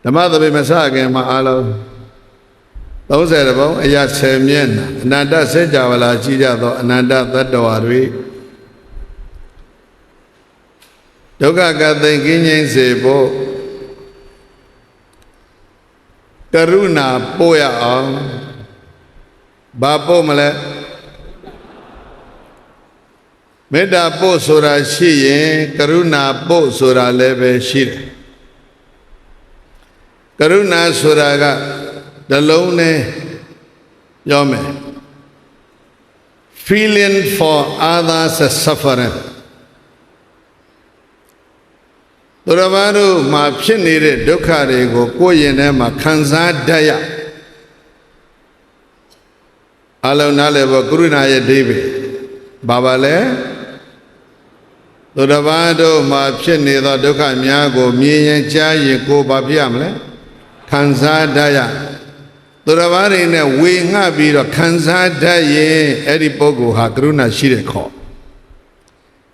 ဓမ္မသဘိမစခင်မှာအလုံး30ပုံအရာ10မျက်နှာအနန္တစေကြဝဠာကြီးကြသောအနန္တသတ္တဝါတွေဒုက္ခကသိင်ကင်းငြိမ်းစေဖို့ကရုဏာပို့ရအောင်ဘာပို့မလဲမေတ္တာပို့ဆိုတာရှိရင်ကရုဏာပို့ဆိုတာလည်းပဲရှိတယ်ကရုဏာဆိုတာကနှလုံးနဲ့ပြောမယ် feeling for others suffering သူတော်ဘာတို့မှာဖြစ်နေတဲ့ဒုက္ခတွေကိုကိုယ်ရင်ထဲမှာခံစားတတ်ရအလုံးနားလည်းပေါ့ကရုဏာရဲ့အဓိပ္ပာယ်ဘာပါလဲသူတော်ဘာတို့မှာဖြစ်နေသောဒုက္ခများကိုမြင်ရင်ကြားရင်ကိုယ်ဘာဖြစ်ရမလဲခံစားတတ်ရသူတော်ဘာတွေနဲ့ဝေငှပြီးတော့ခံစားတတ်ရင်အဲ့ဒီပုဂ္ဂိုလ်ဟာကရုဏာရှိတဲ့ခေါ်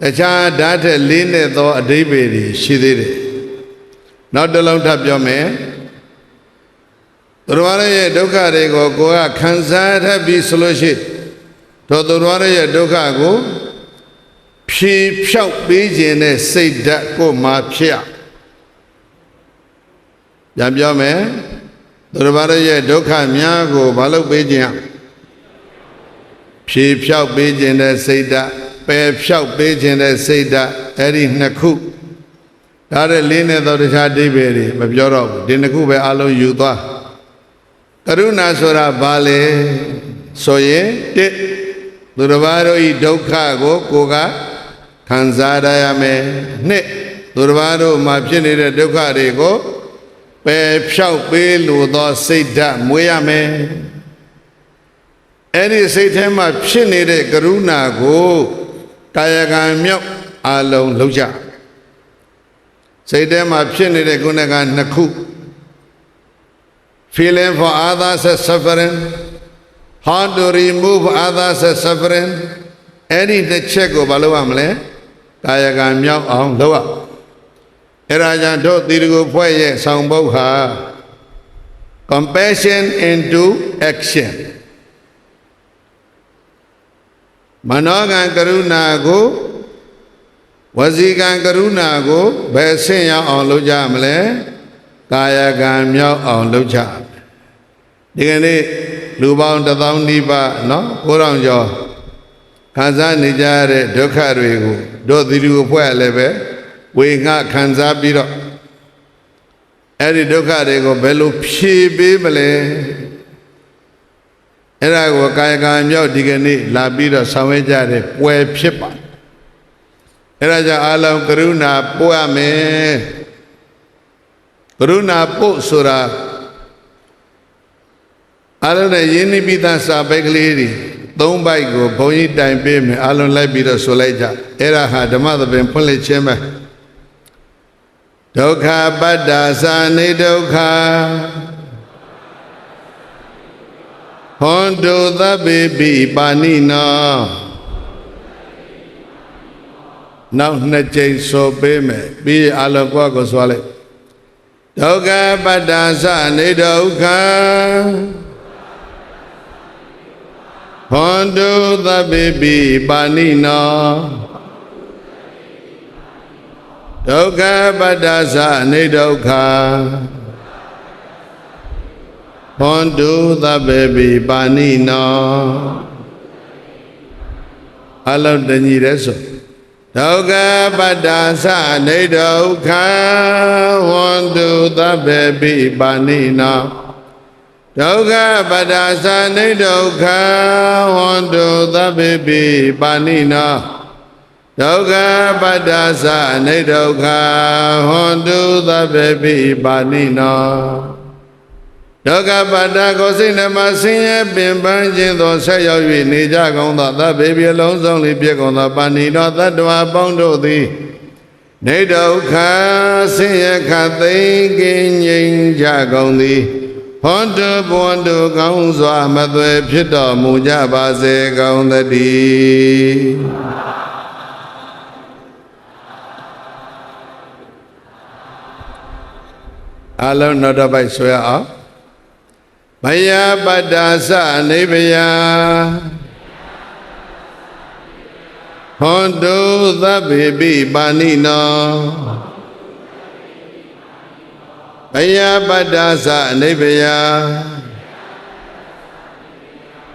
တခြားဓာတ်ထက်လေးနဲ့သောအဓိပ္ပာယ်တွေရှိသေးတယ်နောက်တစ်လုံးထပ်ပြောမယ်သူတော်ဘာရဲ့ဒုက္ခတွေကိုကိုယ်ကခံစားတတ်ပြီးဆိုလို့ရှိတော့သူတော်ဘာရဲ့ဒုက္ခကိုဖြေဖြောက်ပေးခြင်းနဲ့စိတ်ဓာတ်ကိုမှဖြစ်ပြန်ပြောမယ်သူတော်ဘာရဲ့ဒုက္ခများကိုမလုပ်ပေးခြင်းဖြေဖြောက်ပေးခြင်းနဲ့စိတ်ဓာတ်ပယ်ဖြောက်ပေးခြင်းနဲ့စိတ်ဓာတ်အဲ့ဒီနှစ်ခုဒါတဲ့လေးနဲ့တော့တခြားအဓိပ္ပာယ်တွေမပြောတော့ဘူးဒီနှစ်ခုပဲအလုံးယူသွားကရုဏာဆိုတာဘာလဲဆိုရင်တစ်သူတော်ဘာတို့ဤဒုက္ခကိုကိုယ်ကခံစားရမယ်နှစ်သူတော်ဘာတို့မှာဖြစ်နေတဲ့ဒုက္ခတွေကိုပယ်ဖြောက်ပေးလို့သောစိတ်ဓာတ်မွေးရမယ်အဲ့ဒီစိတ်ထဲမှာဖြစ်နေတဲ့ကရုဏာကိုကာယကံမြောက်အလုံးလုံးကြစိတ်ထဲမှာဖြစ်နေတဲ့ခုနကနှစ်ခု feeling for others suffering how to remove others suffering အဲ့ဒီတစ်ချက်ကိုဘာလုပ်ရမလဲကာယကံမြောက်အောင်လုပ်ရအဲ့ဒါကြောင့်တို့သီလကိုဖွဲ့ရဲ့ဆောင်ပုဒ်ဟာ compassion into action မနောကံကရုဏာကိုဝစီကံကရုဏာကိုဘယ်ဆင့်ရောက်အောင်လုပ်ကြမလဲကာယကံမြောက်အောင်လုပ်ကြဒီကနေ့လူပေါင်း1000နီးပါးเนาะ9000ကျော်ခံစားနေကြရတဲ့ဒုက္ခတွေကိုတို့သီလကိုဖွဲ့လည်းပဲဝေငှခံစားပြီးတော့အဲ့ဒီဒုက္ခတွေကိုဘယ်လိုဖြေပေးမလဲအဲ့ဒါကိုကာယကံမြောက်ဒီကနေ့လာပြီးတော့ဆောင်ရွက်ကြတဲ့ပွဲဖြစ်ပါအဲ့ဒါကြောင့်အလုံးကရုဏာပို့ရမယ်ကရုဏာပို့ဆိုတာအလုံးနဲ့ယဉ်နိပိသစာပိုက်ကလေးတွေ3ပိုက်ကိုဘုန်းကြီးတိုင်ပေးမယ်အလုံးလိုက်ပြီးတော့ဆိုလိုက်ကြအဲ့ဒါဟာဓမ္မသဘင်ဖွင့်လှစ်ခြင်းပဲဒုက္ခပတ္တာသာနေဒုက္ခဟွန်တုသဗ္ဗေပိပါဏိနောနောက်2ကြိမ်ဆိုပေးမယ်ပြီးအလုံးကိုယ်ဆိုလိုက်ဒုက္ခပတ္တာသာနေဒုက္ခဟွန်တုသဗ္ဗေပိပါဏိနောဒုက္ခပတ္တာသနေဒုက္ခဟွန်တုသဗ္ဗေပိပါဏိနောအလုံးတညီတဲ့ဆိုဒုက္ခပတ္တာသနေဒုက္ခဟွန်တုသဗ္ဗေပိပါဏိနောဒုက္ခပတ္တာသနေဒုက္ခဟွန်တုသဗ္ဗေပိပါဏိနောဒုက္ခပတ္တာသနေဒုက္ခဟွန်တုသဗ္ဗေပိပါဏိနောဒုက္ခပတ္တာကိုစိတ်နှမဆင်းရဲပင်ပန်းခြင်းသောဆက်ရောက်၍နေကြကုန်သောသဗ္ဗေပိလုံးစုံလေးပြည့်ကုန်သောပါဏိနောသတ္တဝါပေါင်းတို့သည်နေဒုက္ခဆင်းရဲခတ်သိမ်းကင်းငြိမ်းကြကုန်သည်ဟွန်တုဘွန်တုကောင်းစွာမသွေဖြစ်တော်မူကြပါစေကုန်သတည်း အလုံးနောက်တစ်ပိုက်ဆိုရအောင်မယပတ္တာသနိဗ္ဗယဟွန်တုသဗ္ဗေပိပါဏိနောမယပတ္တာသနိဗ္ဗယ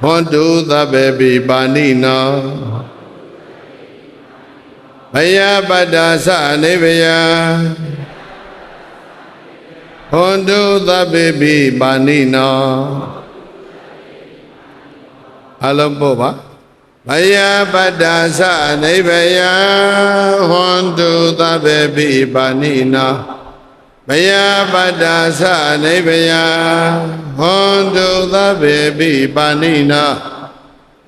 ဟွန်တုသဗ္ဗေပိပါဏိနောမယပတ္တာသနိဗ္ဗယဟွန်တုသဗ္ဗေပိပါဏိနောအလုံးပို့ပါမယပတ္တာသနိဗ္ဗယဟွန်တုသဗ္ဗေပိပါဏိနောမယပတ္တာသနိဗ္ဗယဟွန်တုသဗ္ဗေပိပါဏိနော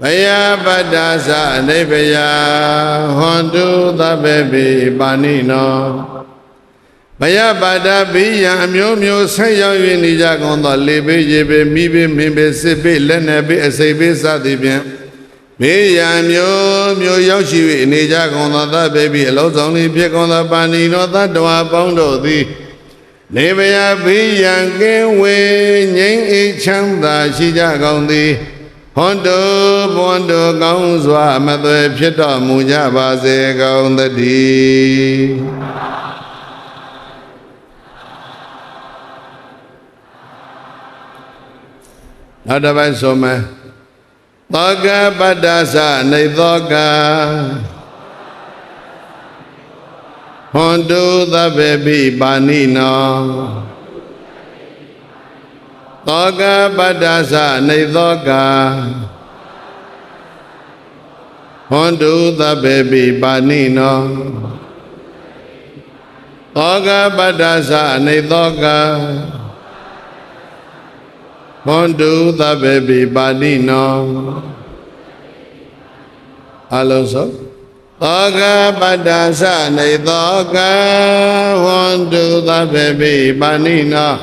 မယပတ္တာသနိဗ္ဗယဟွန်တုသဗ္ဗေပိပါဏိနောမယပါဒဘိယံအမျိုးမျိုးဆက်ရောက်၍နေကြကုန်သောလေဘေးရေဘေးမိဘေးမင်းဘေးစစ်ဘေးလက်နက်ဘေးအစိပ်ဘေးစသည်ဖြင့်ဘေးရန်မျိုးမျိုးရောက်ရှိ၍နေကြကုန်သောသဗ္ဗေပိအလုံးစုံလေးဖြစ်ကုန်သောပါဏိနောသတ္တဝါပေါင်းတို့သည်နေဘယဘိယံကင်းဝေငြိမ်းအေးချမ်းသာရှိကြကုန်သည်ဟွန်တုဘွန်တုကောင်းစွာမသွေဖြစ်တော်မူကြပါစေကုန်သတည်းနောက်တစ်ပိုင်းဆိုမယ်သောကပတ္တသနေသောကဟွန်တုသဗ္ဗေပိပါဏိနောသောကပတ္တသနေသောကဟွန်တုသဗ္ဗေပိပါဏိနောသောကပတ္တသနေသောကဟွန်တုသဗ္ဗေပိပါဏိနောအလုံးစုံသောကပတ္တသနေသောကဟွန်တုသဗ္ဗေပိပါဏိနော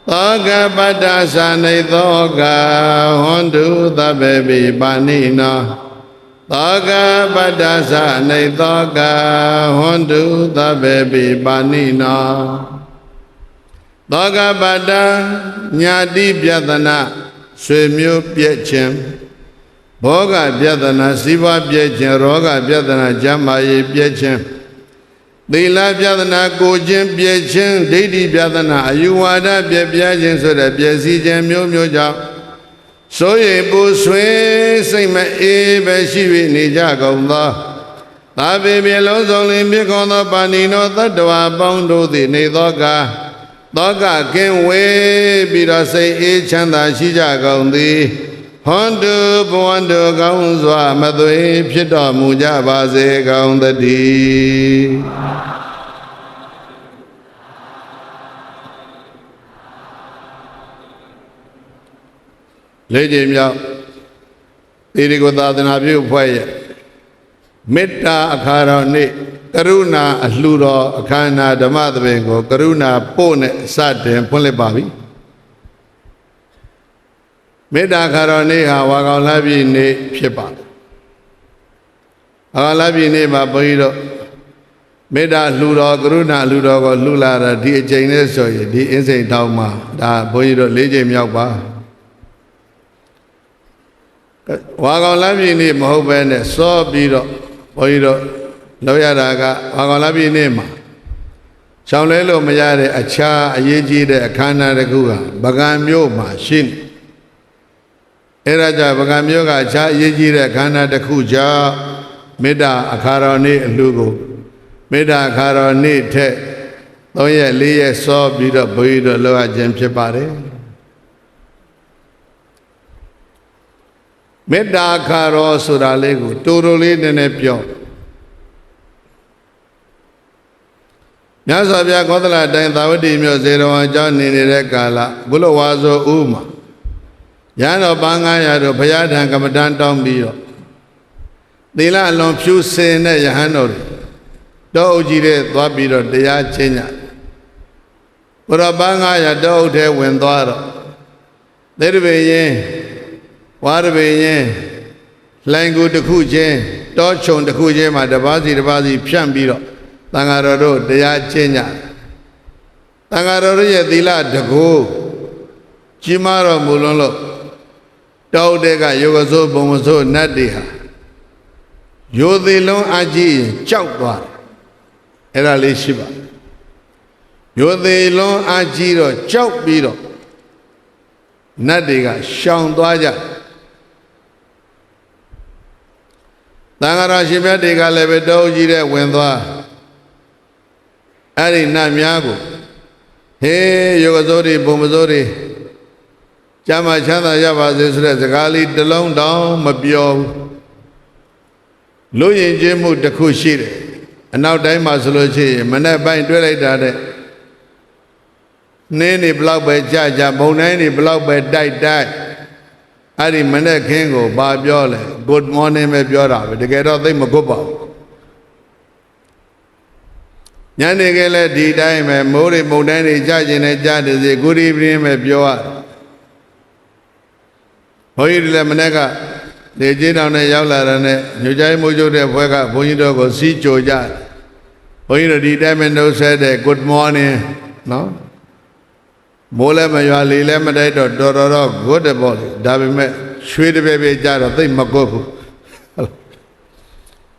သောကပတ္တသနေသောကဟွန်တုသဗ္ဗေပိပါဏိနောသောကပတ္တသနေသောကဟွန်တုသဗ္ဗေပိပါဏိနောသောကပတ္တညာတိပြဒနာဆွေမျိုးပြည့်ခြင်းဘောဂပြဒနာစီးပွားပြည့်ခြင်းရောဂပြဒနာကျမ်းမာရေးပြည့်ခြင်းသီလပြဒနာကိုခြင်းပြည့်ခြင်းဒိဋ္ဌိပြဒနာအယူဝါဒပြည့်ပြားခြင်းဆိုတဲ့ပြည့်စည်ခြင်းမျိုးမျိုးကြောင့်ဆိုရပူဆွေးစိတ်မအေးပဲရှိ၍နေကြကုန်သောသာပေပြေလုံးစုံလင်ဖြစ်ကုန်သောပါဏိနောသတ္တဝါပေါင်းတို့သည်နေသောကသောကကင်းဝေးပြီးတော့စိတ်အေးချမ်းသာရှိကြကုန်သည်ဟွန်တုဘဝန္တုကောင်းစွာမသွေဖြစ်တော်မူကြပါစေကုန်သတည်းလေးကြိမ်မြောက်သီရိကိုသာသနာပြုအဖွဲ့ရဲ့မေတ္တာအခါတော်နေ့ကရုဏာအလှူတော်အခမ်းအနားဓမ္မသဘင်ကိုကရုဏာပို့နဲ့စတင်ဖွင့်လှစ်ပါပြီမေတ္တာအခါတော်နေ့ဟာဝါကောင်လပြည့်နေ့ဖြစ်ပါတယ်ဝါကောင်လပြည့်နေ့မှာဘုန်းကြီးတို့မေတ္တာလှူတော်ကရုဏာလှူတော်ကိုလှူလာတာဒီအချိန်နဲ့ဆိုရင်ဒီအင်းစိန်တောင်မှာဒါဘုန်းကြီးတို့၄ချိန်မြောက်ပါဝါကောင်လပြည့်နေ့မဟုတ်ပဲနဲ့စောပြီးတော့ဘုန်းကြီးတို့လောက်ရတာကဝါကောင်လပြည့်နေ့မှာရှောင်လဲလို့မရတဲ့အခြားအရေးကြီးတဲ့အခမ်းအနားတစ်ခုကပကံမြို့မှာရှိနေအဲ့ဒါကြောင့်ပကံမြို့ကအခြားအရေးကြီးတဲ့အခမ်းအနားတစ်ခုကြောင့်မေတ္တာအခါတော်နေ့အလှူကိုမေတ္တာအခါတော်နေ့ထက်3ရက်4ရက်စောပြီးတော့ဘုန်းကြီးတို့လောက်ရခြင်းဖြစ်ပါတယ်မေတ္တာအခါတော်ဆိုတာလေးကိုတူတူလေးနည်းနည်းပြောမြတ်စွာဘုရားကောသလတိုင်းသာဝတိမြို့ဇေရဝံကျောင်းနေနေတဲ့ကာလဘုလဝါဇောဥမှာရဟန်းတော်ပန်း900တို့ဘုရားထံကမ္မဋ္ဌာန်းတောင်းပြီးတော့သီလအလွန်ဖြူစင်တဲ့ယဟန်တော်တွေတောအုပ်ကြီးတဲ့သွားပြီးတော့တရားချင်းညဘုရားပန်း900တောအုပ်ထဲဝင်သွားတော့သေတပေရင်ဝါရပေရင်လှိုင်ကူတစ်ခုချင်းတောခြုံတစ်ခုချင်းမှာတစ်ပါးစီဖြန့်ပြီးတော့သံဃာတော်တို့တရားကျင့်ကြသ တန်ဃာတော်ရဲ့သီလတကူကြီးမားတော်မူလွန်းလို့တောက်တဲ့ကယောဂဆိုးဘုံမဆိုးနတ်တွေဟာရိုသေလုံးအကြီးကြောက်သွားတယ်အဲ့ဒါလေးရှိပါရိုသေလုံးအကြီးတော့ကြောက်ပြီးတော့နတ်တွေကရှောင်သွားကြတန်ဃာတော်ရှင်မြတ်တွေကလည်းပဲတောကြီးတဲ့ဝင်သွားအဲ့ဒီနတ်များကိုဟေးယောဂဆိုးတွေဘုံမဆိုးတွေကျမ်းမာချမ်းသာရပါစေဆိုတဲ့စကားလေးတစ်လုံးတောင်မပြောဘူးလူယဉ်ကျေးမှုတစ်ခုရှိတယ်အနောက်တိုင်းမှာဆိုလို့ရှိရင်မနေ့ပိုင်းတွေ့လိုက်တာတဲ့နှင်းတွေဘလောက်ပဲကြကြဘုံတိုင်းတွေဘလောက်ပဲတိုက်အဲ့ဒီမနေ့ခင်းကိုဘာပြောလဲ good morning ပဲပြောတာပဲတကယ်တော့သိမကွတ်ပါဘူးညနေခင်းလည်းဒီတိုင်းပဲမိုးတွေဘုံတိုင်းတွေကြကျင်နေကြတယ်စီ good evening ပဲပြောရဘုန်းကြီးတွေလည်းမနေ့ကလေကျင်းတောင်နဲ့ရောက်လာတဲ့နဲ့ညိုကြိုင်းမိုးကျုပ်တဲ့ဘွဲကဘုန်းကြီးတို့ကိုစီးကြိုကြဘုန်းကြီးတို့ဒီတိုင်းပဲနှုတ်ဆက်တဲ့ good morning နော်မိုးလည်းမရွာလေလည်းမတိုက်တော့တော်တော် good ပေါ့လေဒါပေမဲ့ရွှေတပည့်ပဲကြတော့သိမကွတ်ဘူး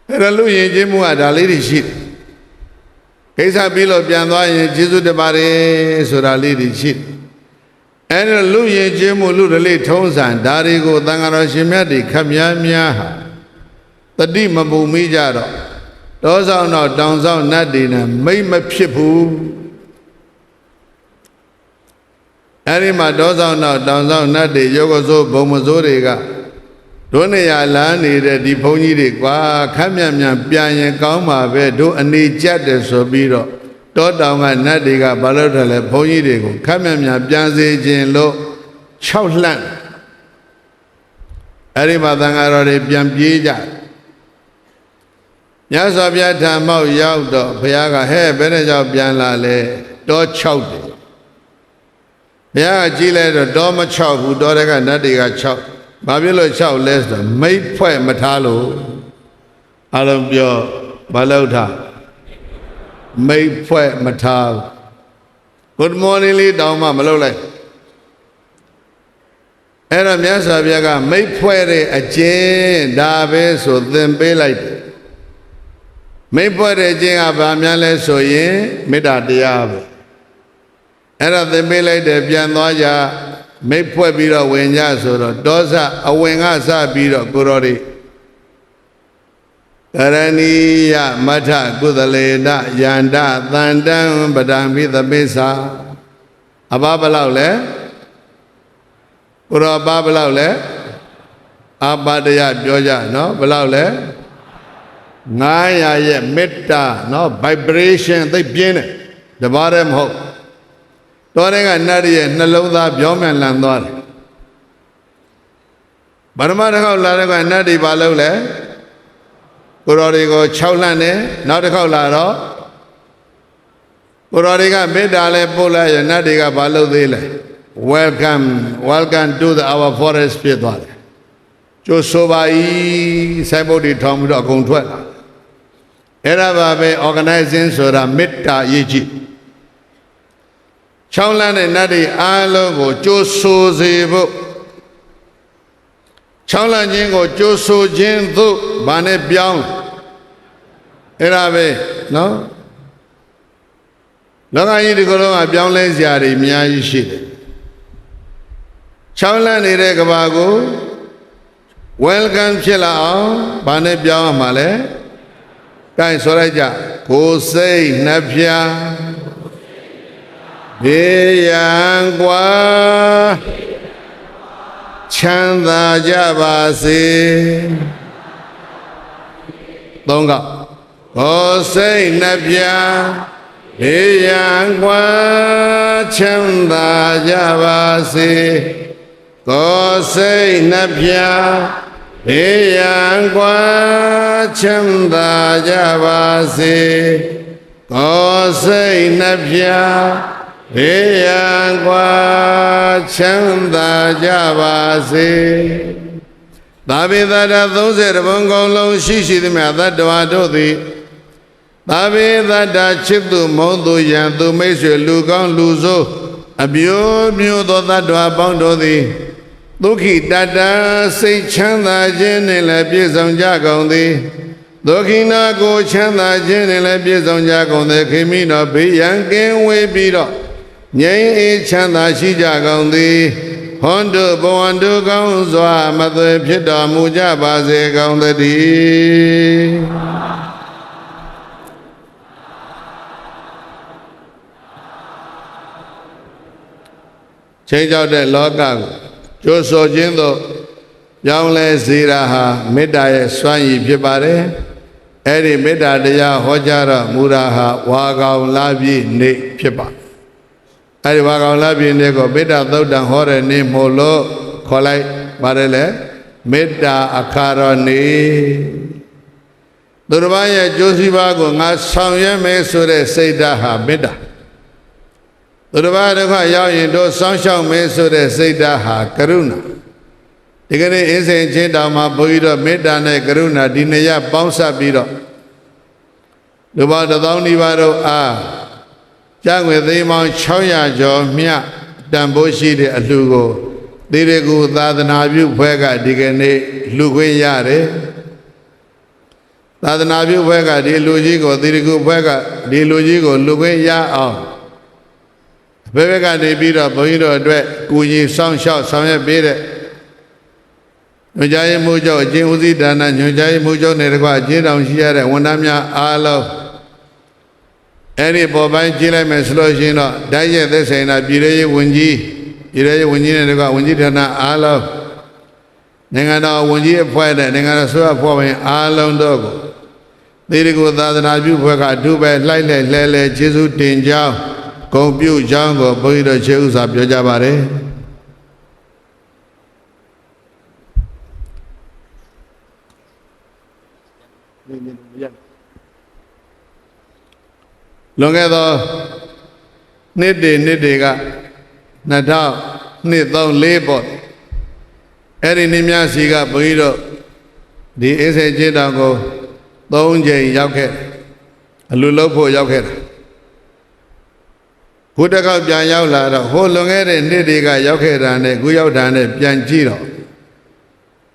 အဲ့တော့လူယဉ်ကျေးမှုကဒါလေးတွေရှိတယ်ကိစ္စပြီးလို့ပြန်သွားရင်ကျေးဇူးတင်ပါတယ်ဆိုတာလေးတွေရှိတယ်အဲ့တော့လူယဉ်ကျေးမှုလူဓလေ့ထုံးစံဒါတွေကိုသံဃာတော်ရှင်မြတ်တွေခပ်များများဟာတတိမပူမိကြတော့တောဆောင်တော့တောင်ဆောင်နတ်တွေနဲ့မိတ်မဖြစ်ဘူးအဲ့ဒီမှာတောဆောင်တော့တောင်ဆောင်နတ်တွေယောဂဆိုးဘုံမဆိုးတွေကတို့နေရလမ်းနေတဲ့ဒီဘုန်းကြီးတွေကွာခပ်မြန်မြန်ပြန်ရင်ကောင်းပါပဲတို့အနေကျက်တယ်ဆိုပြီးတော့တောတောင်ကနတ်တွေကဘာလို့ထလဲဘုန်းကြီးတွေကိုခပ်မြန်မြန်ပြန်စေခြင်းလို့6လှန့်အဲ့ဒီမှာသံဃာတော်တွေပြန်ပြေးကြမြတ်စွာဘုရားထံမောက်ရောက်တော့ဘုရားကဟဲ့ဘယ်နဲ့ကြောင့်ပြန်လာလဲတော6တယ်ဘုရားကကြည့်လိုက်တော့တောမ6ဘူးတောတွေကနတ်တွေက6ဘာဖြစ်လို့6လဲဆိုတော့မိတ်ဖွဲ့မထားလို့အလုံးပြောဘာလို့ထားမိတ်ဖွဲ့မထား good morning လေးတောင်းမှမလုပ်လိုက်အဲ့တော့မြတ်စွာဘုရားကမိတ်ဖွဲ့တဲ့အကျင့်ဒါပဲဆိုသင်ပေးလိုက်တယ်မိတ်ဖွဲ့တဲ့အကျင့်ကဘာများလဲဆိုရင်မေတ္တာတရားပဲအဲ့တော့သင်ပေးလိုက်တယ်ပြန်သွားကြမိတ်ဖွဲ့ပြီးတော့ဝင်ကြဆိုတော့တောစအဝင်ကစပြီးတော့ကိုရောတွေကရဏီယမထကုသလေနယန္တသန္တံပဒံပိသပိစာအဘဘလောက်လဲကိုရောအဘဘလောက်လဲအပတယပြောကြနော်ဘလောက်လဲ900ရဲ့မေတ္တာနော် vibration သိပြင်းတယ်တပါးတည်းမဟုတ်တော်တဲ့ကနတ်ရဲ့နှလုံးသားပြောမြန်လန်သွားတယ်ဗရမတစ်ခေါက်လာတဲ့ကနတ်တွေဘာလုပ်လဲကိုရောတွေကို6လန့်နဲ့နောက်တစ်ခေါက်လာတော့ကိုရောတွေကမေတ္တာလဲပို့လိုက်ရနတ်တွေကဘာလုပ်သေးလဲ welcome to our forest ဖြစ်သွားတယ်ကျိုးဆိုပါဤစိုက်ပုတ်တွေထောင်ပြီးတော့အကုန်ထွက်လာအဲ့ဒါပါပဲ organizing ဆိုတာမေတ္တာရေးကြည့်6လမ်းနဲ့နတ်တွေအားလုံးကိုကြိုးဆိုစေဖို့6လမ်းချင်းကိုကြိုးဆိုခြင်းသို့ဘာနဲ့ပြောင်းအဲ့ဒါပဲနော်လောကကြီးဒီကလုံးကပြောင်းလဲစရာတွေအများကြီးရှိတယ်6လမ်းနေတဲ့ကဘာကို welcome ဖြစ်လာအောင်ဘာနဲ့ပြောင်းရမှာလဲကိုင်ဆိုလိုက်ကြကိုယ်စိတ်နှပြဘေးရန်กว่าချမ်းသာကြပါစေသုံးကကိုယ်စိတ်နှပြဘေးရန်กว่าချမ်းသာကြပါစေကိုယ်စိတ်နှပြဘေးရန်กว่าချမ်းသာကြပါစေကိုယ်စိတ်နှပြဘေးရန်กว่าချမ်းသာကြပါစေသာဝေသတ္တ30ဘုံကုံလုံးရှိရှိသမျှသတ္တဝါတို့သည် သာဝေသတ္တချစ်သူမုံသူယံသူမိတ်ဆွေလူကောင်းလူဆိုးအမျိုးမျိုးသောသတ္တဝါပေါင်းတို့သည်ဒုက္ခိတတစိတ်ချမ်းသာခြင်းနှင့်လည်းပြည့်စုံကြကုန်သည်ဒုက္ခိနာကိုချမ်းသာခြင်းနှင့်လည်းပြည့်စုံကြကုန်သည်ခိမိတော်ဘေးရန်ကင်းဝေးပြီးတော့ငြိမ်းအေးချမ်းသာရှိကြကုန်သည်ဟွန်တို့ဘဝန္တုကောင်းစွာမသွေဖြစ်တော်မူကြပါစေကုန်သတည်းချိန်ကြောက်တဲ့လောကကိုကြိုးဆိုခြင်းသို့ပြောင်းလဲစေတာဟာမေတ္တာရဲ့စွမ်းရည်ဖြစ်ပါတယ်အဲ့ဒီမေတ္တာတရားဟောကြားတော်မူတာဟာဝါကောင်လပြည့်နေ့ဖြစ်ပါအဲ့ဒီဝါကောင်လပြည့်နေ့ကိုမေတ္တာသုတ်တံဟောတဲ့နေ့မို့လို့ခေါ်လိုက်ပါတယ်လေမေတ္တာအခါတော်နေ့သူတစ်ပါးရဲ့ကြိုးစည်းပါးကိုငါဆောင်ရွက်မယ်ဆိုတဲ့စိတ်ဓာတ်ဟာမေတ္တာသူတစ်ပါးဒုက္ခရောက်ရင်တို့စောင့်ရှောက်မယ်ဆိုတဲ့စိတ်ဓာတ်ဟာကရုဏာဒီကနေ့အင်းစိန်ချင်းတောင်မှာဘုန်းကြီးတို့မေတ္တာနဲ့ကရုဏာဒီနှစ်ရပ်ပေါင်းစပ်ပြီးတော့လူပေါင်း1000နီးပါးတို့အားကျငွေသိန်းပေါင်း600ကျော်မြတ်တန်ဖိုးရှိတဲ့အလှူကိုသီရိကူသာသနာပြုဖွဲ့ကဒီကနေ့လှူခွင့်ရတယ်သာသနာပြုဖွဲ့ကဒီလူကြီးကိုသီရိကူဖွဲ့ကဒီလူကြီးကိုလှူခွင့်ရအောင်ဘယ်ဘက်ကနေပြီးတော့ဘုန်းကြီးတို့အတွက်ကူညီဆောင်ရှောက်ဆောင်ရွက်ပေးတဲ့ညွှန်ကြားရေးမှူးချုပ်အကျဉ်းဦးစီးဌာနညွှန်ကြားရေးမှူးချုပ်နဲ့တကွအကျဉ်းတောင်ရှိရတဲ့ဝန်ထမ်းများအားလုံးအဲ့ဒီပေါ်ပိုင်းကြည့်လိုက်မယ်ဆိုလို့ရှိရင်တော့ဓာတ်ရဲ့သက်ဆိုင်တာပြည်ရေးဝန်ကြီးနဲ့တကွဝန်ကြီးဌာနအားလုံးနိုင်ငံတော်ဝန်ကြီးအဖွဲ့နဲ့နိုင်ငံတော်ဆွေးအဖွဲ့ဝင်အားလုံးတို့ကိုသီရိကူသာသနာပြုဖွဲ့ကအထူးပဲလှိုက်လဲကျေးဇူးတင်ကြောင်းဂုဏ်ပြုကြောင်းကိုဘုန်းကြီးတို့ခြေဥစွာပြောကြပါတယ်လွန်ခဲ့သောနှစ်တွေက2002-3-4ပေါ့အဲ့ဒီနှစ်များစီကဘုန်းကြီးတို့ဒီအေးစေကျေးတောင်ကို3 ကြိမ်ရောက်ခဲ့အလူလုပ်ဖို့ရောက်ခဲ့တာခုတစ်ခေါက်ပြန်ရောက်လာတော့ဟိုလွန်ခဲ့တဲ့နှစ်တွေကရောက်ခဲ့တာနဲ့ခုရောက်တာနဲ့ပြန်ကြည့်တော့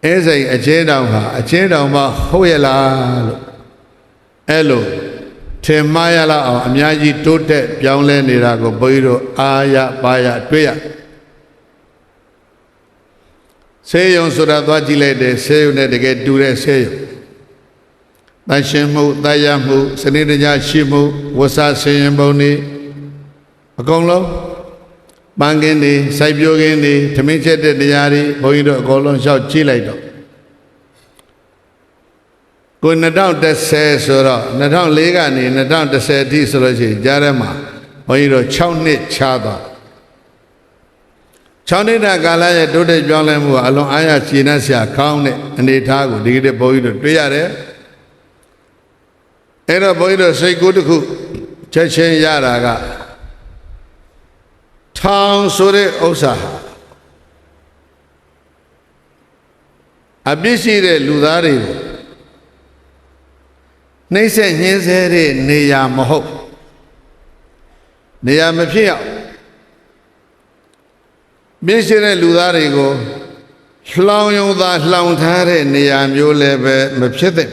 အဲစိန်အချင်းတောင်ဟာအချင်းတောင်မှဟုတ်ရလားလို့အဲ့လိုထင်မှားရလောက်အောင်အများကြီးတိုးတက်ပြောင်းလဲနေတာကိုဘုန်းကြီးတို့အားရပါရတွေ့ရဆေးရုံဆိုတာသွားကြည့်လိုက်တယ်ဆေးရုံနဲ့တကယ်တူတဲ့ဆေးရုံတန်ရှင်းမှုတရားမှုစနစ်တကျရှိမှုဝဆဆင်းရင်ပုံနေအကုန်လုံးပန်းကင်းတွေစိုက်ပျိုးကင်းတွေထမင်းချက်တဲ့တရားတွေဘုန်းကြီးတို့အကုန်လုံးရှောက်ကြည့်လိုက်တော့ကို2010ဆိုတော့2004ကနေ2010အထိဆိုလို့ရှိရင်ကြားထဲမှာဘုန်းကြီးတို့6နှစ်ချသွား6နှစ်တာကာလရဲ့တိုးတက်ပြောင်းလဲမှုကအလွန်အားရရှည်နှံ့စရာကောင်းတဲ့အနေအထားကိုဒီကနေ့ဘုန်းကြီးတို့တွေ့ရတယ်အဲ့တော့ဘုန်းကြီးတို့စိတ်ကူးတစ်ခုချက်ချင်းရတာကထောင်ဆိုတဲ့ဥစ္စာအပြစ်ရှိတဲ့လူသားတွေကိုနှိမ့်ဆက်ညှင်းဆဲတဲ့နေရာမဟုတ်နေရာမဖြစ်အောင်ပြစ်ရှိတဲ့လူသားတွေကိုလှောင်ယုံသာလှောင်ထားတဲ့နေရာမျိုးလည်းပဲမဖြစ်သင့်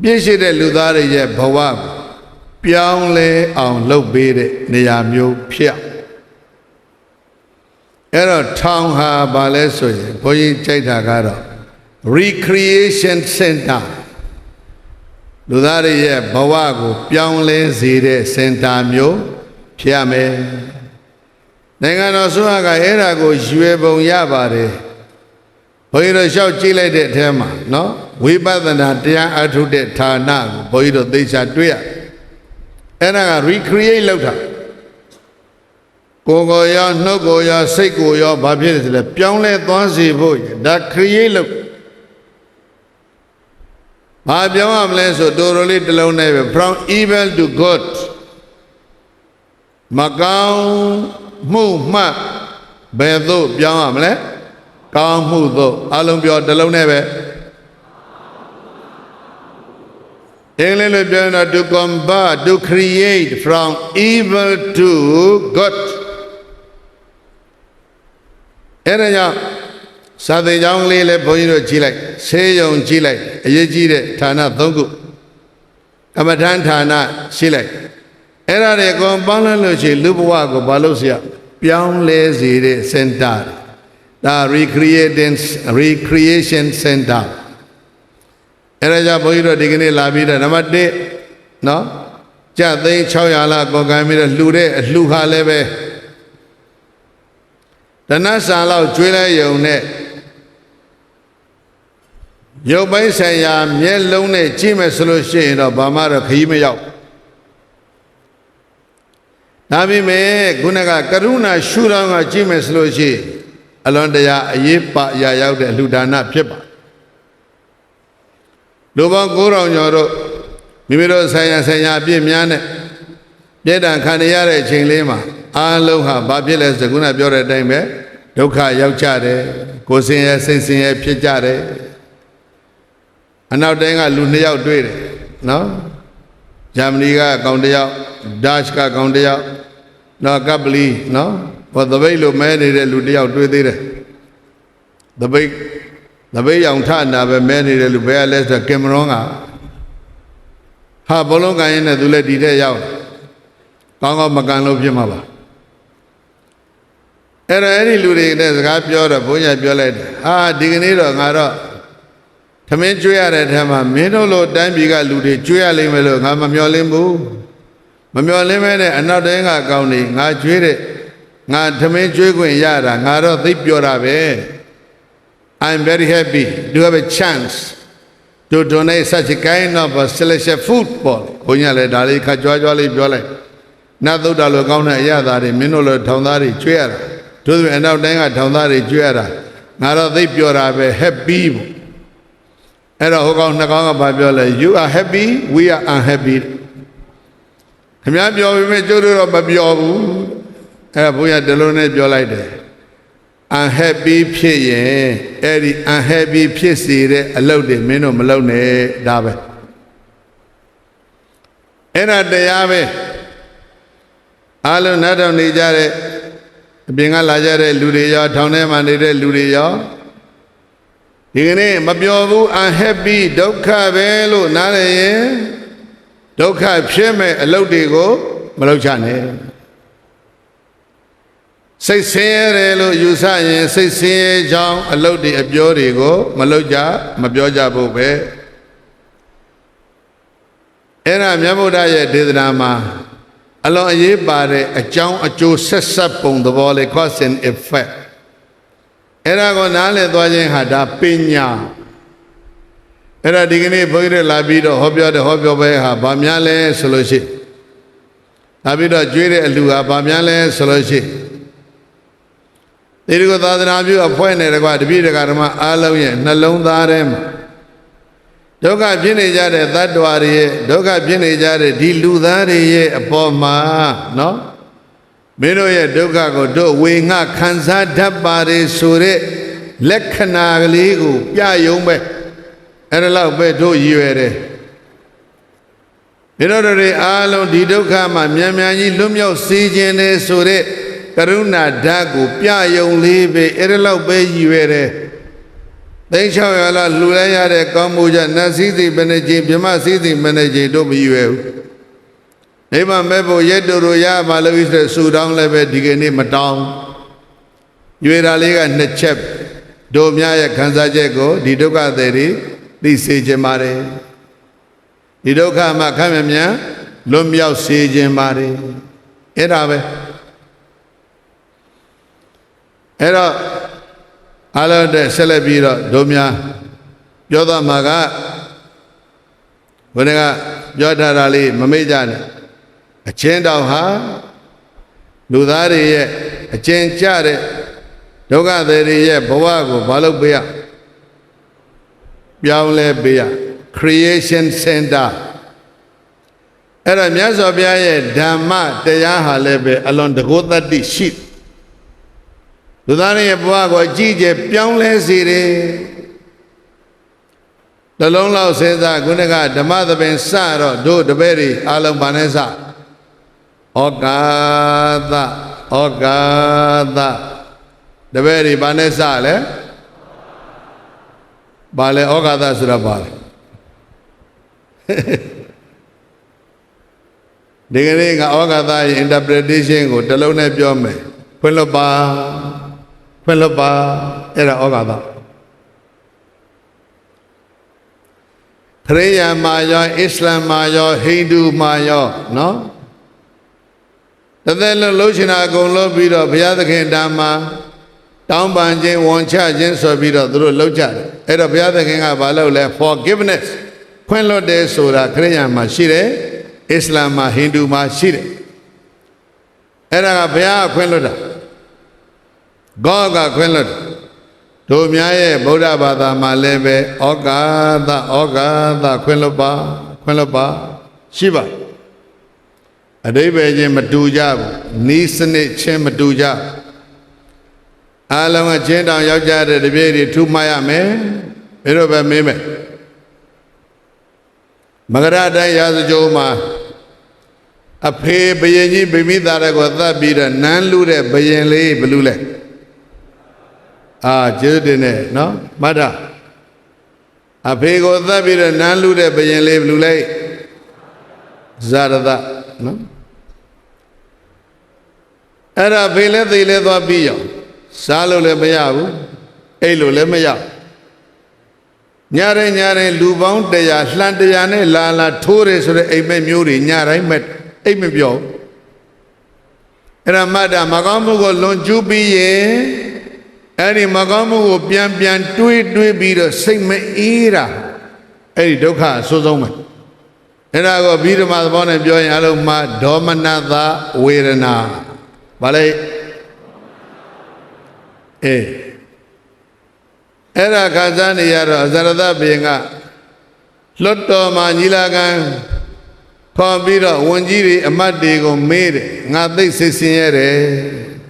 ပြစ်ရှိတဲ့လူသားတွေရဲ့ဘဝပြောင်းလဲအောင်လုပ်ပေးတဲ့နေရာမျိုးဖြစ်အဲ့တော့ထောင်ဟာဘာလဲဆိုရင်ဘုန်းကြီးကြိုက်တာကတော့ recreation center လူသားတွေရဲ့ဘဝကိုပြောင်းလဲစေတဲ့စင်တာမျိုးဖြစ်ရမယ်နိုင်ငံတော်ဆိုကအဲ့ဒါကိုရွယ်ပုံရပါတယ်ဘုန်းကြီးတို့ရှောက်ကြည့်လိုက်တဲ့အထဲမှာနော်ဝိပဿနာတရားအထုတ်တဲ့ဌာနကိုဘုန်းကြီးတို့သိချာတွေ့ရအဲ့ဒါက recreate လုပ်တာကိုယ်ကိုရောနှုတ်ကိုရောစိတ်ကိုရောဘာဖြစ်လဲဆိုလဲပြောင်းလဲသွားစေဖို့ဒါ create လုပ်ဘာပြောင်းရမလဲဆိုတော်တော်လေးတစ်လုံးနဲ့ပဲ from evil to good မကောင်းမှုမှဘယ်သို့ပြောင်းရမလဲကောင်းမှုသို့အလုံးပြောတစ်လုံးနဲ့ပဲ to convert, to create from evil to good. Sade Jang Lele Boyno Chile, Seyon Chile, Yejide, Tana Tongu, Amatan Tana, Chile. Era de Gombana Luci, Lubuago, Balosia, Pion Lazy Center, the Recreation Center. Era ja Boyro Digini Labida, Namade, no? Jade Choyala, Gogamira, Lude, Luha Leve. The Nasala, Julia Yone. Yo by say, I'm yellow, Jim solution of Bamara Himeo. Nabi me, Gunaga, Karuna, Shuranga, Jim solution. Along the Yipa Yaya, Ludana Pipa. Luba Guru Yoro, Mimiro Saya Saya Bimiane, Yedan Kaniare Chinglima, Aloha, Babilas, the Guna Biore Dame, Doka Yauchare, Cosin, Sensin, Pichare. And now they are looking out to it. No? Jamaica, Countia, Dashka, Countia, no, Gabli, no? For the way you made it, looking out to it. The way young Tana, the man is a little less the Cameronga. Ha Bolonga in a Dule Dide out. Congo Macano Pimaba. And any looting, there's a Gapio, a Boya Biolet. Ah, Dignito, Nara. Tamen Juya at Hama, Minolo, Dambiga Ludi, Juya Limelo, Hamamiolimbu, Mamiolimene, another county, not Jude, not Tamen Juguin Yara, Nara, the Purabe. I'm very happy to have a chance to donate such a kind of celestial football. Kunyale Dali, Kajuali Biole, Nadu Dalogana Yadari, Minolo Tondari, Juera, to the end of Danga Tondari, Juera, Nara, the Purabe, happy. And you are happy, we are unhappy. Come here, you may do it, but you are Delone Biolide. Unhappy Pie, Eddie, unhappy Piesi, allowed the Mino Malone, Dabe. And at the Yabe, Alu Nadam Nijare, being a Lajare, Ludia, Tonem and Ludia. Digane Mabiobu unhappy Doka Velo Nare Doka Psheme Alodigo Malochane. Say Serelo Yusayan, say Se John Alodi Abiorigo, Maloja, Mabioja Bobe. Era Yamuda Didrama. Along ye bare a John a Joe sets up on the wall a cause and effect. Era Gonale Dwajin had a pina. Era Digini Boire Labido, Hobia the Hobio Beha, Bamiale Soloshi. Labido Jury Lua, Bamiale Soloshi. They go to the Nabu appointed about the Bida Garma, Alawian, Nalon Darem. Doga Pinejade, that Dwari, Doga Pinejade, Dilu Dari, upon ma, no? Menoye Doga go do winga Kansa Dabari Sure, Lekanagligu, Yayumbe, and allow Beto Yere. In order to allow Didoka, Mamyami, Lumio Sijene Sure, Karuna Dagu, Piayum Libe, Erelo Bay Yere. They shall allow Lulaya de Kamuja, Nasidi Beneji, Bima Sidi Beneji, W. Eva Mebo Yeduruya, Malavis, Sudan Leve, Digeni Matang. You are a liga Nechep, Domia Kanzajego, Didoka Deri, Lise Mare. Didoka Makamia, Lumia Sije Mare. Erabe Era Ala de Celebira, Domia, Yoda Maga, Venega, Yoda Rali, Mamejan. A chain down ha, Ludari, a chain chare, Doga de Bovago, Balobia, Biaule Bia, Creation Center. Era Miazobia, Dama, Deyaha Lebe, along the Gotha di sheep. Ludari Boago, Gigi, Biaule City. long lao says that Gunaga, the mother been sad do the berry, Alam Banesa. Ogada. The berry Banesa, Bale Ogada Surabale. Digging Ogada interpretation go Talone Jome. Peloba, era Ogada. Kriya Maya, Islam Maya, Hindu Maya, no? The then Luciana Golo Bido, Biadakin Dama, down Banjin, one charge in Sobido, through Loja, Eda Biadakin Abalo left forgiveness. Quenlo de Sura, Kriya Mashire, Islam Ma, Hindu Mashire. Era Bia Quenloda. Goga Quenloda. Domyaye Buddha Bada Malebe, Ogada, Quenloba, Shiva. Adebe Matuja, Nisane Chem Matuja. Along a chain down Yaja, the baby to Miami, Eroba Meme. Magarada Yazajoma. A pay Bayani Bimida Gotha Bida, Nanlude, Bayanle, Belule. Jedine, no? Mada. A pay Gotha Bida, Nanlude, Bayanle, Belule. Zarada, no? Era Vele de Ledo Bio, Salo Lemayau, Elo Lemayau. Nyare, Lubon, de Atlantiane, Lala, Torres, or Amen Muri, Nyare met Amen Bio. Era Mada Magamu go Lonjubi, Eri Magamu Pian Tui Bido, Sing me era. Eri Doka, Sozoma. Era go Bidama Bon and Joy Aloma, Domanada, Werena. Balay Era Kazani Yara, Zarada being a Lotto Manilagan, Pambira, Wanjiri, Amadigo made it, not they 16 years.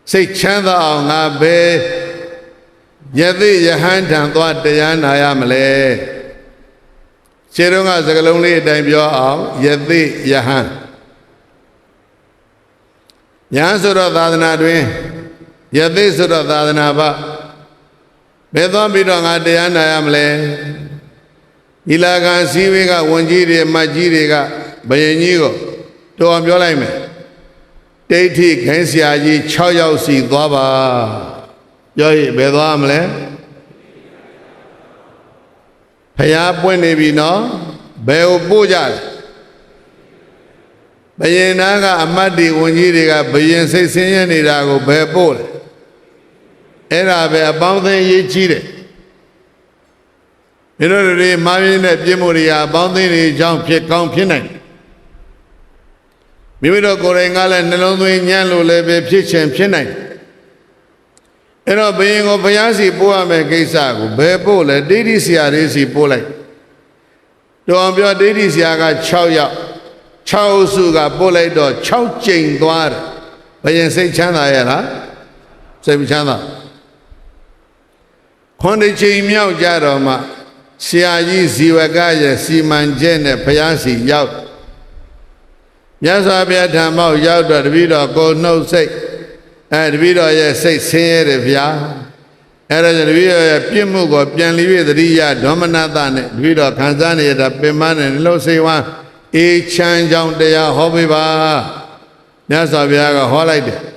Say Chanda on a bay, Yadi Yahan and what the Yan I am lay. Cherunga Zagalonli, Dambio, Yadi Yahan. Yansura Dadana Dwin, Yadisura Dadanaba. Bedon Bidong Adiana Amle Ilagan Siviga, Wanjiri, Majiriga, Bayanigo, to Ambiolame. Dati, Kensiaji, Choyo Si, Dwaba. Joy, Bedamle Paya Puenebino, Beo Bujal Bayanaga, Amadi, Wanjiriga, Bayan Sesian Irago, Bepol. Era about the ye cheated. You know, the Marine Jimuria, bounding a jump, count pinning. Mivido Korengala and Nelondu Yalo Lebe Pitch and Pinning. You know, being of Payasi Puame Kesago, Bepol, a Didisia Risi Pole. To Ambia Didisia got Chow Ya, Chow Suga Pole, do Chow Ching Dwar. Bayan say Chana Era, say Chana. Honda Chi Miao Jaroma, Siaji Ziwagaya, Siman Jene, Payasi, Yaut. Yasabia Tamao, Yaut, the video go no say, and the video say, say if ya. Era the video, Pimugo, Pianli, the Ria, Domanatan, video Kanzani, the Piman, and Losiwa, each change out there, Hobiba. Yasabia holiday.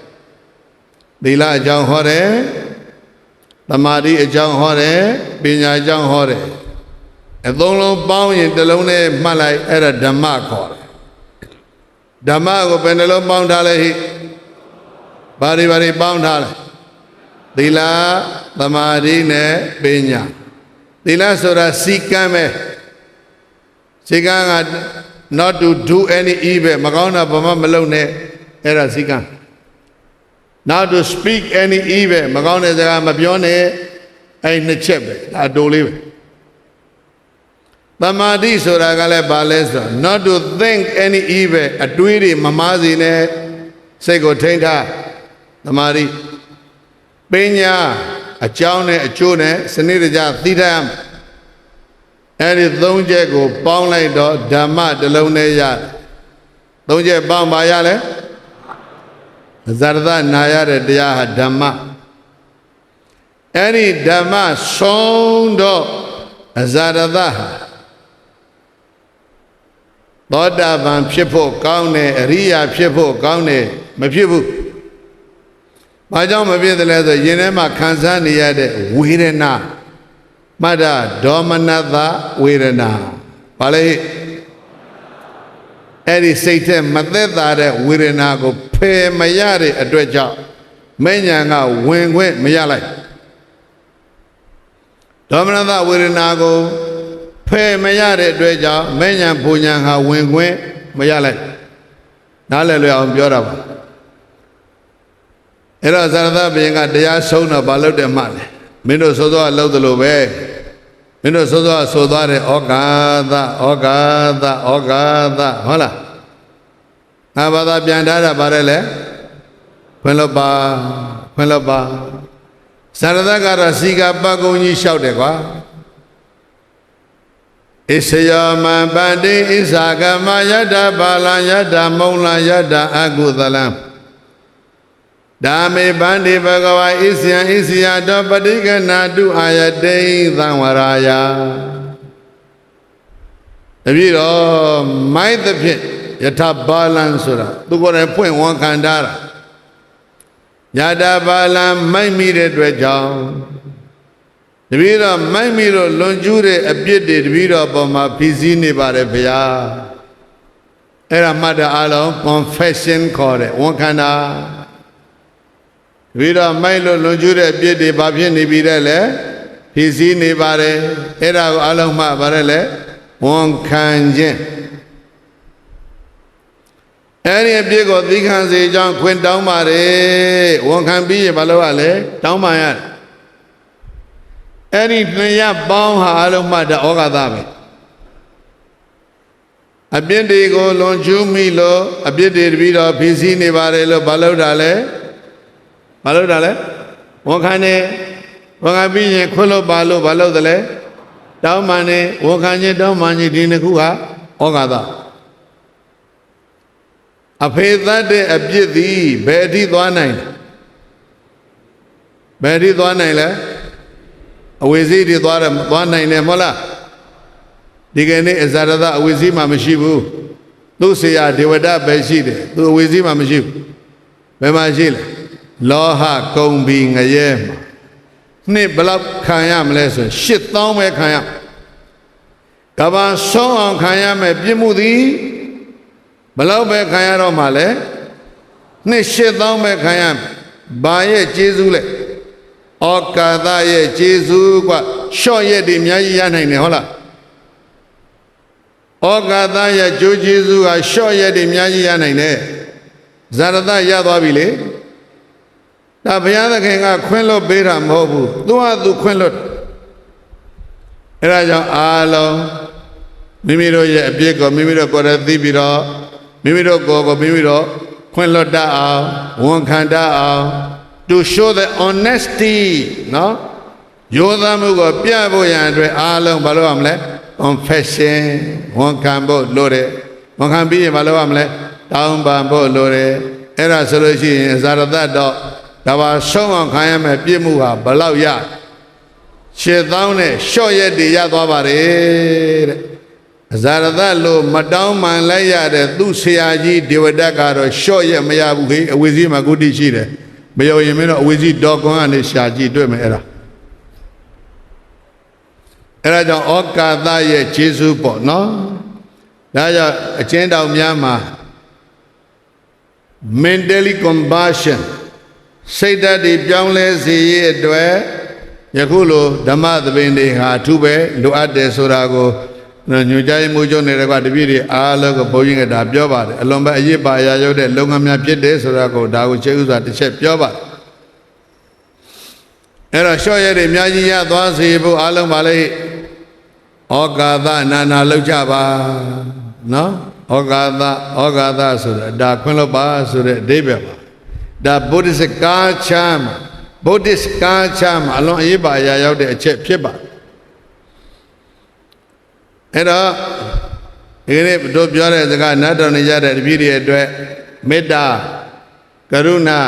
The La John Hore. The Madi a John Hore, Pina John Hore. A long bound in the Lone Malay era Damaco. Damago Penelo bound Hale, Bari bound Hale. Dila, the Madi ne Pina. Dila Sora Sikame. Sigang not to do any evil, Magona Bama Malone era Sigang. Now to speak any evil, Magone Zagamabione, ain't the chip, I don't leave it. The Madi Suragale Balesa, not to think any evil, a tweety, Mamazine, Sego Tainta, the Madi. Pena, a chowne, a chune, Senirja, Thidam. အဲ့ဒီသုံးချက်ကိုပေါင်းလိုက်တော့ဓမ္မတစ်လုံးနဲ့ရသုံးချက်ပေါင်းပါရလဲဇာရသနာရတဲ့တရားဟာဓမ္မအဲ့ဒီဓမ္မဆုံးတော့အဇာရသဟာသောတာပန်ဖြစ်ဖို့ကောင်းတယ်အရိယာဖြစ်ဖို့ကောင်းတယ်မဖြစ်ဘူး။ဘာကြောင့်မဖြစ်တယ်လဲဆိုရင်ထဲမှာခံစားနေရတဲ့ဝေဒနာမတ္တဒေါမနတဝေဒနာဘာလဲအဲ့ဒီစိတ်ထဲမသက်သာတဲ့ဝေဒနာကိုဖယ်မရတဲ့အတွက်ကြောင့်မဉ္ဇဏ်ကဝင်ခွင့်မရလိုက်ဒေါမနတဝေဒနာကိုဖယ်မရတဲ့အတွက်ကြောင့်မဉ္ဇဏ်ဘုံဉဏ်ဟာဝင်ခွင့်မရလိုက်နားလည်လွယ်အောင်ပြောတာပါအဲ့တော့ဇာရသဘုရင်ကတရားဆုံးတော့ဘာလုပ်တယ်မှလဲမင်းတို့စောစောလှုပ်သလိုပဲမင်းတို့စောစောဆိုသွားတယ်ဩကာသဟုတ်လားငါဘာသာပြန်ထားတာပါတယ်လေဖွင့်လို့ပါဇာရသကတော့စီကပတ်ကုံကြီးလျှောက်တယ်ကွာဣစယောမံပန္တိဣဇာကမယတ္တပါလံယတ္တမုံလံယတ္တအကုသလံဓမ္မေပန္တိဘဂဝါဣစယံဣစယတောပဋိကနာတုအာယတေသံဝရာယတပည့်တော်မိုက်သဖြင့်ယထပါလံဆိုတာသူကိုယ်တိုင်ဖွင့်ဝန်ခံထားတာယတ္တပါလံမိုက်မိတဲ့အတွက်ကြောင့်တပည့်တော်မိုက်မိလို့လွန်ကျူးတဲ့အပြစ်တွေတပည့်တော်ပေါ်မှာဖြည့်ဆည်းနေပါတယ်ဗျာအဲ့ဒါမှတ်တဲ့အားလုံး confession ခေါ်တယ်ဝန်ခံတာတပည့်တော်မိုက်လို့လွန်ကျူးတဲ့အပြစ်တွေဘာဖြစ်နေပြီတဲ့လဲဖြည့်ဆည်းနေပါတယ်အဲ့ဒါကိုအားလုံးမှတ်ပါတယ်လေဝန်ခံခြင်းအဲ့ဒီအပြစ်ကိုသိခံစေကြောင်းခွင့်တောင်းပါတယ်ဝန်ခံပြီးရင်ဘာလို့ရလဲတောင်းပန်ရတယ်အဲ့ဒီနှစ်ရပေါင်းဟာအလုံးမှတဩဃာသပဲအပြစ်တွေကိုလွန်ကျူးမိလို့အပြစ်တွေတပြီးတော့ဖြည့်ဆည်းနေပါတယ်လို့ဘာလို့တာလဲဝန်ခံနေဝန်ခံပြီးရင်ခွင့်လို့ပါလို့ဘာလို့တယ်လဲတောင်းပန်နေဝန်ခံခြင်းတောင်းပန်ခြင်းဒီနှစ်ခုဟာဩဃာသအဖေသတ်တဲ့အပြစ်သည်ဘယ်အထိသွားနိုင်လဲအဝိဇ္ဇိတွေသွားနိုင်တယ်မဟုတ်လားဒီကနေ့အဇာရသအဝိဇ္ဇိမှမရှိဘူးသူ့ဆရာဒေဝဒပဲရှိတယ်သူအဝိဇ္ဇိမှမရှိဘူးဘယ်မှာရှိလဲလောဟကုံပြီးငရဲမှာနှစ်ဘလောက်ခံရမလဲဆိုရင်8000ပဲခံရကဘာဆုံးအောင်ခံရမယ်ပြစ်မှုသည်ဘလောက်ပဲခံရတော့မှလဲနှစ်8000ပဲခံရဘာရဲ့ကျေးဇူးလဲဩကာသရဲ့ကျေးဇူးကရှော့ရက်တွေအများကြီးရနိုင်တယ်ဟုတ်လားဩကာသရဲ့ကျိုးကျေးဇူးကရှော့ရက်တွေအများကြီးရနိုင်တယ်ဇာရသရသွားပြီလေဒါဘုရားသခင်ကခွင့်လွတ်ပေးတာမဟုတ်ဘူးသူကသူခွင့်လွတ်အဲဒါကြောင့်အားလုံးမိမိတို့ရဲ့အပြစ်ကိုမိမိတို့ကိုယ်တိုင်သိပြီးတော့မိမိတို့ကိုယ်ကိုမိမိတို့ခွင့်လွတ်တတ်အောင်ဝန်ခံတတ်အောင် to show the honesty နော်ယောသားမှုကိုပြဖို့ရန်အတွက်အားလုံးဘာလို့ရမလဲ confession ဝန်ခံဖို့လိုတယ်ဝန်ခံပြီးရင်ဘာလို့ရမလဲတောင်းပန်ဖို့လိုတယ်အဲ့ဒါဆိုလို့ရှိရင်ဇာရသတ်တော့ဒါပါဆုံးအောင်ခံရမယ်ပြစ်မှုဟာဘလောက်ရ8000နဲ့ရှော့ရက်တွေရသွားပါတယ်တဲ့ဇာရသတ်လို့မတောင်းပန်လိုက်ရတဲ့သူ့ဆရာကြီးဒေဝဒတ်ကတော့ရှော့ရက်မရဘူးခေအဝိဇ္ဇိမှာကုဋ္ဌိရှိတယ်မယုံရင်မင်းတို့အဝိဇ္ဇိဒေါကွန်ကနေရှာကြည့်တွေ့မယ်အဲ့ဒါကြောင့်ဩကာသရဲ့ခြေဆုပေါ့နော်ဒါကြောင့်အချင်းတောင်များမှာ mentally compassion စိတ်ဓာတ်တွေပြောင်းလဲစေရအတွက်ယခုလိုဓမ္မသဘင်တွေဟာအထူးပဲလိုအပ်တယ်ဆိုတာကိုညွှန်ကြားမှုချုပ်နေတဲ့ကတပည့်တွေအားလုံးကိုဘုန်းကြီးကဒါပြောပါတယ်အလွန်ပဲအရေးပါအရာရောက်တဲ့လုပ်ငန်းများဖြစ်တယ်ဆိုတာကိုဒါကိုခြေဥစွာတစ်ချက်ပြောပါတယ်အဲ့တော့ရှော့ရည်အများကြီးရသွားစေဖို့အားလုံးပါလေဩကာသနာနာလောက်ကြပါနော်ဩကာသဆိုတာဒါခွင့်လို့ပါဆိုတဲ့အဓိပ္ပာယ်ပါဒါ Buddhist culture မှာ အလွန်အရေးပါအရာရောက်တဲ့အချက်ဖြစ်ပါတယ်အဲ့ဒါကြောင့်ဩကာသရဲ့ခြေဆုပေါ့နော်ဒါကြောင့်အချင်းတောင်များမှာ mentally compassion စိတ်ဓာတ်တွေပြောင်းလဲစေရအတွက်ယခုလိုဓမ္မသဘင်တွေဟာအထူးပဲလိုအပ်တယ်ဆိုတာကိုဒါကိုခြေဥစွာတစ်ချက်ပြောပါတယ်အလွန်ပဲအရေးပါအရာရောက်တဲ့လုပ်ငန်းများဖြစ်တယ်ဆိုတာကိုဒါကိုခြေဥစွာတစ်ချက်ပြောပါတယ်အဲ့တော့ရှော့ရည်အများကြီးရသွားစေဖို့အားလုံးပါလေဩကာသနာနာလောက်ကြပါနော်ဩကာသဆိုတာဒါခွင့်လို့ပါဆိုတဲ့အဓိပ္ပာယ်ပါဒါ Buddhist culture မှာ Buddhist culture မှာအလွန်အရေးပါအရာရောက်တဲ့အချက်ဖြစ်ပါတယ် အဲ့တော့ဒီနေ့တို့ပြောတဲ့စကားနားတော်နေကြတဲ့တပည့်တွေအတွက်မေတ္တာကရုဏာ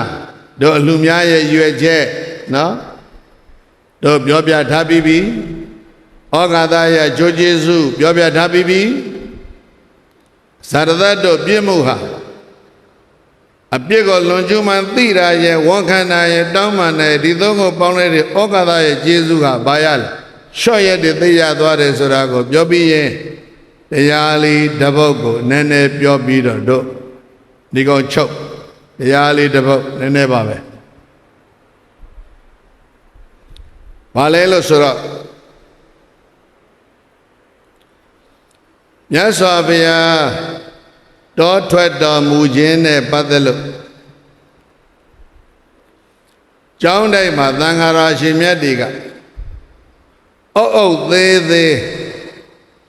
တို့အလှများရဲ့ရွယ်ချက်နော်တို့ပြောပြထားပြီးပြီဩဃာတရဲ့ကြိုးကျေးဇူးပြောပြထားပြီးပြီဇာတသတို့ပြည့်မှုဟာအပြစ်ကိုလွန်ကျူးမှန်သိတာရဲ့ဝန်ခံတာရဲ့တောင်းပန်တဲ့ဒီသုံးကိုပေါင်းလိုက်တဲ့ဩဃာတရဲ့ကျေးဇူးဟာဘာရလဲရှော့ရက်တည်သိရသွားတယ်ဆိုတာကိုပြောပြီးရင်တရားလေးတစ်ပုဒ်ကိုနည်းနည်းပြောပြီးတော့တို့ဒီကောင်ချုပ်တရားလေးတစ်ပုဒ်နည်းနည်းပါပဲဘာလဲလို့ဆိုတော့မြတ်စွာဘုရားတောထွက်တော်မူခြင်းနဲ့ပတ်သက်လို့ကျောင်းတိုင်းမှာသံဃာတော်ရှင်မြတ်တွေကအုပ်သေးသေး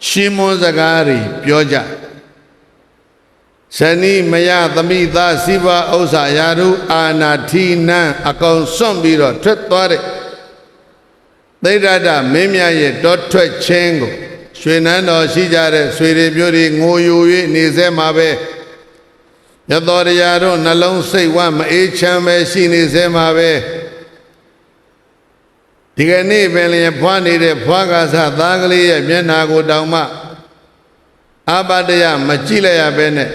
ရှင်းမွန်းစကားတွေပြောကြဇနီးမယသမိသားစိဘဥစ္စာယာရုအာနာထိနံအကောင်စွန့်ပြီးတော့ထွက်သွားတဲ့သိဒ္ဓမင်းမြတ်ရဲ့တောထွက်ခြင်းကိုရွှေနန်းတော်ရှိကြတဲ့ဆွေတွေမျိုးတွေငိုယို၍နေစဲမှာပဲရသော်တရားတို့နှလုံးစိတ်ဝမအေးချမ်းပဲရှိနေစဲမှာပဲဒီကနေ့ပင်လျင်ဖွားနေတဲ့ဖွားကားစသားကလေးရဲ့မျက်နာကိုတောင်မှအာပတယမကြည့်လိုက်ရပဲနဲ့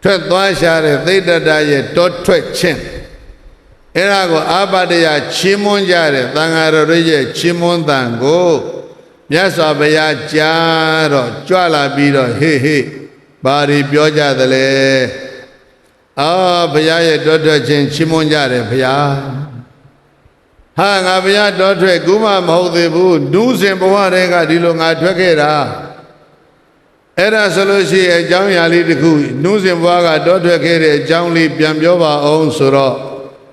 ထွက်သွားရှာတဲ့သိဒ္ဓရဲ့တောထွက်ခြင်းအဲ့ဒါကိုအာပတယချီးမွမ်းကြတဲ့သံဃာတော်တို့ရဲ့ချီးမွမ်းတန်ကိုမြတ်စွာဘုရားကြားတော့ကြွလာပြီးတော့ဟေ့ဟေ့ဘာတွေပြောကြသလဲဘုရားရဲ့တောထွက်ခြင်းချီးမွမ်းကြတယ်ဘုရားဟာငါဘုရားတောထွက်ကူမှမဟုတ်သေးဘူးဒုစင်ဘဝတည်းကဒီလိုငါထွက်ခဲ့တာအဲ့ဒါဆိုလို့ရှိရင်အကြောင်းအရာလေးတစ်ခုဒုစင်ဘဝကတောထွက်ခဲ့တဲ့အကြောင်းလေးပြန်ပြောပါအောင်ဆိုတော့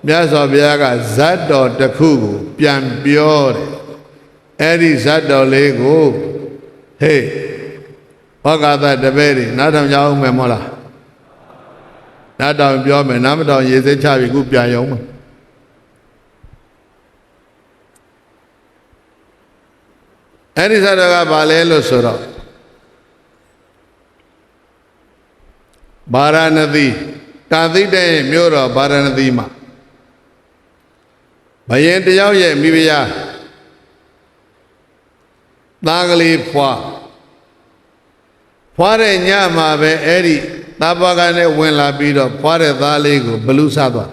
မြတ်စွာဘုရားကဇတ်တော်တစ်ခုကိုပြန်ပြောတယ်အဲ့ဒီဇတ်တော်လေးကိုဟေးဩဃာတတပည့်တွေနားထောင်ကြအောင်မယ်မဟုတ်လားနားထောင်ပြောမယ်နားမထောင်ရေစိတ်ချပြီခုပြန်ရုံမယ်အဲ့ဒီဇတ်တော်ကဘာလဲလို့ဆိုတော့ဗာရာဏသီကာသိတ္တရဲ့မြို့တော်ဗာရာဏသီမှာဘယင်တယောက်ရဲ့မိဖုရားသားကလေးဖွာတဲ့ညမှာပဲအဲ့ဒီသားဘကနဲ့ဝင်လာပြီးတော့ဖွာတဲ့သားလေးကိုဘလူးစားသွား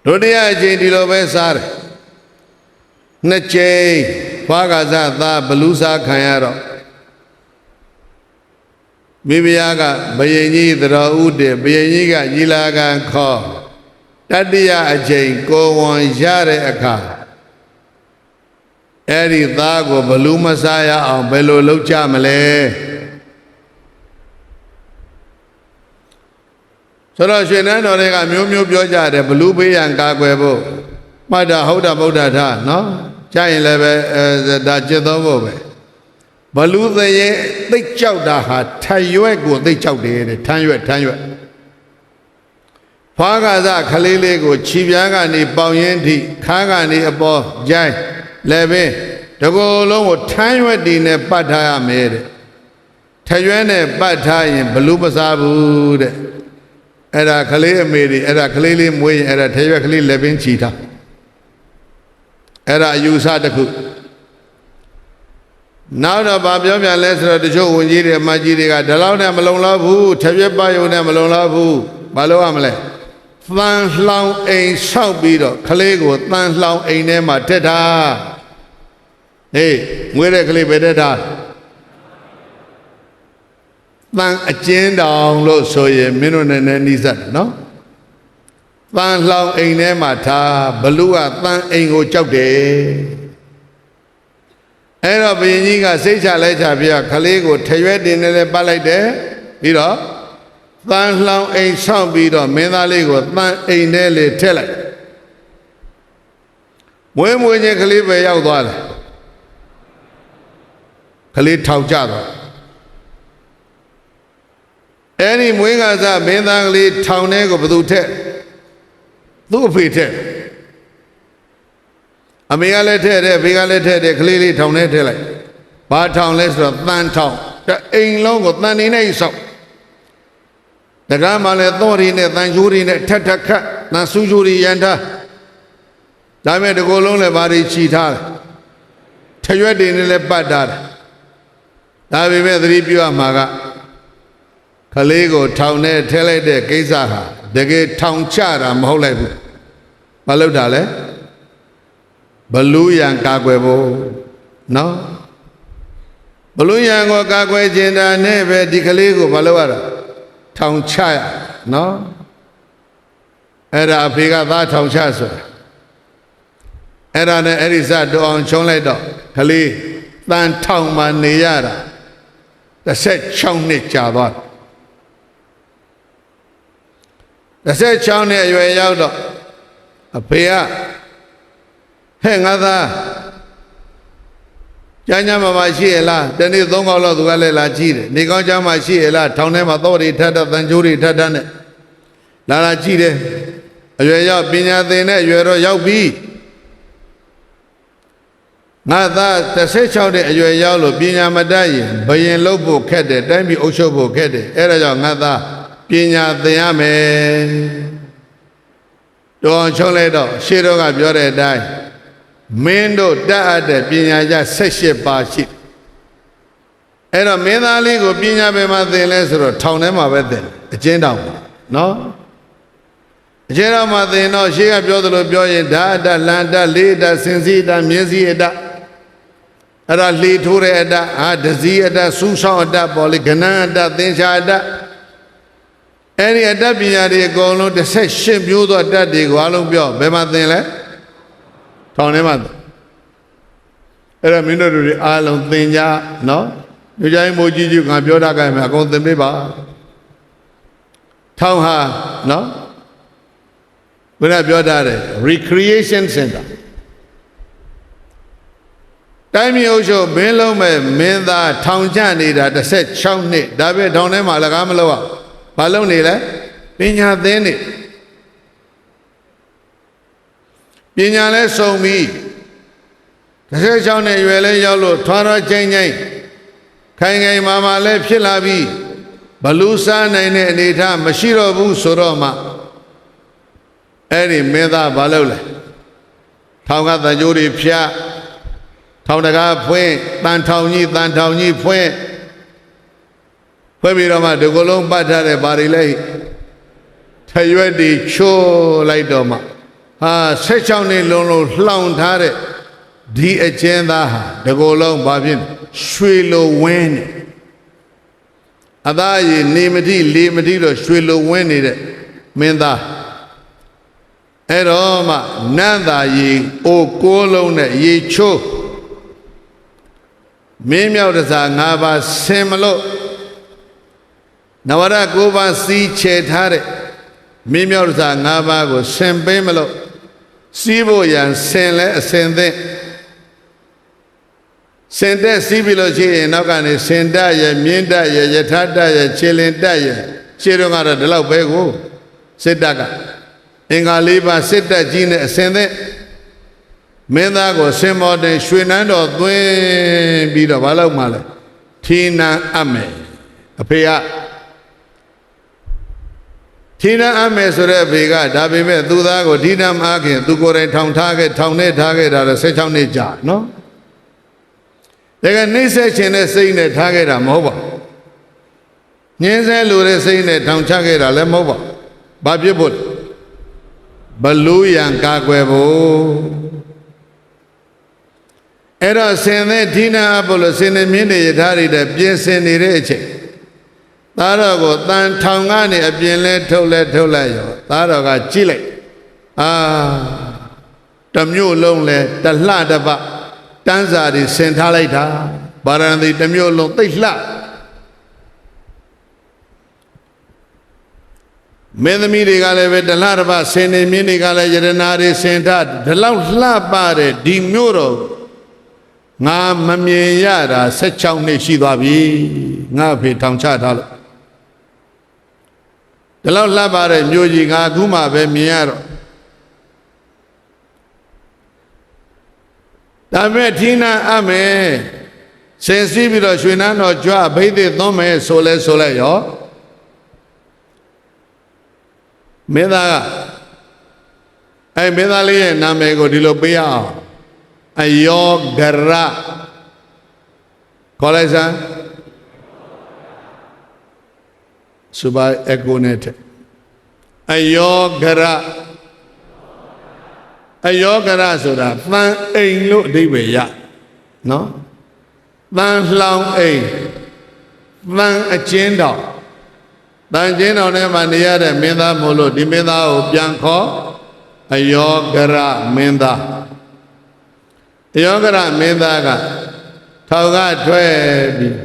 ဒုတိယအချိန်ဒီလိုပဲစားတယ်နှစ်ကြိမ်ဖွာကစားသားဘလူးစားခံရတော့မိဖုရားကဘယင်ကြီးသတော်ဥတည်ဘယင်ကြီးကညီလာခံခေါ်တတိယအချိန်ကိုဝန်ရတဲ့အခါအဲ့ဒီသားကိုဘလူးမစားရအောင်ဘယ်လိုလုပ်ကြမလဲဆိုတော့ရွှေနန်းတော်တွေကမျိုးမျိုးပြောကြတယ်ဘလူးပေးရန်ကာကွယ်ဖို့မှတ်တာဟုတ်တာဗုဒ္ဓထားနော်ကြားရင်လည်းပဲဒါจิตသောဖို့ပဲဘလူးသေးရဲ့သိကြောက်တာဟာထရွက်ကိုသိကြောက်တယ်တဲ့ထမ်းရွက်ဖွားကစားခလေးလေးကိုခြေပြားကနေပေါင်ရင်းထိခါးကနေအပေါ်ကြိုင်းလည်းပဲတကောလုံးကိုထမ်းရွက်တီနဲ့ပတ်ထားရမယ်တဲ့ထရွက်နဲ့ပတ်ထားရင်ဘလူးမစားဘူးတဲ့အဲ့ဒါခလေးအမေတွေအဲ့ဒါခလေးလေးမွေးရင်အဲ့ဒါထရွက်ကလေးလည်းပင်ချီထားအဲ့ဒါအယူဆတစ်ခုနောက်တော့ဗာပြောပြန်လဲဆိုတော့တချို့ဝန်ကြီးတွေအမကြီးတွေကဒီလောက်နဲ့မလုံလောက်ဘူးထရွက်ပယုံနဲ့မလုံလောက်ဘူးဘာလို့ရမလဲသံလှောင်အိမ်ဆောက်ပြီးတော့ခလေးကိုသံလှောင်အိမ်ထဲမှာထက်ထားဟေးငွေတဲ့ကလေးပဲထက်ထားသံအကျဉ်းတောင်လို့ဆိုရင်မင်းတို့နဲ့နီးစပ်တယ်နော်သံလှောင်အိမ်ထဲမှာထားဘလူးကသံအိမ်ကိုကြောက်တယ်အဲ့တော့ဘုရင်ကြီးကစိတ်ချလဲချပြခလေးကိုထရွက်တင်နဲ့လည်းပတ်လိုက်တယ်ပြီးတော့သံလှောင်အိမ်ဆောက်ပြီးတော့မင်းသားလေးကိုသံအိမ်ထဲလေးထည့်လိုက်မွေးချင်းကလေးပဲရောက်သွားတယ်ကလေးထောင်ကျသွားအဲ့ဒီမွေးကစားမင်းသားကလေးထောင်ထဲကိုဘသူထက်သူ့အဖေထက်အမေကလည်းထည့်တယ်ဖေကလည်းထည့်တယ်ကလေးလေးထောင်ထဲထည့်လိုက် ဘာထောင်လဲဆိုတော့တန်ထောင်တအိမ်လုံးကိုတန်နေနဲ့ဆောက်တကားမှလည်းသောရီနဲ့တန်ချိုးရီနဲ့ထက်ထက်ခတ်တန်ဆူချိုးရီရန်ထားဒါမဲ့ဒီကိုယ်လုံးလည်းဘာတွေချီထားတယ်ထရွက်တွေနဲ့လည်းပတ်ထားတယ်ဒါပေမဲ့သတိပြုရမှာကခလေးကိုထောင်နဲ့ထဲလိုက်တဲ့ကိစ္စဟာတကယ်ထောင်ချတာမဟုတ်လိုက်ဘူးမလုပ်တာလဲဘလူးရန်ကာကွယ်ဖို့နော်ဘလူးရန်ကိုကာကွယ်ခြင်းတာနဲ့ပဲဒီကလေးကိုမလုပ်ရတာထောင်ချရနော်အဲ့ဒါအဖေကသားထောင်ချဆိုတာအဲ့ဒါနဲ့အဲ့ဒီစတော်အောင်ချုံးလိုက်တော့ကလေးတန်ထောင်မှနေရတာ16နှစ်ကြာသွား16နှစ်အရွယ်ရောက်တော့အဖေကဟဲ့ငါသားကျမ်းစာမှာရှိရလားတနေ့3ခေါက်လောက်သူကလည်းလာကြည့်တယ်နေကောင်းကျမ်းမှာရှိရလားထောင်ထဲမှာသောတွေထပ်တန်ချိုးတွေထပ်နဲ့လာကြည့်တယ်အရွယ်ရောက်ပညာသင်တဲ့အရွယ်တော့ရောက်ပြီငါသား16တဲ့အရွယ်ရောက်လို့ပညာမတတ်ရင်ဘယင်လုပ်ဖို့ခက်တယ်တိုင်းပြည်အုပ်ချုပ်ဖို့ခက်တယ်အဲ့ဒါကြောင့်ငါသားပညာသင်ရမယ်တော်ချုံးလိုက်တော့ရှေးတော့ကပြောတဲ့အတိုင်းမင်းတို့တတ်အပ်တဲ့ပညာရ18ပါးရှိအဲ့တော့မင်းသားလေးကိုပညာပဲမှာသင်လဲဆိုတော့ထောင်ထဲမှာပဲသင်အကျဉ်းတောင်နော်အကျဉ်းတောင်မှာသင်တော့ရှေးကပြောသလိုပြောရင်ဓာတ်အတလန်တလေးတစင်စီတမျက်စိအတအဲ့ဒါလေထိုးတဲ့အတဒဇီအတစူးဆောင်အတပေါ်လေကဏ္ဍအတသင်္ချာအတအဲ့ဒီအတပညာတွေအကုန်လုံး18မျိုးသောအတတွေကိုအလုံးပြောဘယ်မှာသင်လဲထောင်ထဲမှာအဲ့တော့မင်းတို့တွေအားလုံးသင်ကြနော်ညကြိုင်းမိုးကြီးကြီးငါပြောတာကမှအကုန်သင်ပေးပါထောင်ဟာနော်ဘယ်နဲ့ပြောထားတယ် recreation center တိုင်းပြည်အုပ်ချုပ်မင်းလုံးမဲ့မင်းသားထောင်ကျနေတာ16နှစ်ဒါပဲထောင်ထဲမှာလကားမလို့ဘာလုပ်နေလဲပညာသင်နေပညာလဲစုံပြီ16နှစ်ရွယ်လဲရောက်လို့ထွားတော့ချင်းချင်းခိုင်ခိုင်မာလဲဖြစ်လာပြီဘလူးစားနိုင်တဲ့အနေထားမရှိတော့ဘူးဆိုတော့မှအဲ့ဒီမင်းသားဘာလုပ်လဲထောင်ကတန်ကြိုးတွေဖြတ်ထောင်တကားဖွင့်တန်ထောင်ကြီးဖွင့်ပြီးတော့မှဒီကုလုံးပတ်ထားတဲ့ဘာတွေလဲထရွက်တွေချိုးလိုက်တော့မှဟာ16နှစ်လုံးလုံးလှောင်ထားတဲ့ဒီအကျဉ်းသားဟာဒီကုလုံးဘာဖြစ်ရွှေလိုဝင်းနေအသားရည်နေမတိလေမတိတော့ရွှေလိုဝင်းနေတဲ့မင်းသားအဲ့တော့မှနန်းသာရီအိုကိုးလုံးနဲ့ရေချိုးမင်းမြောက်တစား5ပါးဆင်မလို့နဝရ9ပါးစီးချေထားတဲ့မင်းမြောက်တစား5ပါးကိုဆင်ပေးမလို့စီးဖို့ရန်ဆင်လဲအစင်သင့်စင်တက်စီးပြီးလို့ရှိရင်နောက်ကနေစင်တက်ရမြင်းတက်ရယထာတက်ရခြေလင်တက်ရခြေတော့ကတော့ဒီလောက်ပဲကိုစစ်တပ်ကအင်္ဂါ၄ပါးစစ်တပ်ကြီးနဲ့အစင်သင့်မင်းသားကိုစင်မော်တင်ရွှေနန်းတော်သွင်းပြီးတော့ဘာလို့မှလဲထီနန်းအပ်မယ်အဖေကထီနန်းအပ်မယ်ဆိုတဲ့အဖေကဒါပေမဲ့သူသားကိုထီနန်းမအားခင်သူကိုယ်တိုင်ထောင်နဲ့ထားခဲ့တာ16နှစ်ကြာနော်ဒါကနှိမ့်ဆက်ခြင်းနဲ့စိတ်နဲ့ထားခဲ့တာမဟုတ်ပါညင်းဆဲလိုတဲ့စိတ်နဲ့ထောင်ချခဲ့တာလည်းမဟုတ်ပါဘာဖြစ်ဖို့ဘလူးရန်ကာကွယ်ဖို့အဲ့တော့ဆင်တဲ့ဒီနာအပ်လို့ဆင်နေမြင်းတွေရထားတွေတဲ့ပြင်ဆင်နေတဲ့အချိန်သားတော်ကိုတန်ထောင်ကနေအပြင်လဲထုတ်လိုက်ရောသားတော်ကကြည့်လိုက်တမျိုးလုံးလဲတလှတပတန်းစာတွေဆင်ထားလိုက်တာဗာရဏသီတမျိုးလုံးသိလှမင်းသမီးတွေကလည်းပဲတလှတပဆင်နေမြင်းတွေကလည်းယရနာတွေဆင်ထားဒီလောက်လှပတဲ့ဒီမျိုးတော်ငါမမြင်ရတာ16နှစ်ရှိသွားပြီငါဖေထောင်ချထားလို့ဒီလောက်လှပတဲ့မျိုးကြီးငါအခုမှပဲမြင်ရတော့ဒါမဲ့ထီနာအပ်မယ် စင်စီးပြီးတော့ရွှေနန်းတော်ကြွအဘိဓိသွန်းမယ်ဆိုလဲရောမင်းသားကမင်းသားလေးရဲ့နာမည်ကိုဒီလိုပေးရအောင်အယောဂရခေါ်လိုက်စမ်းစပါအကိုနဲ့အယောဂရဆိုတာသံအိမ်လို့အဓိပ္ပာယ်ရနော်သံလှောင်အိမ်သံအကျဉ်းတော်သံကျဉ်းတော်ထဲမှာနေရတဲ့မင်းသားမို့လို့ဒီမင်းသားကိုပြန်ခေါ်အယောဂရမင်းသားအယောဂရမင်းသားကထောင်ကထွက်ပြီး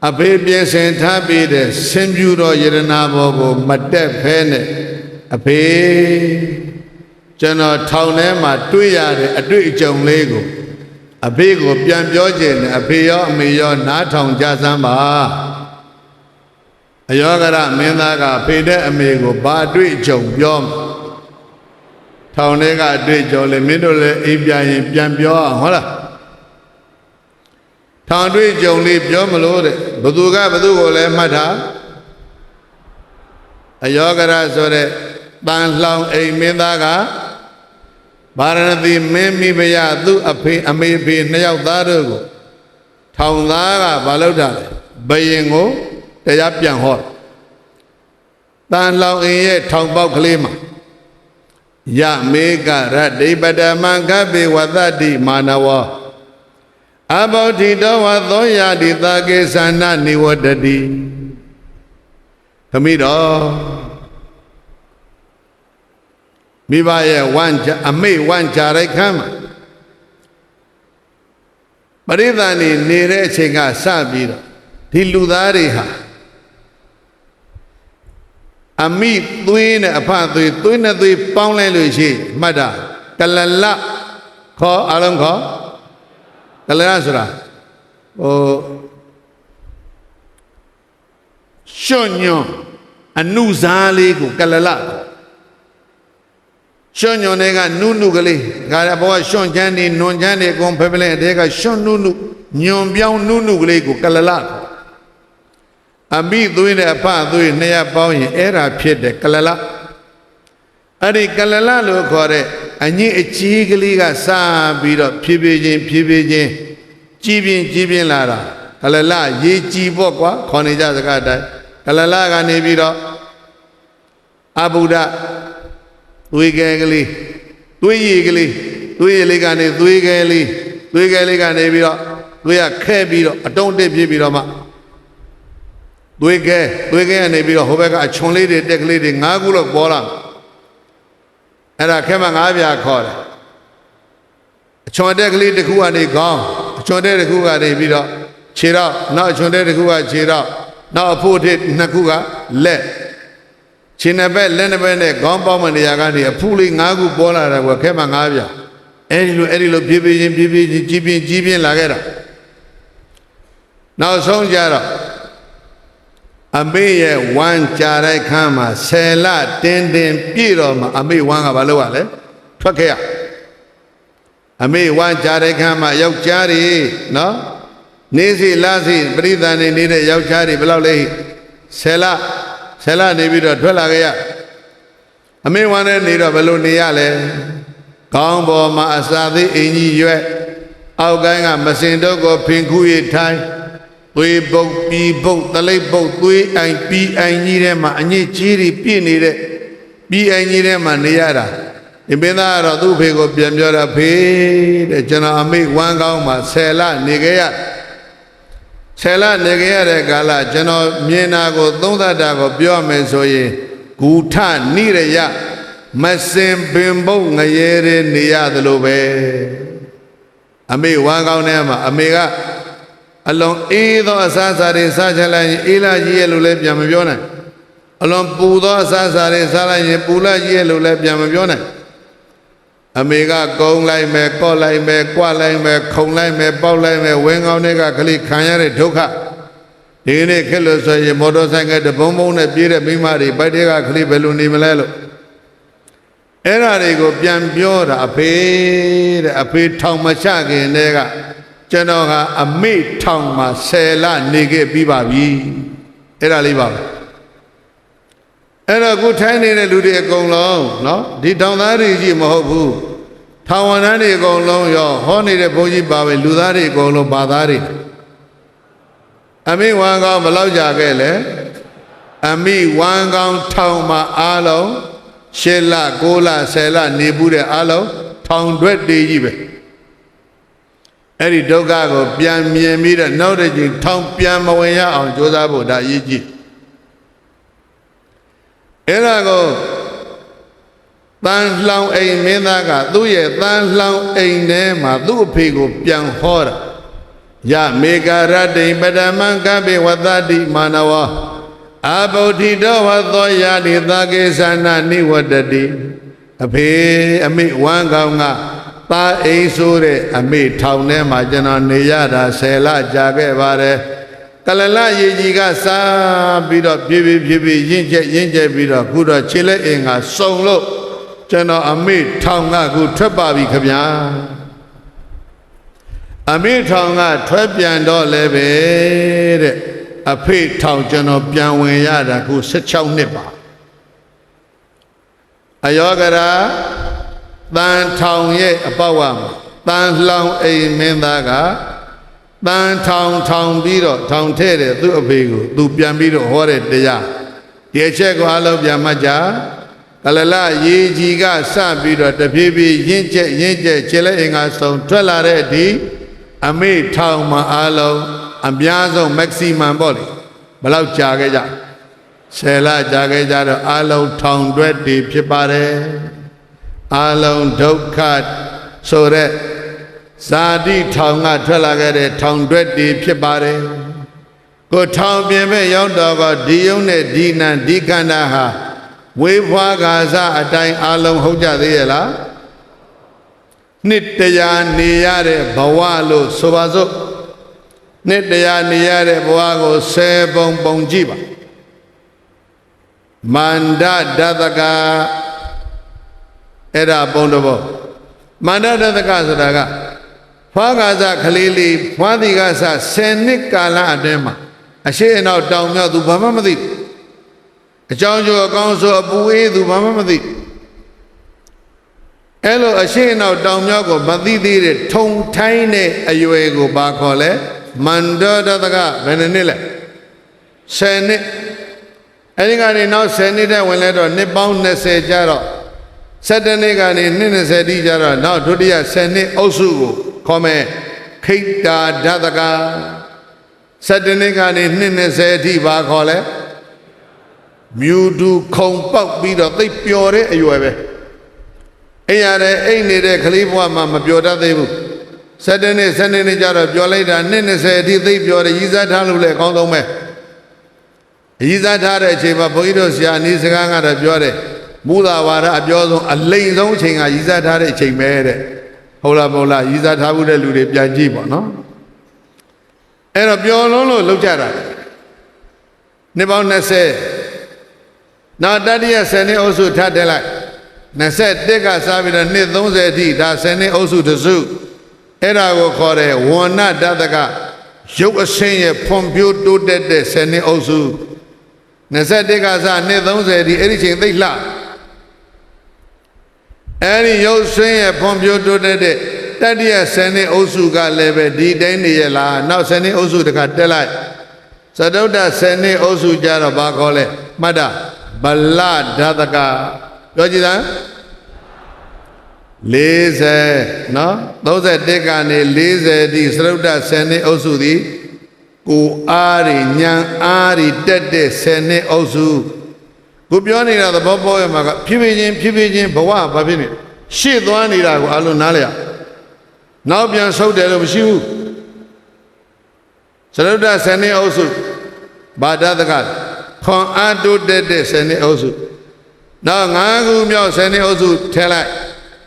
အဖေပြင်ဆင်ထားပြီးတဲ့ဆင်ပြူတော်ယရနာဘောကိုမတက်ဖဲနဲ့အဖေကျွန်တော်ထောင်ထဲမှာတွေ့ရတဲ့အတွေ့အကြုံလေးကိုအဖေကိုပြန်ပြောခြင်းနဲ့အဖေရောအမေရောနားထောင်ကြစမ်းပါအယောဂရမင်းသားကဖေတဲ့အမေကိုဘာအတွေ့အကြုံပြောထောင်ထဲကအတွေ့အကြုံလေမင်းတို့လည်းအိမ်ပြန်ရင်ပြန်ပြောအောင်ဟုတ်လားထောင်တွေ့ကြုံလေးပြောမလို့တဲ့ဘသူကဘသူကိုလည်းမှတ်ထားအယောဂရဆိုတဲ့တန်လှောင်အိမ်မင်းသားကဗာရဏသီမင်းမိဖုရားသူ့အဖေအမေဖေနှစ်ယောက်သားတို့ကိုထောင်သားကဘာလုပ်တာလဲဘယင်ကိုတရားပြန်ဟောတန်လှောင်အိမ်ရဲ့ထောင်ပေါက်ကလေးမှာယမေကရတ္တိပတမံကပိဝသတ္တိမာနဝအဘောဓိတောဝသောယာတိသာကေသနာနိဝတ္တိသမီးတော်မိဘရဲ့အမိတ်ဝမ်းကြရိုက်ခမ်းမှာပရိသတ်နေနေတဲ့အချိန်ကစပြီးတော့ဒီလူသားတွေဟာအမိသွေးနဲ့အဖသွေးနဲ့သွေးပေါင်းလိုက်လို့ရှိမှတ်တာကလလခေါ်အလုံးခေါ်ကလလဆိုတာရွှွညွန်အနုဇာလေးကိုကလလရွှွညွန်တွေကနုနုကလေးဒါရဘောရွှွန်ချမ်းနေနွန်ချမ်းနေကုန်ဖဲဖလဲအတဲကရွှွန်နုနုညွန်ပြောင်းနုနုကလေးကိုကလလအမိသွေးနဲ့အဖသွေးနှစ်ရပ်ပေါင်းရင်အဲ့ဒါဖြစ်တယ်ကလလအဲ့ဒီကလလလို့ခေါ်တဲ့အညစ်အကြေးကလေးကစပြီးတော့ဖြည်းဖြည်းချင်းကြီးပြင်းလာတာကလလရေကြည်ပေါ့ကွာခေါ်နေကြစကားတိုင်းကလလကနေပြီးတော့အဘုဒ္ဓသွေးကဲကလေးသွေးရည်ကလေးသွေးရည်လေးကနေသွေးကဲလေးကနေပြီးတော့သွေးကခဲပြီးတော့အတုံးတက်ပြပြီးတော့မှသွေးကဲကနေပြီးတော့ဟိုဘက်ကအချွန်လေးတွေတက်ကလေးတွေ၅ခုလောက်ပေါ်လာအဲ့ဒါခဲမ၅ပြားခေါ်တယ်အချွန်တက်ကလေးတစ်ခုကနေခေါင်းအချွန်တက်တစ်ခုကနေပြီးတော့ခြေတော့နောက်အချွန်တက်တစ်ခုကခြေတော့နောက်အဖို့ထစ်နှစ်ခုကလက်ခြေနှစ်ဘက်လက်နှစ်ဘက်နဲ့ခေါင်းပေါင်းမနေရာကနေအဖူးလေး၅ခုပေါ်လာတာကခဲမ၅ပြားအဲ့ဒီလိုဖြည်းဖြည်းချင်းကြီးပြင်းလာခဲ့တာနောက်ဆုံးကြတော့အမေရဲ့ဝမ်းကြတဲ့ခမ်းမှာ10လတင်းပြည့်တော့မှအမေဝမ်းကဘာလုပ်ရလဲထွက်ခဲ့ရအမေဝမ်းကြတဲ့ခမ်းမှာယောက်ျားတွေနော်နေစီလားစီပရိသတ်နေနေတဲ့ယောက်ျားတွေဘယ်လောက်လဲ10လနေပြီးတော့ထွက်လာခဲ့ရအမေဝမ်းနဲ့နေတော့ဘယ်လိုနေရလဲခေါင်းပေါ်မှာအစာသေးအင်ကြီးရွက်အောက်ကိုင်းကမစင်တော့ကိုဖင်ခုရထိုင်းသွေးပုတ်ပြီးပုတ်တလိပ်ပုတ်သွေးအိုင်ပြီးအိုင်ကြီးထဲမှာအညစ်ကြီးတွေပြည့်နေတဲ့ပြီးအိုင်ကြီးထဲမှာနေရတာဒီမင်းသားကတော့သူ့ဖေကိုပြန်ပြောတာဖေတဲ့ကျွန်တော်အမိဝမ်းကောင်းမှာ10လနေခဲ့ရ10လနေခဲ့ရတဲ့ကာလကျွန်တော်မြင်တာကိုသုံးသပ်တာကိုပြောမယ်ဆိုရင်ဂူထနိရယမစင်ပင်ပုတ်ငရဲတွေနေရသလိုပဲအမိဝမ်းကောင်းထဲမှာအမေကအလွန်အေးသောအစားအစာတွေစားချလိုက်ရင်အေးလာကြီးရဲ့လို့လည်းပြန်မပြောနိုင်အလွန်ပူသောအစားအစာတွေစားလိုက်ရင်ပူလာကြီးရဲ့လို့လည်းပြန်မပြောနိုင်အမေကကုန်းလိုက်မယ်ကော့လိုက်မယ်ကွလိုက်မယ်ခုံလိုက်မယ်ပေါက်လိုက်မယ်ဝင်းကောင်းတွေကခလိခံရတဲ့ဒုက္ခဒီနေ့ခက်လို့ဆိုရင်မော်တော်ဆိုင်ကတဘုံဘုံနဲ့ပြေးတဲ့မိမတွေဘိုက်တွေကခလိဘယ်လိုနေမလဲလို့အဲ့ဓာတွေကိုပြန်ပြောတာအဖေထောင်မချခင်တည်းက ကျွန်တော်ကအမေထောင်မှာ10လနေခဲ့ပြီးပါပြီအဲ့ဒါလေးပါအဲ့တော့ခုထိုင်းနေတဲ့လူတွေအကုန်လုံးနော်ဒီထောင်သားတွေကြီးမဟုတ်ဘူးထောင်ဝန်ထမ်းတွေအကုန်လုံးရောဟောနေတဲ့ဘုန်းကြီးပါပဲလူသားတွေအကုန်လုံးဘာသားတွေအမိဝမ်ကောင်ဘယ်လောက်ကြာခဲ့လဲအမိဝမ်ကောင်ထောင်မှာအားလုံး10လ9လ10လနေဘူးတဲ့အားလုံးထောင်တွက်တေးကြီးပဲအဲ့ဒီဒုက္ခကိုပြန်မြင်ပြီးတော့နောက်တစ်ချိန်ထောင်ပြန်မဝင်ရအောင်ကြိုးစားဖို့ဒါအရေးကြီးအဲ့ဒါကိုတန်လှောင်အိမ်မင်းသားကသူ့ရဲ့တန်လှောင်အိမ်ထဲမှာသူ့အဖေကိုပြန်ဟောတာယမေဃရတ္တိပဒမံကပိဝတ္တိမာနဝအဗုဒ္ဓိတောဝသောယာတိသကေသနာနိဝတ္တိအဖေအမိဝမ်းကောင်းကသားအိမ်ဆိုတဲ့အမိထောင်ထဲမှာကျွန်တော်နေရတာ10လကြာခဲ့ပါတယ်ကလလရေကြီးကစားပြီးတော့ဖြည်းဖြည်းရင့်ကျက်ပြီးတော့ခုတော့ခြေလက်အင်ကစုံလို့ကျွန်တော်အမိထောင်ကခုထွက်ပါပြီခင်ဗျာအမိထောင်ကထွက်ပြန်တော့လည်းပဲတဲ့အဖေထောင်ကျွန်တော်ပြန်ဝင်ရတာခု16နှစ်ပါအယောဂရာတန်ထောင်ရဲ့အပေါက်ဝမှာတန်လှောင်အိမ်မင်းသားကတန်ထောင်ပြီးတော့ထောင်ထဲ့တယ်သူ့အဖေကိုသူပြန်ပြီးတော့ဟောတဲ့တရားဒီအချက်ကိုအလုံးပြန်မှတ်ကြကလလရေကြီးကစပြီးတော့တဖြည်းဖြည်းရင့်ကျက်ခြေလက်အင်္ဂါဆုံးထွက်လာတဲ့အထိအမေထောင်မှာအလုံးအများဆုံး maximum ပေါ့လေဘယ်လောက်ကြာခဲ့ကြ10လကြာခဲ့ကြတော့အလုံးထောင်တွက်တည်ဖြစ်ပါတယ်အလုံးဒုက္ခဆိုတဲ့ဇာတိထောင်ကထွက်လာခဲ့တဲ့ထောင်တွက်တည်ဖြစ်ပါတယ်ကိုထောင်ပြင်မဲ့ရောက်တော့ကဒီယုံနဲ့ဒီနံဒီခန္ဓာဟာဝေဖွားကာစအတိုင်းအလုံးဟုတ်ကြသေးရဲ့လားနှစ်တရားနေရတဲ့ဘဝလို့ဆိုပါစို့နှစ်တရားနေရတဲ့ဘဝကို10ပုံကြည့်ပါမန္တဒသကအဲ့ဒါပုံတစ်ပုံမန္တဒသကဆိုတာကဖွားကာစခလေးလေးဖွားတိကစ10နှစ်ကာလအတွင်းမှာအရှိအနောက်တောင်မြောက်သူဘာမှမသိအကြောင်းကျိုးအကောင်းဆိုအပူအေးသူဘာမှမသိအဲ့လိုအရှိအနောက်တောင်မြောက်ကိုမသိသေးတဲ့ထုံထိုင်းတဲ့အရွယ်ကိုဘာခေါ်လဲမန္တဒသကဘယ်နှစ်လဲ10နှစ်အဲ့ဒီကနေနောက်10နှစ်တည်းဝင်လဲတော့နှစ်ပေါင်း20ကြာတော့17နှစ်ကနေနှစ်20တိကြာတော့နောက်ဒုတိယ10နှစ်အုပ်စုကိုခေါ်မယ်ခိတ္တာဒသက17နှစ်ကနေနှစ်20အထိဘာခေါ်လဲမြူတူခုံပေါက်ပြီးတော့သိပ်ပျော်တဲ့အရွယ်ပဲအိမ်ရတယ်အိမ်နေတဲ့ကလေးဘဝမှာမပျော်တတ်သေးဘူး17နှစ်12နှစ်ကြာတော့ပျော်လိုက်တာနှစ်20အထိသိပ်ပျော်တယ်ရည်စားထားလို့လည်းအကောင်းဆုံးပဲရည်စားထားတဲ့အချိန်မှာဘုန်းကြီးတို့ဆရာအနည်းစကားကတော့ပြောတယ်မူသာဝါဒအပြောဆုံးအလိမ့်ဆုံးအချိန်ကရည်စားထားတဲ့အချိန်ပဲတဲ့ဟုတ်လားမဟုတ်လားရည်စားထားမှုတဲ့လူတွေပြန်ကြည့်ပါနော်အဲ့တော့ပျော်လုံးလို့လောက်ကြတာနှစ်ပေါင်း20နောက်တတိယ10နှစ်အုပ်စုထပ်တက်လိုက်21ကစားပြီးတော့နှစ်30အထိဒါ10နှစ်အုပ်စုတစုအဲ့ဒါကိုခေါ်တယ်ဝဏ္ဏဒသကရုပ်အဆင်းရဲ့ဖွံ့ဖြိုးတိုးတက်တဲ့10နှစ်အုပ်စု21ကစားနှစ်30အထိအဲ့ဒီချိန်သိလှအဲ့ဒီရုပ်ဆင်းရဲ့ဖွံ့ဖြိုးတိုးတက်တဲ့တတိယ10နှစ်အုပ်စုကလည်းပဲဒီတိုင်းနေရလားနောက်10နှစ်အုပ်စုတခါတက်လိုက်သတုတ္တ10နှစ်အုပ်စုကြတော့ဘာခေါ်လဲမှတ်တာဗလဒသကပြောကြည့်သား40နော်31ကနေ40ဒီသရုတ်တ10နှစ်အုပ်စုသည်ကိုအားရဉာဏ်အားရတက်တဲ့10နှစ်အုပ်စုကိုပြောနေတာသဘောပေါက်ရမှာကဖြည်းဖြည်းချင်းဘဝဘာဖြစ်နေရှေ့သွားနေတာကိုအလုံးနားလျနောက်ပြန်ဆုတ်တယ်လို့မရှိဘူးသရုတ်တ10နှစ်အုပ်စုဘာဒသကခွန်အားတိုးတက်တဲ့10နှစ်အုပ်စုနောက်5ခုမြောက်10နှစ်အုပ်စုထဲလိုက်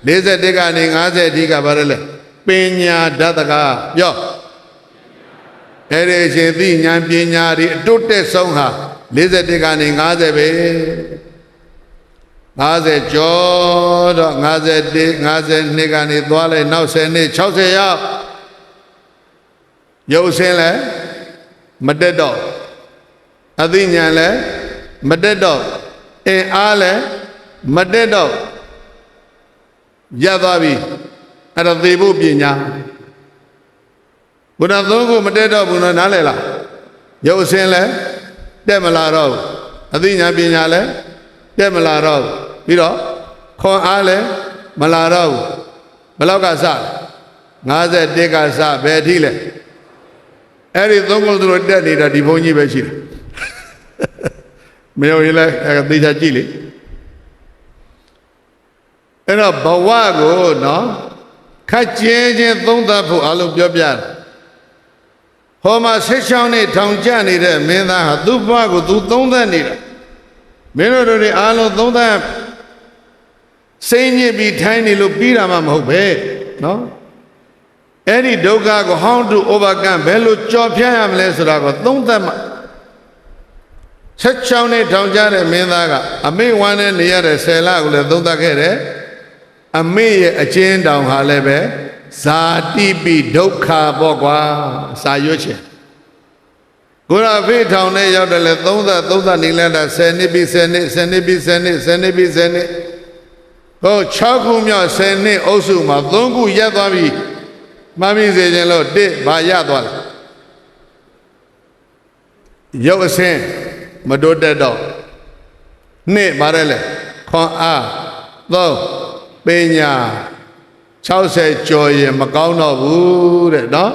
41ကနေ50အထိကဘာလဲလဲပညာဒသကပြောအဲ့ဒီအချိန်သိဉာဏ်ပညာတွေအတုတက်ဆုံးဟာ41ကနေ50ပဲ50ကျော်တော့51 52ကနေသွားလိုက်နောက်10နှစ်60ရောက် ရုပ်ဆင်းလဲမတက်တော့အသိဉာဏ်လဲမတက်တော့အင်အားလဲမတက်တော့ရသွားပြီအဲ့ဒါသေဖို့ပညာဘုရားသုံးခုမတက်တော့ဘူးနော်နားလည်လားရုပ်ဆင်းလဲတက်မလာတော့ဘူးအသိဉာဏ်ပညာလဲတက်မလာတော့ဘူးပြီးတော့ခွန်အားလဲမလာတော့ဘူးဘယ်လောက်ကစ51ကစဘယ်အထိလဲအဲ့ဒီသုံးခုသူတို့တက်နေတာဒီဘုန်းကြီးပဲရှိတယ်မယုံရင်လည်းသေချာကြည့်လေအဲ့တော့ဘဝကိုနော်ခက်ကျဲချင်းသုံးသပ်ဖို့အလုံးပြောပြတယ်ဟောမှာဆက်ချောင်းနဲ့ထောင်ကျနေတဲ့မင်းသားဟာသူ့ဘဝကိုသူသုံးသပ်နေတာမင်းတို့တွေအားလုံးသုံးသပ်စိတ်ညစ်ပြီးထိုင်းနေလို့ပြီးတာမှမဟုတ်ပဲနော်အဲ့ဒီဒုက္ခကို how to overcome ဘယ်လိုကြော်ဖြတ်ရမလဲဆိုတာကိုသုံးသပ်မှဆက်ချောင်းနဲ့ထောင်ကျတဲ့မင်းသားကအမေဝမ်းနဲ့နေရတဲ့ဆယ်လကိုလည်းသုံးသပ်ခဲ့တယ်အမေရဲ့အချင်းတောင်ဟာလည်းပဲဇာတိပိဒုက္ခပေါ့ကွာစာရွတ်ချင်ကိုရဖေးထောင်နဲ့ရောက်တယ်လေ30နေလဲတာ10နှစ်ပြီး10နှစ်10နှစ်ပြီး10နှစ်10နှစ်ပြီး10နှစ်ဟော6ခုမြောက်10နှစ်အုပ်စုမှာ3ခုရက်သွားပြီမှတ်မိစေခြင်းလို့1ဘာရသွားလဲရုပ်အစင်းမတိုးတက်တော့2ဘာလဲလဲခွန်အား3ပညာ60ကျော်ရင်မကောင်းတော့ဘူးတဲ့နော်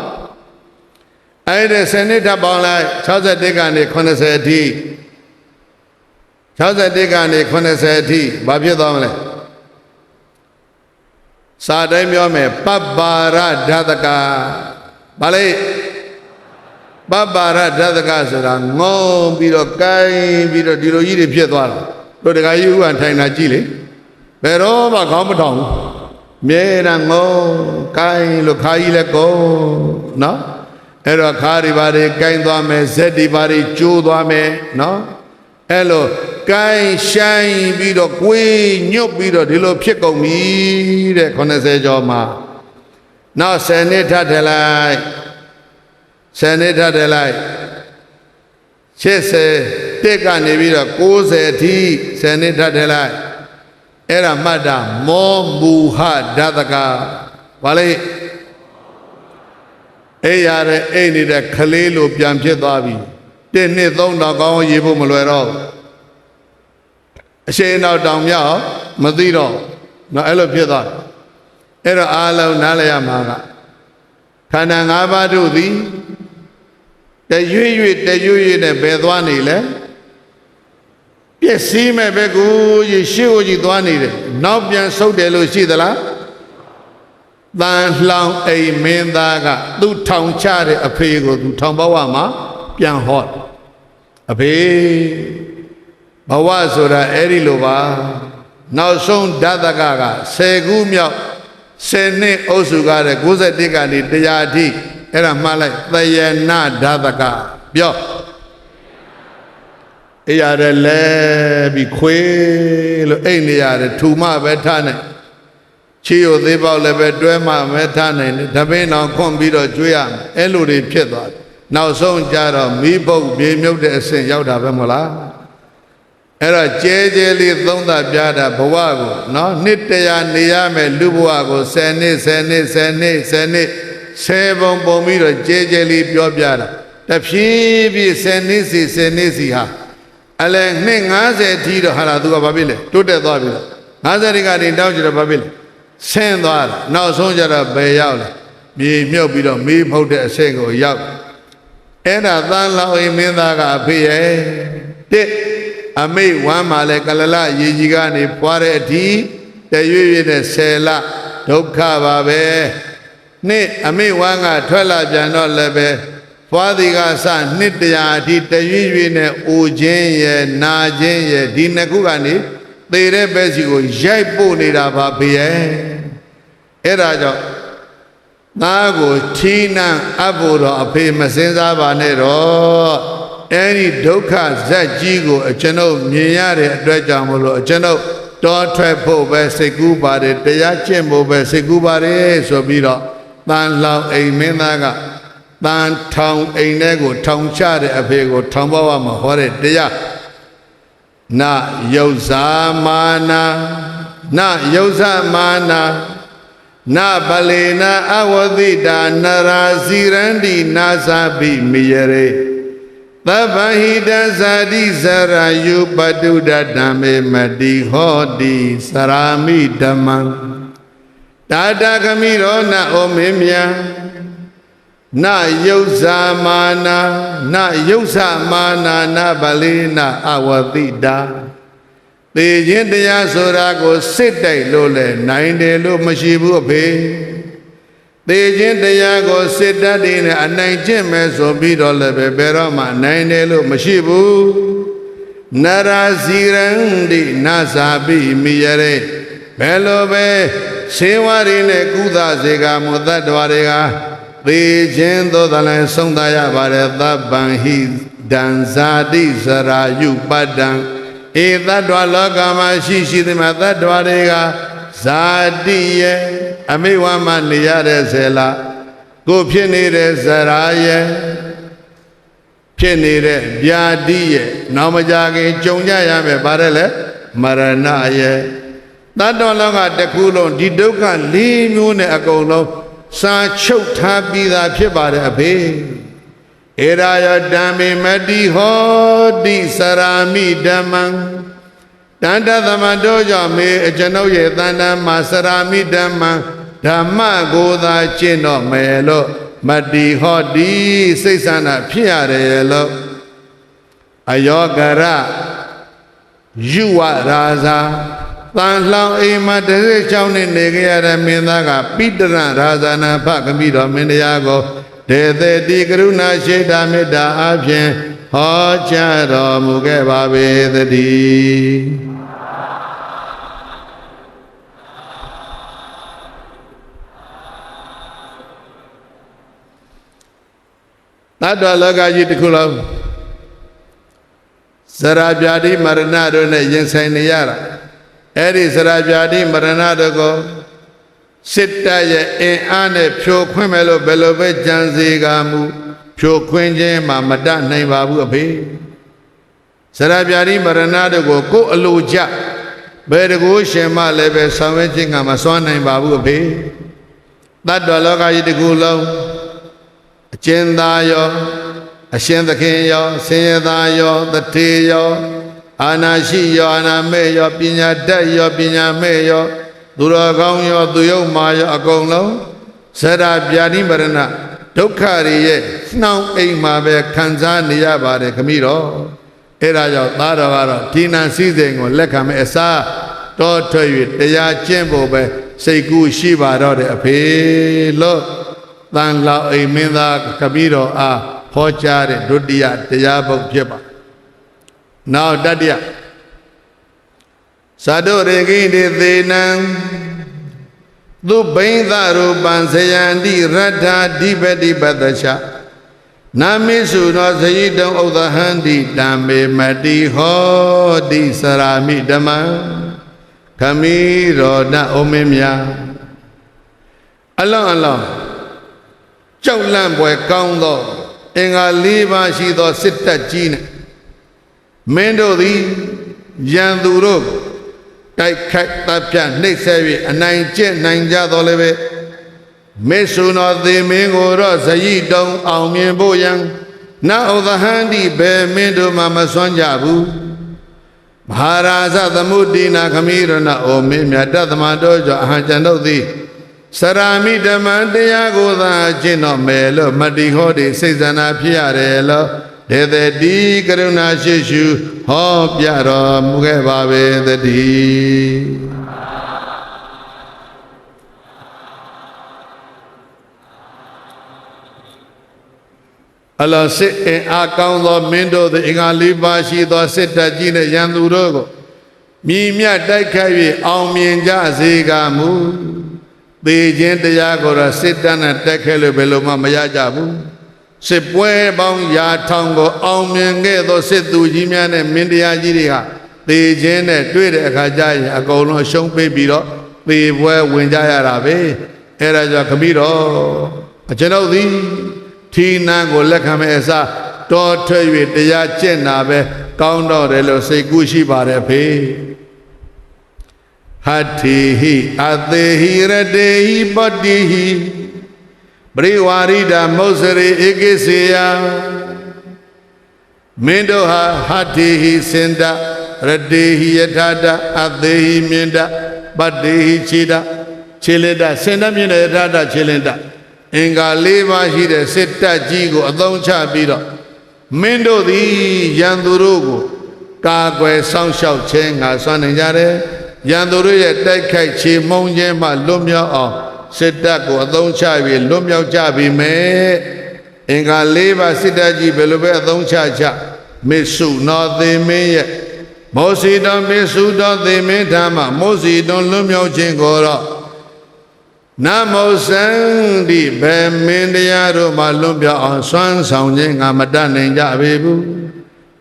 အဲ့ဒီ10နှစ်ထပ်ပေါင်းလိုက်61ကနေ80အထိ61ကနေ80အထိဘာဖြစ်သွားမလဲစာတိုင်းပြောမယ်ပပ္ပါရဓာတကဘာလဲပပ္ပါရဓာတကဆိုတာငုံပြီးတော့ကိုင်းပြီးတော့ဒီလိုကြီးတွေဖြစ်သွားတာတို့တခါကြီးဥပ္ပထိုင်တာကြည့်လေဘယ်တော့မှခေါင်းမထောင်ဘူးမြဲတမ်းငုံကိုင်းလို့ခါကြီးလဲကုန်နော်အဲ့တော့ခါတွေဘာတွေကိုင်းသွားမယ်ဇက်တွေဘာတွေကျိုးသွားမယ်နော်အဲ့လိုကိုင်းဆိုင်ပြီးတော့ကိုယ်ညွတ်ပြီးတော့ဒီလိုဖြစ်ကုန်ပြီတဲ့80ကျော်မှာနောက်10နှစ်ထပ်ထည့်လိုက်10နှစ်ထပ်ထည့်လိုက်80တက်ကနေပြီးတော့90အထိ10နှစ်ထပ်ထည့်လိုက်အဲ့ဒါမှတ်တာမောမူဟဓာတကဘာလဲအဲ့ရတဲ့အိတ်နေတဲ့ခလေးလိုပြန်ဖြစ်သွားပြီ1နှစ်3တော့ကောင်းရေဖို့မလွယ်တော့အရှိန်တော့တောင်မြောက်မသိတော့နော်အဲ့လိုဖြစ်သွားအဲ့တော့အားလုံးနားလည်ရမှာကခန္ဓာ၅ပါးတို့သည်တရွေ့နဲ့ဘယ်သွားနေလဲပျက်စီးမဲ့ဘက်ကိုရှေ့ကိုကြီးသွားနေတယ်နောက်ပြန်ဆုတ်တယ်လို့ရှိသလားတန်လှောင်အိမ်မင်းသားကသူ့ထောင်ချတဲ့အဖေကိုသူထောင်ဘဝမှာပြန်ဟောအဖေဘဝဆိုတာအဲ့ဒီလိုပါနောက်ဆုံးဓာတကက10ခုမြောက်10နှစ်အုပ်စုကတဲ့91ကနေ100အထိအဲ့ဒါမှတ်လိုက်သယနာဓာတကပြောအဲ့ရတယ်လဲပြီးခွေးလို့အိတ်နေရတယ်ထူမပဲထားနိုင်ချီကိုသေးပေါက်လည်းပဲတွဲမှပဲထားနိုင်တယ်တပင်းအောင်ခွန့်ပြီးတော့ကျွေးရမယ်အဲ့လိုတွေဖြစ်သွားတယ်နောက်ဆုံးကြတော့မိဘုတ်ပြေမြုပ်တဲ့အဆင့်ရောက်တာပဲမဟုတ်လားအဲ့တော့ကျဲကျဲလေးသုံးသပ်ပြတာဘဝကိုနော်နှစ်တရာနေရမယ်လူဘဝကို10နှစ်10နှစ်10နှစ်10နှစ်10ပုံပုံပြီးတော့ကျဲကျဲလေးပြောပြတာတဖြည်းဖြည်း10နှစ်စီ10နှစ်စီဟာအလဲနှစ်50အထိတော့ဟာလာသူကဘာဖြစ်လဲတိုးတက်သွားပြီလား50ဒီကနေတောင်းကြတော့ဘာဖြစ်လဲဆင်းသွားတာနောက်ဆုံးကြတော့ဘယ်ရောက်လဲမြေမြုပ်ပြီးတော့မေးဖုတ်တဲ့အဆင့်ကိုရောက်အဲ့ဒါသံလောင်မင်းသားကအဖေရဲ့အမိတ်ဝမ်းမှာလဲကလလရေကြီးကနေပွားတဲ့အထိတရွေ့ရွေ့နဲ့10လဒုက္ခပါပဲနှစ်အမိတ်ဝမ်းကထွက်လာပြန်တော့လည်းပဲပွားသည်ကစနှစ်တရာအထိတရွေ့ရွေ့နဲ့အိုခြင်းရဲ့နာခြင်းရဲ့ဒီနှစ်ခုကနေသေတဲ့ဘက်စီကိုရိုက်ပို့နေတာပါဖေရဲ့အဲ့ဒါကြောင့်သားကိုထီးနှံအပ်ဖို့တော့အဖေမစင်စားပါနဲ့တော့အဲ့ဒီဒုက္ခဇက်ကြီးကိုကျွန်ုပ်မြင်ရတဲ့အတွက်ကြောင့်မလို့ကျွန်ုပ်တောထွက်ဖို့ပဲစိတ်ကူးပါတယ်တရားကျင့်ဖို့ပဲစိတ်ကူးပါတယ်ဆိုပြီးတော့တန်လောင်အိမ်မင်းသားက တန်ထောင်အိမ်ထဲကိုထောင်ချတဲ့အဖေကိုထောင်ဘဝမှာဟောတဲ့တရားနယုဇာမာနာနယုဇမာနာနပလေနအဝတိတာနရာစီရန္တိနာသပိမိယရေသဗ္ဗဟိတဇာတိဇရာယုပတုဒတံမေမတိဟောတိသရာမိဓမ္မံတာတခမိရောနဩမေမြံနယုဇာမာနာနယုဇမာနာနဗလေနအဝတိတာသေခြင်းတရားဆိုတာကိုစစ်တိုက်လို့လဲနိုင်တယ်လို့မရှိဘူးအဖေသေခြင်းတရားကိုစစ်တတ်တယ်နဲ့အနိုင်ကျင့်မယ်ဆိုပြီးတော့လည်းဘယ်တော့မှနိုင်တယ်လို့မရှိဘူးနရာစီရန္တိနာစာပိမိယရေဘယ်လိုပဲဆေဝါးတွေနဲ့ကုသစေကမူတ္တဝါတွေကသေခြင်းသို့တလည်းဆုံးသာရပါတယ်သဗ္ဗံဟိဒံဇာတိဇရာယုပတ္တံဧသတ္တဝလောကမှာရှိသည်မှာတတ္တဝါတွေကဇာတိရဲ့အမိဝါမနေရတဲ့ဆယ်လားကိုဖြစ်နေတဲ့ဇရာရဲ့ဖြစ်နေတဲ့ဗျာတိရဲ့နောက်မကြခင်ကြုံကြရမယ်ဗါတယ်လေမရဏရဲ့တတ္တဝလောကတစ်ခုလုံးဒီဒုက္ခ၄မျိုးနဲ့အကုန်လုံးစာချုပ်ထားပြီးသားဖြစ်ပါတယ်အဖေဧရာယတံမေမတိဟောတိသရာမိဓမ္မံတန်တသမတောကြောင့်မေအကျွန်ုပ်ရဲ့တန်တမှာသရာမိဓမ္မံဓမ္မကိုသာကျင့်တော့မယ်လို့မတိဟောတိစိတ်ဆန္ဒဖြစ်ရတယ်လို့အယောဂရယူဝရာဇာတန်လောင်အိမ်မှာ16နှစ်နေကြရတဲ့မင်းသားကပိတရရာဇာနာဖခမိတော်မင်းတရားကိုဒေသေတိကရုဏာရှိတာမေတ္တာအဖြင့်ဟောကြားတော်မူခဲ့ပါပေသတည်းတတ္တလောကကြီးတစ်ခုလုံးဇရာပြာတိမရဏတို့နဲ့ရင်ဆိုင်နေရတာအဲ့ဒီဇရာပြာတိမရဏတို့ကိုစစ်တပ်ရဲ့အင်အားနဲ့ဖြိုခွင်းမယ်လို့ဘယ်လိုပဲကြံစည်ကမူဖြိုခွင်းခြင်းမှာမတတ်နိုင်ပါဘူးအဖေဇရာပြာတိမရဏတို့ကိုကိုယ်အလိုကျဘယ်တကူရှင်မလည်းပဲဆောင်ရွက်ခြင်းကမစွမ်းနိုင်ပါဘူးအဖေတတ္တလောကကြီးတစ်ခုလုံးအကျဉ်းသားရောအရှင်သခင်ရောဆင်းရဲသားရောတထေရောအာနာရှိရောအာနာမဲ့ရောပညာတတ်ရောပညာမဲ့ရောသူတော်ကောင်းရောသူယုံမာရောအကုန်လုံးဇရာပြာတိမရဏဒုက္ခတွေရဲ့နှောင်းအိမ်မှာပဲခံစားနေရပါတယ်ခမည်းတော်အဲ့ဒါကြောင့်သားတော်ကတော့ဒီနံစည်းစိမ်ကိုလက်ခံမဲ့အစားတော်ထွက်၍တရားကျင့်ဖို့ပဲစိတ်ကူးရှိပါတော့တဲ့အဖေလို့တန်လောက်အိမ်မင်းသားခမည်းတော်အားဟောကြားတဲ့ဒုတိယတရားပုဒ်ဖြစ်ပါနောက်တတိယသဒ္ဒရေကိတေသေနံသုဘိန္ဒရူပံဇယန္တိရတ္ထာဓိပတိပတ္တချနာမိစုနောဇယိတုံဥဒဟန္တိတံမေမတိဟောတိသရာမိဓမ္မံခမီရောဏဩမင်းများအလောင်းအလောင်းကြောက်လန့်ပွဲကောင်းသောအင်္ဂါ၄ပါးရှိသောစစ်တပ်ကြီးနဲ့မင်းတို့သည်ရန်သူတို့တိုက်ခိုက်တပ်ဖြတ်နှိပ်စက်၍အနိုင်ကျင့်နိုင်ကြတော်လည်းပဲမေဆုနောသေမင်းကိုတော့ဇယိတုံအောင်မြင်ဖို့ရန်နဩဒဟန္တိဘယ်မင်းတို့မှမစွန့်ကြဘူးမဟာရာဇသမုဒ္ဒိနာခမီရဏဩမင်းမြတ်တသမတော်ကြောင့်အဟံကျန်တို့သည်သရာမိဓမ္မတရားကိုသာကျင့်တော်မယ်လို့မတ္တိဟောတိစိတ်ဆန္ဒဖြစ်ရတယ်လို့ဒေသတိကရုဏာရှိရှုဟောပြတော်မူခဲ့ပါပေသတည်းအလောစစ်အင်အားကောင်းသောမင်းတို့သည်အင်္ဂါ၄ပါးရှိသောစစ်တပ်ကြီးနဲ့ရန်သူတို့ကိုမြည်မြတ်တိုက်ခိုက်၍အောင်မြင်ကြစေကမူသေခြင်းတရားကိုတော့စစ်တပ်နဲ့တိုက်ခိုက်လို့ဘယ်လိုမှမရကြဘူးစစ်ပွဲပေါင်းရာထောင်ကိုအောင်မြင်ခဲ့သောစစ်သူကြီးများနဲ့မင်းတရားကြီးတွေကသေခြင်းနဲ့တွေ့တဲ့အခါကျရင်အကုန်လုံးရှုံးပေးပြီးတော့သေပွဲဝင်ကြရတာပဲအဲ့ဒါကြောင့်ခမည်းတော်အကျွန်ုပ်သည် ထီနန်းကိုလက်ခံမဲ့အစားတော်ထွက်၍တရားကျင့်တာပဲကောင်းတော့တယ်လို့စိတ်ကူးရှိပါတယ်ဖေဟတ္တိဟိအသေဟိရတေဟိပတ္တိဟိပရိဝါရိဒမုစရိဧကိစေယမင်းတို့ဟာဟတ္တိဟိစင်တရတေဟိယထာတအသေဟိမြင်တပတ္တိဟိခြေတခြေလင်တစင်တမြင်တဲ့ယထာတခြေလင်တအင်္ဂါ၄ပါးရှိတဲ့စစ်တပ်ကြီးကိုအသုံးချပြီးတော့မင်းတို့သည်ရန်သူတို့ကိုကာကွယ်စောင့်ရှောက်ခြင်းငါစွမ်းနိုင်ကြတယ်ရန်သူတို့ရဲ့တိုက်ခိုက်ချေမှုန်းခြင်းမှလွတ်မြောက်အောင်စစ်တပ်ကိုအသုံးချပြီးလွတ်မြောက်ကြပြီမဲ့အင်္ဂါ၄ပါးစစ်တပ်ကြီးဘယ်လိုပဲအသုံးချကြမေစုနောသေမင်းရဲ့မောစီတော်မေစုတော်သေမင်းဓမ္မမောစီတော်လွတ်မြောက်ခြင်းကိုတော့နမောစံဒီဘယ်မင်းတရားတို့မှလွတ်မြောက်အောင်စွမ်းဆောင်ခြင်းငါမတတ်နိုင်ကြပေဘူး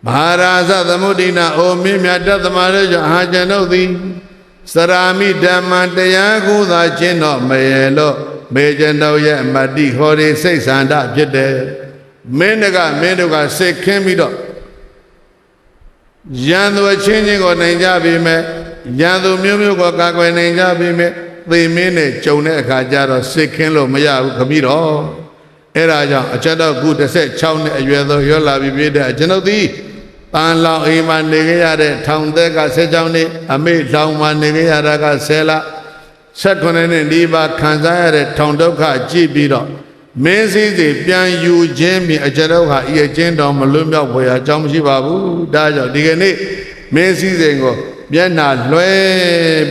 မဟာရာဇသမုဒိနာအိုမင်းမြတ်တသမရကြောင့်အာကျွန်ုပ်သည်စရာမိဓမ္မတရားကိုသာကျင့်တော့မရလို့မေကျွန်ုပ်ရဲ့အမတိဟောဒီစိတ်ဆန္ဒဖြစ်တယ်မင်းတို့ကစိတ်ခင်းပြီးတော့ရန်သူအချင်းချင်းကိုနိုင်ကြပြီမဲ့ရန်သူမျိုးမျိုးကိုကာကွယ်နိုင်ကြပြီမဲ့သေမင်းနဲ့ကြုံတဲ့အခါကျတော့စိတ်ခင်းလို့မရဘူးခမည်းတော်အဲ့ဒါကြောင့်အကျွန်တော်ခု16နှစ်အရွယ်သောရောလာပြီဖြစ်တဲ့အကျွန်ုပ်သည်တန်လောင်အိမ်မှာနေခဲ့ရတဲ့ထောင်သက်က16နှစ်အမေလောင်မှာနေခဲ့ရတာက10လ18နှစ်ဒီပါခံစားရတဲ့ထောင်ဒုက္ခကြည့်ပြီးတော့မင်းစည်းစိမ်ပြန်ယူခြင်းမြင်အကျွန်ုပ်ဟာဤအကျဉ်းတော်မလွတ်မြောက်ဖွယ်အကြောင်းမရှိပါဘူးဒါကြောင့်ဒီကနေ့မင်းစည်းစိမ်ကိုမျက်နှာလွှဲ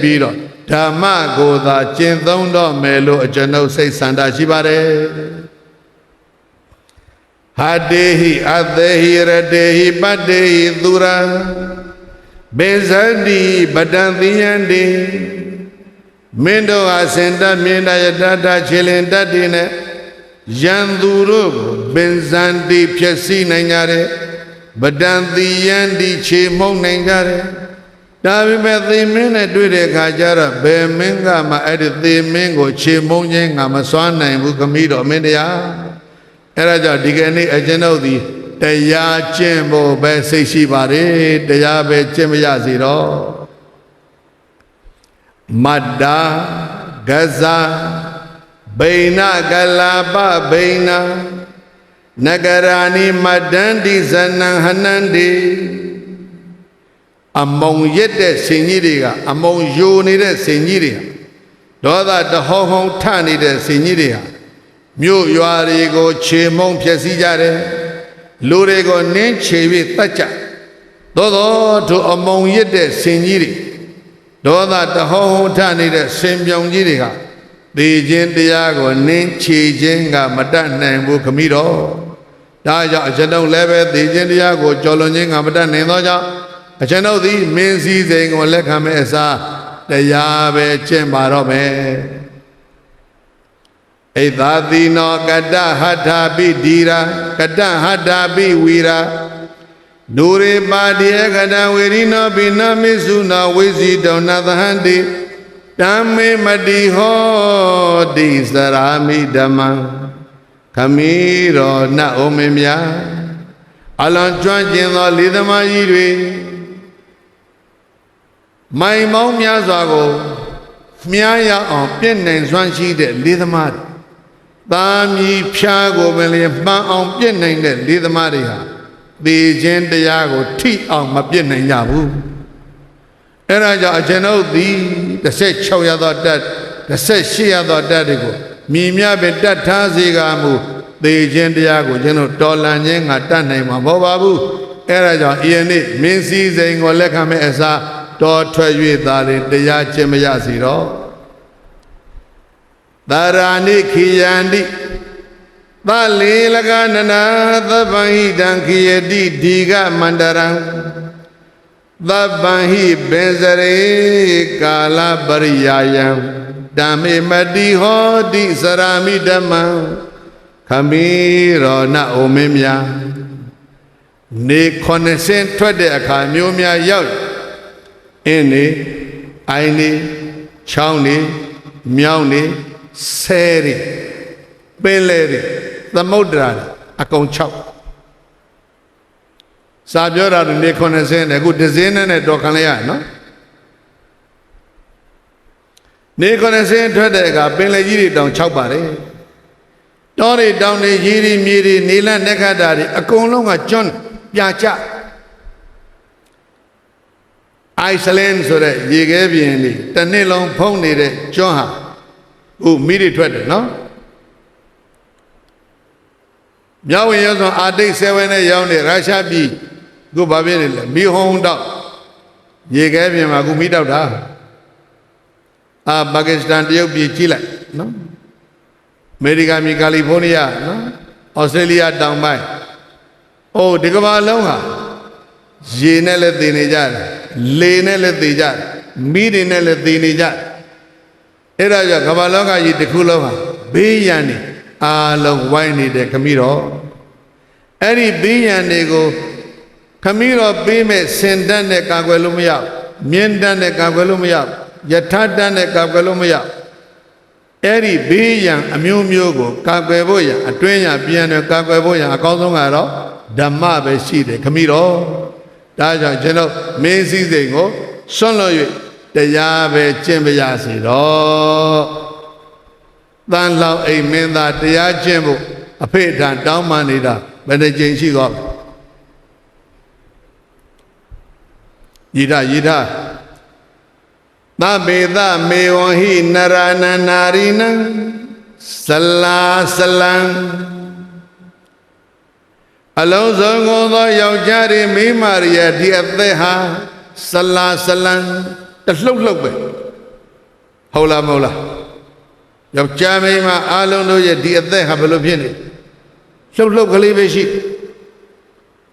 ပြီးတော့ဓမ္မကိုသာကျင့်သုံးတော့မယ်လို့အကျွန်ုပ်စိတ်ဆန္ဒရှိပါတယ်ဟတေဟိအသေဟိရတေဟိပတ္တေဟိသူရဘေဇတိပတံတိယံတိမင်းတို့ဟာစင်တမြင်တယတတခြေလင်တတ်တွေနဲ့ရန်သူတို့ကိုပင်စံတိဖြစ်စီနိုင်ကြတယ်ပတံတိယံတိခြေမှုန်းနိုင်ကြတယ်ဒါပေမဲ့သေမင်းနဲ့တွေ့တဲ့အခါကျတော့ဘယ်မင်းကမှအဲ့ဒီသေမင်းကိုခြေမုံခြင်းငါမစွမ်းနိုင်ဘူးခမည်းတော်မင်းတရားအဲ့ဒါကြောင့်ဒီကနေ့အကျွန်ုပ်သည်တရားကျင့်ဖို့ပဲစိတ်ရှိပါတယ်တရားပဲကျင့်မရစေတော့မတ္တာဂဇာဘိနကလာပဘိနနဂရာနိမတ္တန္တိဇနံဟနန္တိအမုံရက်တဲ့စင်ကြီးတွေကအမုံယိုနေတဲ့စင်ကြီးတွေဒေါသတဟောင်းဟောင်းထနေတဲ့စင်ကြီးတွေဟာမြို့ရွာတွေကိုခြေမုံဖျက်ဆီးကြတယ်လူတွေကိုနင်းချေပြီးတတ်ကြသို့သောထိုအမုံရက်တဲ့စင်ကြီးတွေဒေါသတဟောင်းဟောင်းထနေတဲ့စင်ပြောင်ကြီးတွေကသေခြင်းတရားကိုနင်းချေခြင်းကမတတ်နိုင်ဘူးခမည်းတော်ဒါကြောင့်အကျွန်ုပ်လည်းပဲသေခြင်းတရားကိုကြော်လွန်ခြင်းကမတတ်နိုင်သောကြောင့်အကျွန်ုပ်သည်မင်းစည်းစိမ်ကိုလက်ခံမဲ့အစားတရားပဲကျင့်ပါတော့မယ်ဣသာတိနောကတ္တဟတ္ထာပိဒီရာကတ္တဟတ္ထာပိဝီရာဒူရေပါတိယကတဝေရိနောပိနမိစုနောဝိစီတောနသဟန္တိတမ္မေမတိဟောတိစရာမိဓမ္မံခမီတော်နတ်ဩမင်းများအလွန်ကျွမ်းကျင်သောလေသမားကြီးတွေမိုင်မောင်းများစွာကိုမြားရအောင်ပြည့်နိုင်စွမ်းရှိတဲ့လေသမားတွေသားမြီဖြားကိုပင်လေမှန်အောင်ပြည့်နိုင်တဲ့လေသမားတွေဟာသေခြင်းတရားကိုထိအောင်မပြည့်နိုင်ကြဘူးအဲ့ဒါကြောင့်အကျွန်ုပ်သည်16ရသောတက်18ရသောတက်တွေကိုမြည်မြပင်တတ်ထားစေကမူသေခြင်းတရားကိုကျွန်တော်တော်လန်ခြင်းငါတတ်နိုင်မှာမဟုတ်ပါဘူးအဲ့ဒါကြောင့်ဤနေ့မင်းစည်းစိမ်ကိုလက်ခံမဲ့အစားတော်ထွက်၍သာလင်တရားကျင့်မရစီတော့သာရာနိခိယန္တိသလေလကနနာသဗ္ဗံဟိတံခိယတိဒီကမန္တရံသဗ္ဗံဟိဘေဇရေကာလပရိယာယံဓမ္မေမတိဟောတိစရာမိဓမ္မံခမီရောနအိုမင်းများနေ90ထွက်တဲ့အခါမျိုးများရောက်အင်းနေအိုင်နေချောင်းနေမြောင်းနေဆဲတွေပင်လေတွေသမုဒ္ဒရာ အကုန်6စာပြောတာနေ90နဲ့အခုဒဇင်းနဲ့တော်ခံလိုက်ရနော်နေ90ထွက်တဲ့အခါပင်လယ်ကြီးတွေတောင်6ပါတယ်တောတွေတောင်တွေရေတွေမြေတွေနေလန်းနက္ခတ္တတွေအကုန်လုံးကကျွန်းပြာကျအိုက်စလန်ဆိုတဲ့ရေခဲပြင်လေးတစ်နှစ်လုံးဖုံးနေတဲ့ကျွန်းဟာမိတွေထွက်တယ်နော်မြောက်ဝင်ရောဆိုအာတိတ်7နဲ့ရောင်းနေရုရှားပြည်ခုဘာဖြစ်နေလဲမီဟုံတော့ရေခဲပြင်မှာခုမီးတောက်တာပါကစ္စတန်တရုတ်ပြည်ကြီးလိုက်နော်အမေရိကန်ပြည်ကယ်လီဖိုးနီးယားနော်ဩစတြေးလျတောင်ပိုင်းဒီကမ္ဘာလုံးဟာရေနဲ့လည်းတည်နေကြတယ်လေနဲ့လည်းတည်ကြတယ်မီးတွေနဲ့လည်းတည်နေကြတယ်အဲ့ဒါကြောင့်ကမ္ဘာလောကကြီးတစ်ခုလုံးဟာဘေးရန်နေအားလုံးဝိုင်းနေတဲ့ခမီးတော်အဲ့ဒီဘေးရန်တွေကိုခမီးတော်ပေးမဲ့စင်တတ်နဲ့ကာကွယ်လို့မရမြင်းတတ်နဲ့ကာကွယ်လို့မရယထာတတ်နဲ့ကာကွယ်လို့မရအဲ့ဒီဘေးရန်အမျိုးမျိုးကိုကာကွယ်ဖို့ရအတွင်းရပြန်တယ်ကာကွယ်ဖို့ရအကောင်းဆုံးကတော့ဓမ္မပဲရှိတယ်ခမီးတော်ဒါကြောင့်ကျွန်တော်မင်းစည်းစိမ်ကိုစွန့်လွတ်၍တရားပဲကျင့်ပါရစေတော့တန်လောက်အိမ်မင်းသားတရားကျင့်ဖို့အဖေထံတောင်းပန်နေတာဘယ်နှကြိမ်ရှိတော့ယိထသဗ္ဗေသမေဝဟိနရဏနာရိနံသလာစလံအလုံးစုံသောယောက်ျားတွေမိန်းမတွေရဲ့ဒီအသက်ဟာဆလာဆလံတလှုပ်လှုပ်ပဲဟုတ်လားမဟုတ်လားယောက်ျားမိန်းမအားလုံးတို့ရဲ့ဒီအသက်ဟာဘယ်လိုဖြစ်နေလှုပ်လှုပ်ကလေးပဲရှိ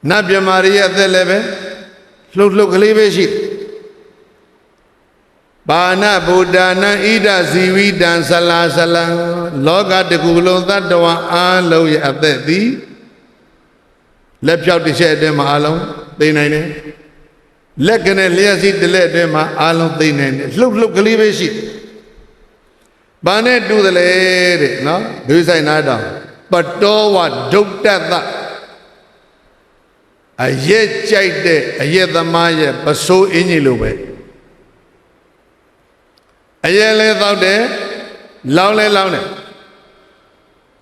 နတ်မြမာတွေရဲ့အသက်လည်းပဲလှုပ်လှုပ်ကလေးပဲရှိဘာနာဗုဒ္ဓနာဣဒဇီဝိတံဆလာဆလံလောကတကူလုံးသတ္တဝါအားလုံးရဲ့အသက်သည်လက်ဖြောက်တစ်ချက်အတွင်းမှာအလုံးသိနိုင်တယ်လက်ကနဲ့လျှက်စီးတစ်လက်အတွင်းမှာအလုံးသိနိုင်တယ်လှုပ်လှုပ်ကလေးပဲရှိဘာနဲ့တူတယ်လဲတဲ့နော်ဒုဆိုင်နာတော်ပတောဝဒုတ်တတအရက်ကြိုက်တဲ့အရက်သမားရဲ့ပစိုးအင်းကြီးလိုပဲအရက်လဲသောက်တယ်လောင်းလဲလောင်းတယ်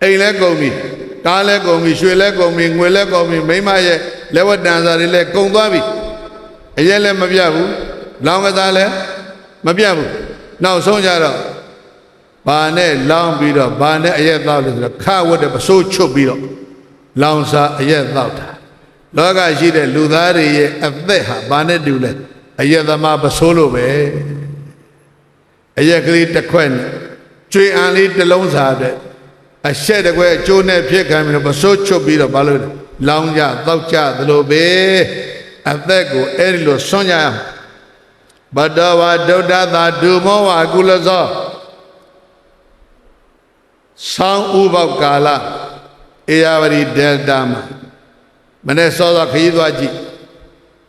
အိမ်လဲကုန်ပြီကားလဲကုန်ပြီရွှေလဲကုန်ပြီငွေလဲကုန်ပြီမိမရဲ့လက်ဝတ်တန်စာတွေလဲကုန်သွားပြီအရက်လဲမပြတ်ဘူးလောင်းကစားလဲမပြတ်ဘူးနောက်ဆုံးကြတော့ဘာနဲ့လောင်းပြီးတော့ဘာနဲ့အရက်သောက်လို့ဆိုတော့ခဝတ်တဲ့ပစိုးချွတ်ပြီးတော့လောင်းစားအရက်သောက်တာလောကရှိတဲ့လူသားတွေရဲ့အသက်ဟာဘာနဲ့တူလဲအရက်သမားပစိုးလို့ပဲအရက်ကလေးတစ်ခွက်နဲ့ကျွေအံလေးတစ်လုံးစားတဲ့အရှက်တကွဲအကျိုးနဲ့ဖြစ်ခံပြီးတော့ပစိုးချွတ်ပြီးတော့ဘာလို့လောင်းကြတောက်ကြသလိုပဲအသက်ကိုအဲ့ဒီလိုဆွန့်ကြရအောင်ဘဒဝါဒုဒ္ဒသာဒုမောဝါကုလဇောဆောင်းဥပေါကာလအေယာဝတီဒယ်တာမှာမနေ့စောစောခရီးသွားကြည့်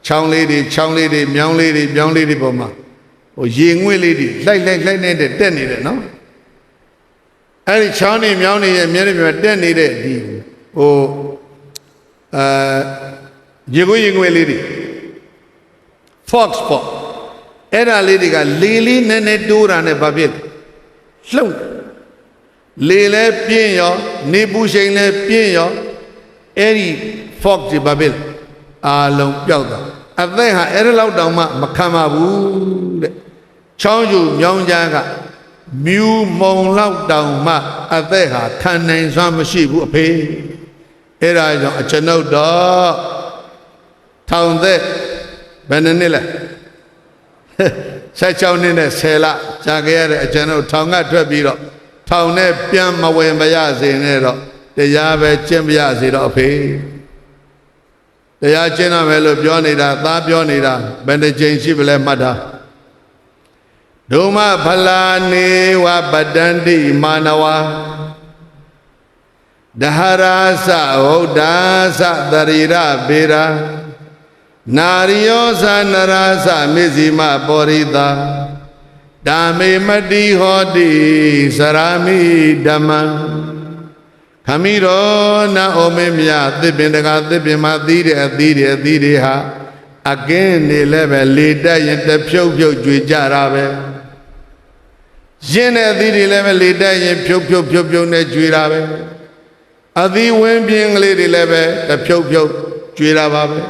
ချောင်းလေးတွေမြောင်းလေးတွေပေါ်မှာရေငွေ့လေးတွေလိုက်နေတဲ့တက်နေတယ်နော်အဲ့ဒီချောင်းနေမြောင်းနေရဲ့မြဲမြဲတက်နေတဲ့ဒီရေငွေ့လေးတွေ fox pot အဲ့ဒါလေးတွေကလေးနည်းနည်းတိုးတာနဲ့ဘာဖြစ်လှုပ်လေလဲပြင်းရောနေပူချိန်လဲပြင်းရောအဲ့ဒီ fox တွေဘာဖြစ်အားလုံးပျောက်သွားအသက်ဟာအဲ့ဒီလောက်တောင်မှမခံပါဘူးတဲ့ချောင်းကျူမြောင်းကြားကမြူမုံလောက်တောင်မှအသက်ဟာခံနိုင်စွမ်းမရှိဘူးအဖေအဲ့ဒါကြောင့်အကျွန်ုပ်တော့ထောင်သက်ဘယ်နှစ်လဲ16နှစ်နဲ့10လကြာခဲ့ရတဲ့အကျွန်ုပ်ထောင်ကထွက်ပြီးတော့ထောင်နဲ့ပြန်မဝင်မရစေနဲ့တော့တရားပဲကျင့်မရစေတော့အဖေတရားကျင့်ရမယ်လို့ပြောနေတာသားပြောနေတာဘယ်နှကြိမ်ရှိပလဲမှတ်တာဒုမဖလာနေဝပတန္တိမာနဝါဒဟရာသဟုတ်ဒါသတရိရဘေရာနာရိယောသနရာသမေဇိမပောရိတာဓမ္မေမတိဟောတိစရာမိဓမ္မ Khamiro na omemya thipin daga thipin ma thiri ha again ni lebe leda yin te phuk jwe jara be yin ne thiri lebe leda yin phuk ne jwe ra be athi win pyin kale de lebe te phuk jwe ra ba be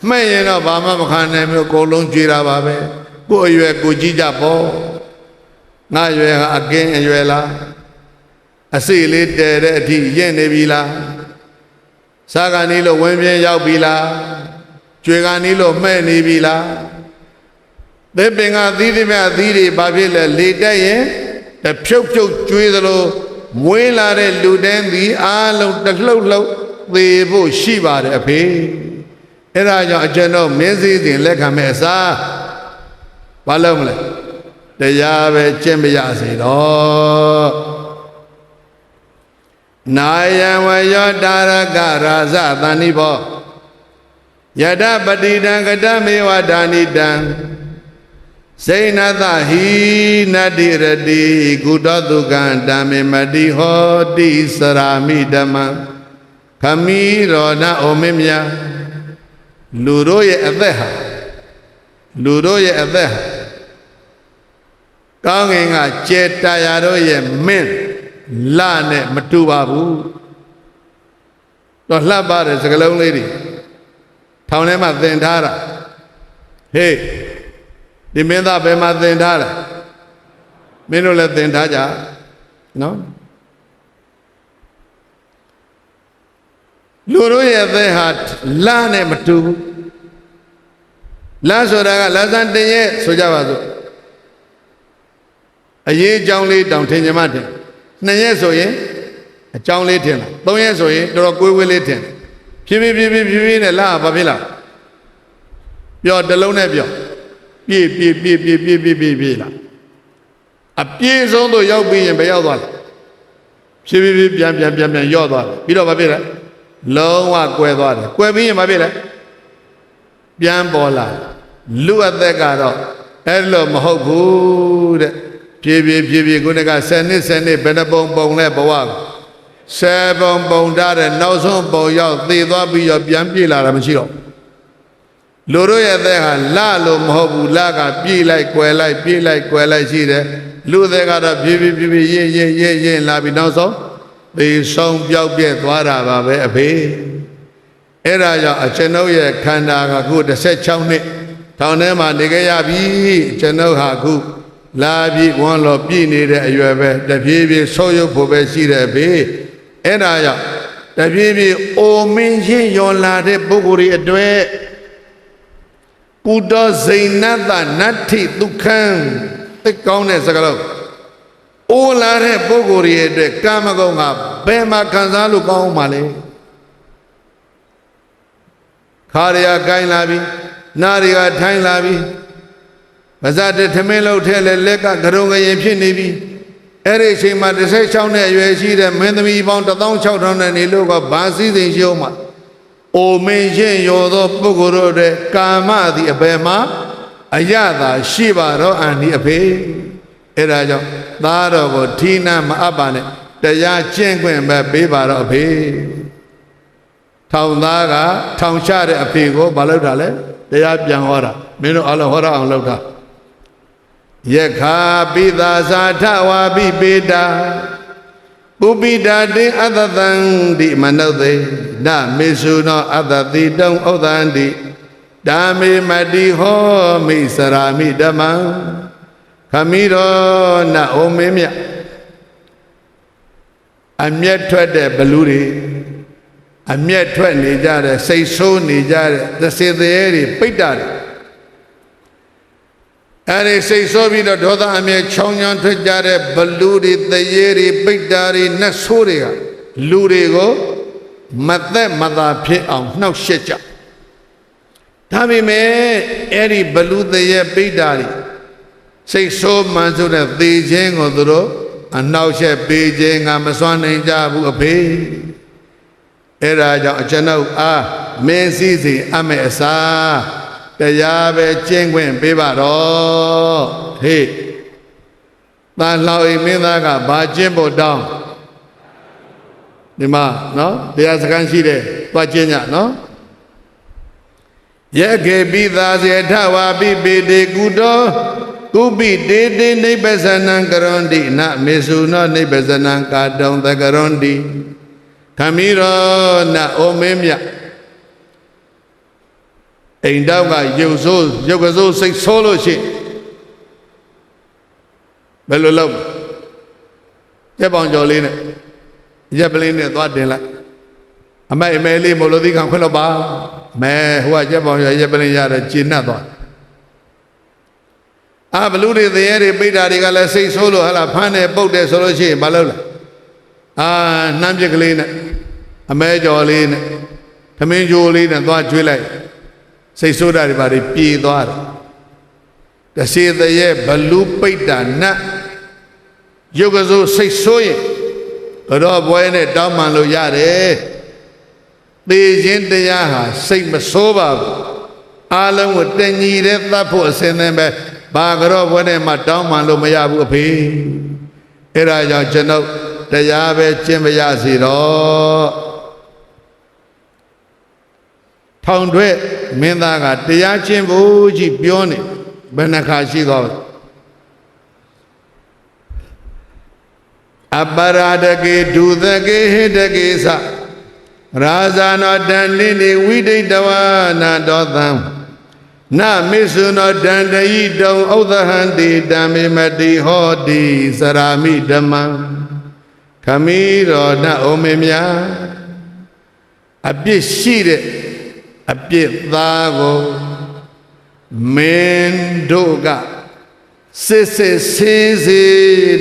mai yin do ba ma mkha nai myo ko long jwe ra ba be ko aywe ko ji ja po nga aywe ha again aywe la Asi le tere di yen ne bila, saga ni lo wen bien yau bila, cuega ni lo me ni bila. De benga didi me didi babile le de yen, de piu cui lo mui la de luden di alo de lo de bo shiba de ape. Era jo ajeno mezi din le kame sa, balom le, de ya be chen be ya si lo. Naya Vayodharaka Rasa Thanibo Yada Patidan Kadamiwa Danidan Sainatha Hi Nadiradi Gudadugan Dami Madiho Di Sarami Dhamma Kamiro Na Omimya Luroye Atheha Kanginga Chetayaroye Min La ne matuba bu to hlapပါတယ်စကလုံးလေးတွေထောင်ထဲမှာသင်ထားတာဟေးဒီမင်းသားဘယ်မှာသင်ထားလဲမင်းတို့လည်းသင်ထားကြနော်လူတို့ရဲ့အသက်ဟာလာနဲ့မတူဘူးလာဆိုတာကလာစံတင်ရဲ့ဆိုကြပါစို့အရေးအကြောင်းလေးတောင်ထင်ကြမှတင်2 ရက်ဆိုရင်အကြောင်းလေးထင်လာ3 ရက်ဆိုရင်တော်တော်ကိုယ်ဝေးလေးထင်ဖြည်းဖြည်းနဲ့လာဘာဖြစ်လာပြောတလုံးနဲ့ပြောပြေးလာအပြေးဆုံးတော့ရောက်ပြီးရင်ဘယ်ရောက်သွားလဲဖြည်းဖြည်းပြန်ရော့သွားတယ်ပြီးတော့ဘာဖြစ်လဲလုံးဝကွဲသွားတယ်ကွဲပြီးရင်ဘာဖြစ်လဲပြန်ပေါ်လာလူအသက်ကတော့အဲ့လိုမဟုတ်ဘူးတဲ့ပြေးခုနက10 နှစ်ဘယ်နှပုံလဲဘဝ10 ပုံထားတဲ့နောက်ဆုံးပုံရောက်သေသွားပြီးတော့ပြန်ပြေးလာတာမရှိတော့လူတို့ရဲ့အသက်ဟာလလို့မဟုတ်ဘူးလကပြေးလိုက်ကွယ်လိုက်ရှိတယ်လူသက်ကတော့ပြေးရင်လာပြီးနောက်ဆုံးသေဆုံးပြောက်ပြက်သွားတာပါပဲအဖေအဲ့ဒါကြောင့်ကျွန်ုပ်ရဲ့ခန္ဓာကခု16 နှစ်ထောင်ထဲမှာနေခဲ့ရပြီကျွန်ုပ်ဟာခုလာပြီးဝန်းလို့ပြည်နေတဲ့အရွယ်ပဲတပြေးဆိုးရုပ်ဖို့ပဲရှိတယ်ဘေးအဲ့ဒါကြောင့်တပြေးအိုမင်းချင်းရောလာတဲ့ပုဂ္ဂိုလ်တွေအတွက်ကုတောဇိနတနတ္ထိဒုက္ခံသိကောင်းတဲ့စကားလုံးအိုလာတဲ့ပုဂ္ဂိုလ်တွေအတွက်ကာမဂုဏ်ကဘယ်မှာခံစားလို့ကောင်းမှလဲခါရရကိုင်းလာပြီနာရီကထိုင်းလာပြီပါဇာတထမင်းလို့ထဲလဲလက်ကကရုံကရင်ဖြစ်နေပြီအဲ့ဒီအချိန်မှာ16 နဲ့အရွယ်ရှိတဲ့မင်းသမီးပေါင်း 16000 နဲ့နေလို့ကဘာစည်းစိမ်ရှိအောင်မှာအိုမင်းချင်းရောသောပုဂ္ဂိုလ်တို့တဲ့ကာမသည်အဘယ်မှာအယတာရှိပါတော့အန်ဒီအဖေအဲ့ဒါကြောင့်သားတော်ကိုထီးနာမအပ်ပါနဲ့တရားကျင့်ခွင့်ပဲပေးပါတော့အဖေထောင်သားကထောင်ချတဲ့အဖေကိုမလုပ်တာလဲတရားပြန်ဟောတာမင်းတို့အလုံးဟောရအောင်လုပ်တာယခာပိသာသာထဝါပိပေတာပုပိတာတိအတ္တတံဒီမနုဿေနမေစုနောအတ္တတိတုံဥဒ္ဒန္တိဓမ္မေမတိဟောမိစရာမိဓမ္မံခမိရောနဩမင်းမြအမျက်ထွက်တဲ့ဘလူတွေအမျက်ထွက်နေကြတဲ့စိတ်ဆိုးနေကြတဲ့သစေသေးတွေပိတ္တာတွေအဲ့ဒီစိတ်ဆိုးပြီးတော့ဒေါသအမျက်ချောင်းချောင်းထွက်ကြတဲ့ဘလူတွေသရေတွေပိတ္တာတွေနတ်ဆိုးတွေကလူတွေကိုမသက်မသာဖြစ်အောင်နှောက်ရှက်ကြဒါပေမဲ့အဲ့ဒီဘလူသရေပိတ္တာတွေစိတ်ဆိုးမှန်ဆိုတဲ့သေခြင်းကိုသူတို့အနှောက်ရှက်ပေးခြင်းကမစွမ်းနိုင်ကြဘူးအဖေအဲ့ဒါကြောင့်ကျွန်ုပ်အားမင်းစည်းစိမ်အမဲ့အစားတရားပဲကျင့်ခွင့်ပေးပါတော့ဟေ့တန်လှောင်အိမ်မင်းသားကဘာကျင့်ဖို့တောင်း ဒီမှာနော်တရားစခန်းရှိတယ်သွားကျင့်ကြနော်ယကေပိသာစေထဝါပိပိတေကုတောကုပိတေတေနိဗ္ဗဇနံကရွန်တိနမေစုနောနိဗ္ဗဇနံကာတုံသကရွန်တိခမီရောနအိုမင်းမြအိမ်တောက်ကရုပ်ဆိုးရုပ်ကစိုးစိတ်ဆိုးလို့ရှိဘယ်လိုလုပ်ကျက်ပေါင်ကျော်လေးနဲ့ရက်ပလင်းနဲ့သွားတင်လိုက်အမိုက်အမဲလေးမလို့သီးခံခွင့်လို့ပါမဲဟိုကကျက်ပေါင်ကျော်ရက်ပလင်းရတယ်ကျဉ်နှတ်သွားဘလူတွေသေရဲတွေပိဋ္ဌာတွေကလည်းစိတ်ဆိုးလို့ဟလာဖမ်းတယ်ပုတ်တယ်ဆိုလို့ရှိရင်မလုပ်လားနှမ်းပြက်ကလေးနဲ့အမဲကျော်လေးနဲ့သမင်းကြိုးလေးနဲ့သွားကျွေးလိုက်စိတ်ဆိုးတာတွေပါတွေပြေးသွားတယ်တစေတရဲဘလူပိဋ္ဌာနတ်ရုပ်ကစိုးစိတ်ဆိုးရင်ကတော့ဘွဲနဲ့တောင်းပန်လို့ရတယ်သေခြင်းတရားဟာစိတ်မဆိုးပါဘူးအားလုံးကိုတညီတဲ့သတ်ဖို့အစဉ်သင်ပဲဘာကတော့ဘွဲနဲ့မှတောင်းပန်လို့မရဘူးအဖေအဲ့ဒါကြောင့်ကျွန်ုပ်တရားပဲကျင့်မရစီတော့ထောင်တွဲမင်းသားကတရားကျင့်ဖို့ကြီးပြောနေဘယ်နှခါရှိသွားလဲအပရာဒကေဒုသကေဟိတကေသရာဇာနောတန်နိနေဝိဒိတဝနာတောသံနမေစုနောတန်တယိတုံဥဒဟံတိတံမေမတိဟောတိစရာမိဓမ္မံခမီရောနအိုမေမြာအပြစ်ရှိတဲ့အပြစ်သားကိုမင်းတို့ကစစ်စစ်ဆေးစေ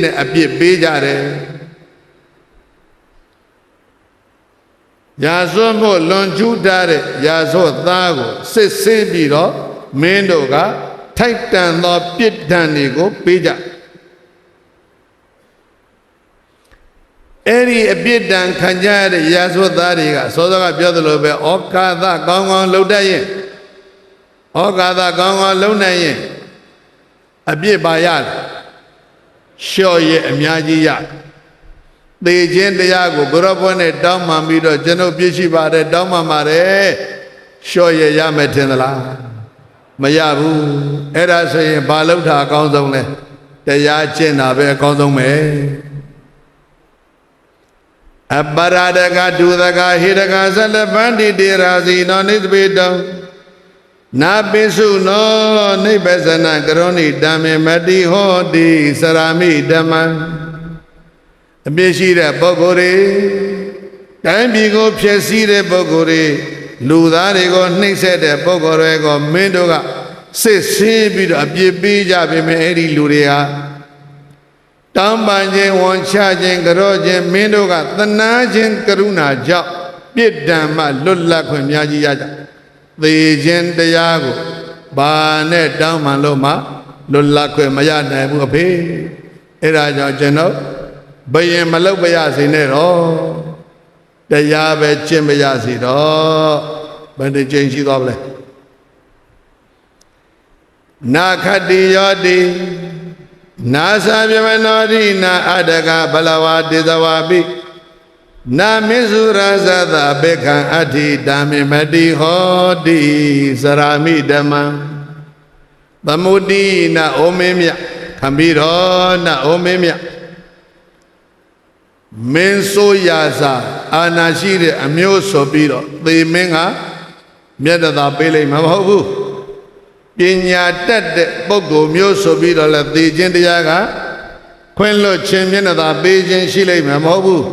နဲ့အပြစ်ပေးကြတယ်ရာဇဝတ်မို့လွန်ကျူးထားတဲ့ရာဇဝတ်သားကိုစစ်ဆေးပြီးတော့မင်းတို့ကထိုက်တန်သောပြစ်ဒဏ်တွေကိုပေးကြအဲ့ဒီအပြစ်ဒဏ်ခံကြရတဲ့ရာဇဝတ်သားတွေကစောစောကပြောသလိုပဲဩကာသကောင်းကောင်းလုပ်တတ်ရင်ဩကာသကောင်းကောင်းလုပ်နိုင်ရင်အပြစ်ပါရတယ်လျှော့ရဲ့အများကြီးရသေခြင်းတရားကိုဘုရားဘွဲ့နဲ့တောင်းပန်ပြီးတော့ကျွန်ုပ်ပြည့်ရှိပါတယ်တောင်းပန်ပါတယ်လျှော့ရဲ့ရမယ်ထင်သလားမရဘူးအဲ့ဒါဆိုရင်ဘာလုပ်တာအကောင်းဆုံးလဲတရားကျင့်တာပဲအကောင်းဆုံးပဲအပရာဒကဒုသကဟိတကဇလပန္တိတေရာစီနောနိသပေတောနာပိစုနောနိဗ္ဗဇနကရောဏိဓမ္မေမတိဟောတိစရာမိဓမ္မံအပြစ်ရှိတဲ့ပုဂ္ဂိုလ်တွေတိုင်းပြည်ကိုဖျက်ဆီးတဲ့ပုဂ္ဂိုလ်တွေလူသားတွေကိုနှိပ်စက်တဲ့ပုဂ္ဂိုလ်တွေကိုမင်းတို့ကစစ်ဆေးပြီးတော့အပြစ်ပေးကြပြီမယ်အဲ့ဒီလူတွေဟာတောင်းပန်ခြင်းဝန်ချခြင်းကြောခြင်းမင်းတို့ကသနာခြင်းကရုဏာကြောင့်ပြစ်ဒဏ်မှလွတ်လပ်ခွင့်များကြီးရကြသေခြင်းတရားကိုဘာနဲ့တောင်းပန်လို့မှလွတ်လပ်ခွင့်မရနိုင်ဘူးအဖေအဲ့ဒါကြောင့်ကျွန်တော်ဘယင်မလုပ်ပါရစေနဲ့တော့တရားပဲကျင့်ပါရစေတော့ဘယ်တစ်ချိန်ရှိသွားပါလဲနာခတိယောတိနာသဗ္ဗမနောတိနာအတကဘလဝတိသဝပိနာမေစုရာဇသဘေခံအဋ္ဌိဓမ္မေမတိဟောတိစရာမိဓမ္မံသမုတိနာဩမင်းမြခမီရောနာဩမင်းမြမင်းဆိုရာဇအာနာရှိတဲ့အမျိုးဆိုပြီးတော့သေမင်းကမြတ်တာပေးလိုက်မှာမဟုတ်ဘူးပညာတတ်တဲ့ပုဂ္ဂိုလ်မျိုးဆိုပြီးတော့လဲသေခြင်းတရားကခွင့်လွတ်ခြင်းမျက်နှာသာပေးခြင်းရှိလိမ့်မယ်မဟုတ်ဘူး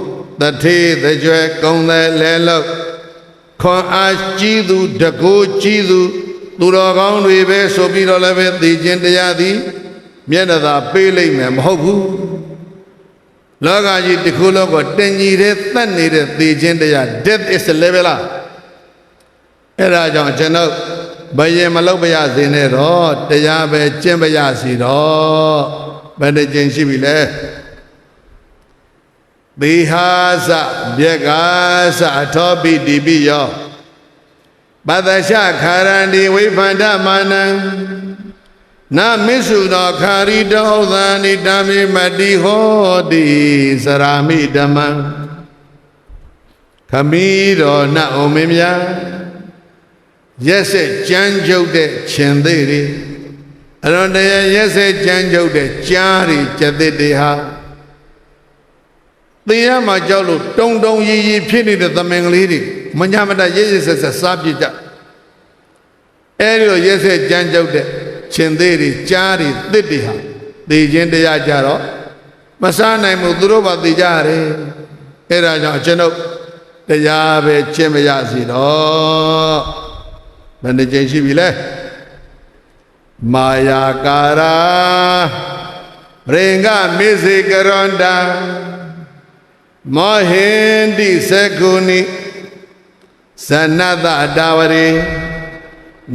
တထေးတကြွယ်ကုံတယ်လဲလို့ခွန်အားကြီးသူတကိုးကြီးသူသူတော်ကောင်းတွေပဲဆိုပြီးတော့လည်းပဲသေခြင်းတရားသည်မျက်နှာသာပေးလိမ့်မယ်မဟုတ်ဘူးလောကကြီးတစ်ခုလုံးကိုတင်ကြီးတဲ့တတ်နေတဲ့သေခြင်းတရား death is the level အဲ့ဒါကြောင့်ကျွန်တော်ဘယင်မလုပ်ပါရစေနဲ့တော့တရားပဲကျင့်ပါရစီတော့ဘယ်နှကျင့်ရှိပြီလဲသီဟာစဗျက္ကာစအထောပိတိပိယောပတ္တရှခာရန္တိဝိဖန္ဒမာနံနာမိစုသောခာရိတောဥဒ္ဒာနိဓမ္မေမတိဟောတိစရာမိဓမ္မံ Khamiro na omimya Yese janjo de chendiri Arondaya yese janjo de jari jadidiha Tiya ma jalo dong dong yi pini de tamangliri Manyamada yese sabjita Ero yese janjo de chendiri jari didiha Di jendaya jaro Masana imu duroba di jari Era janoတရားပဲကျင့်မရစီတော့ဘယ်နှကြိမ်ရှိပြီလဲမာယာကာရာရေငါမေစေကရန္တာမောဟင်တိသကုဏိဇနတအတာဝရေ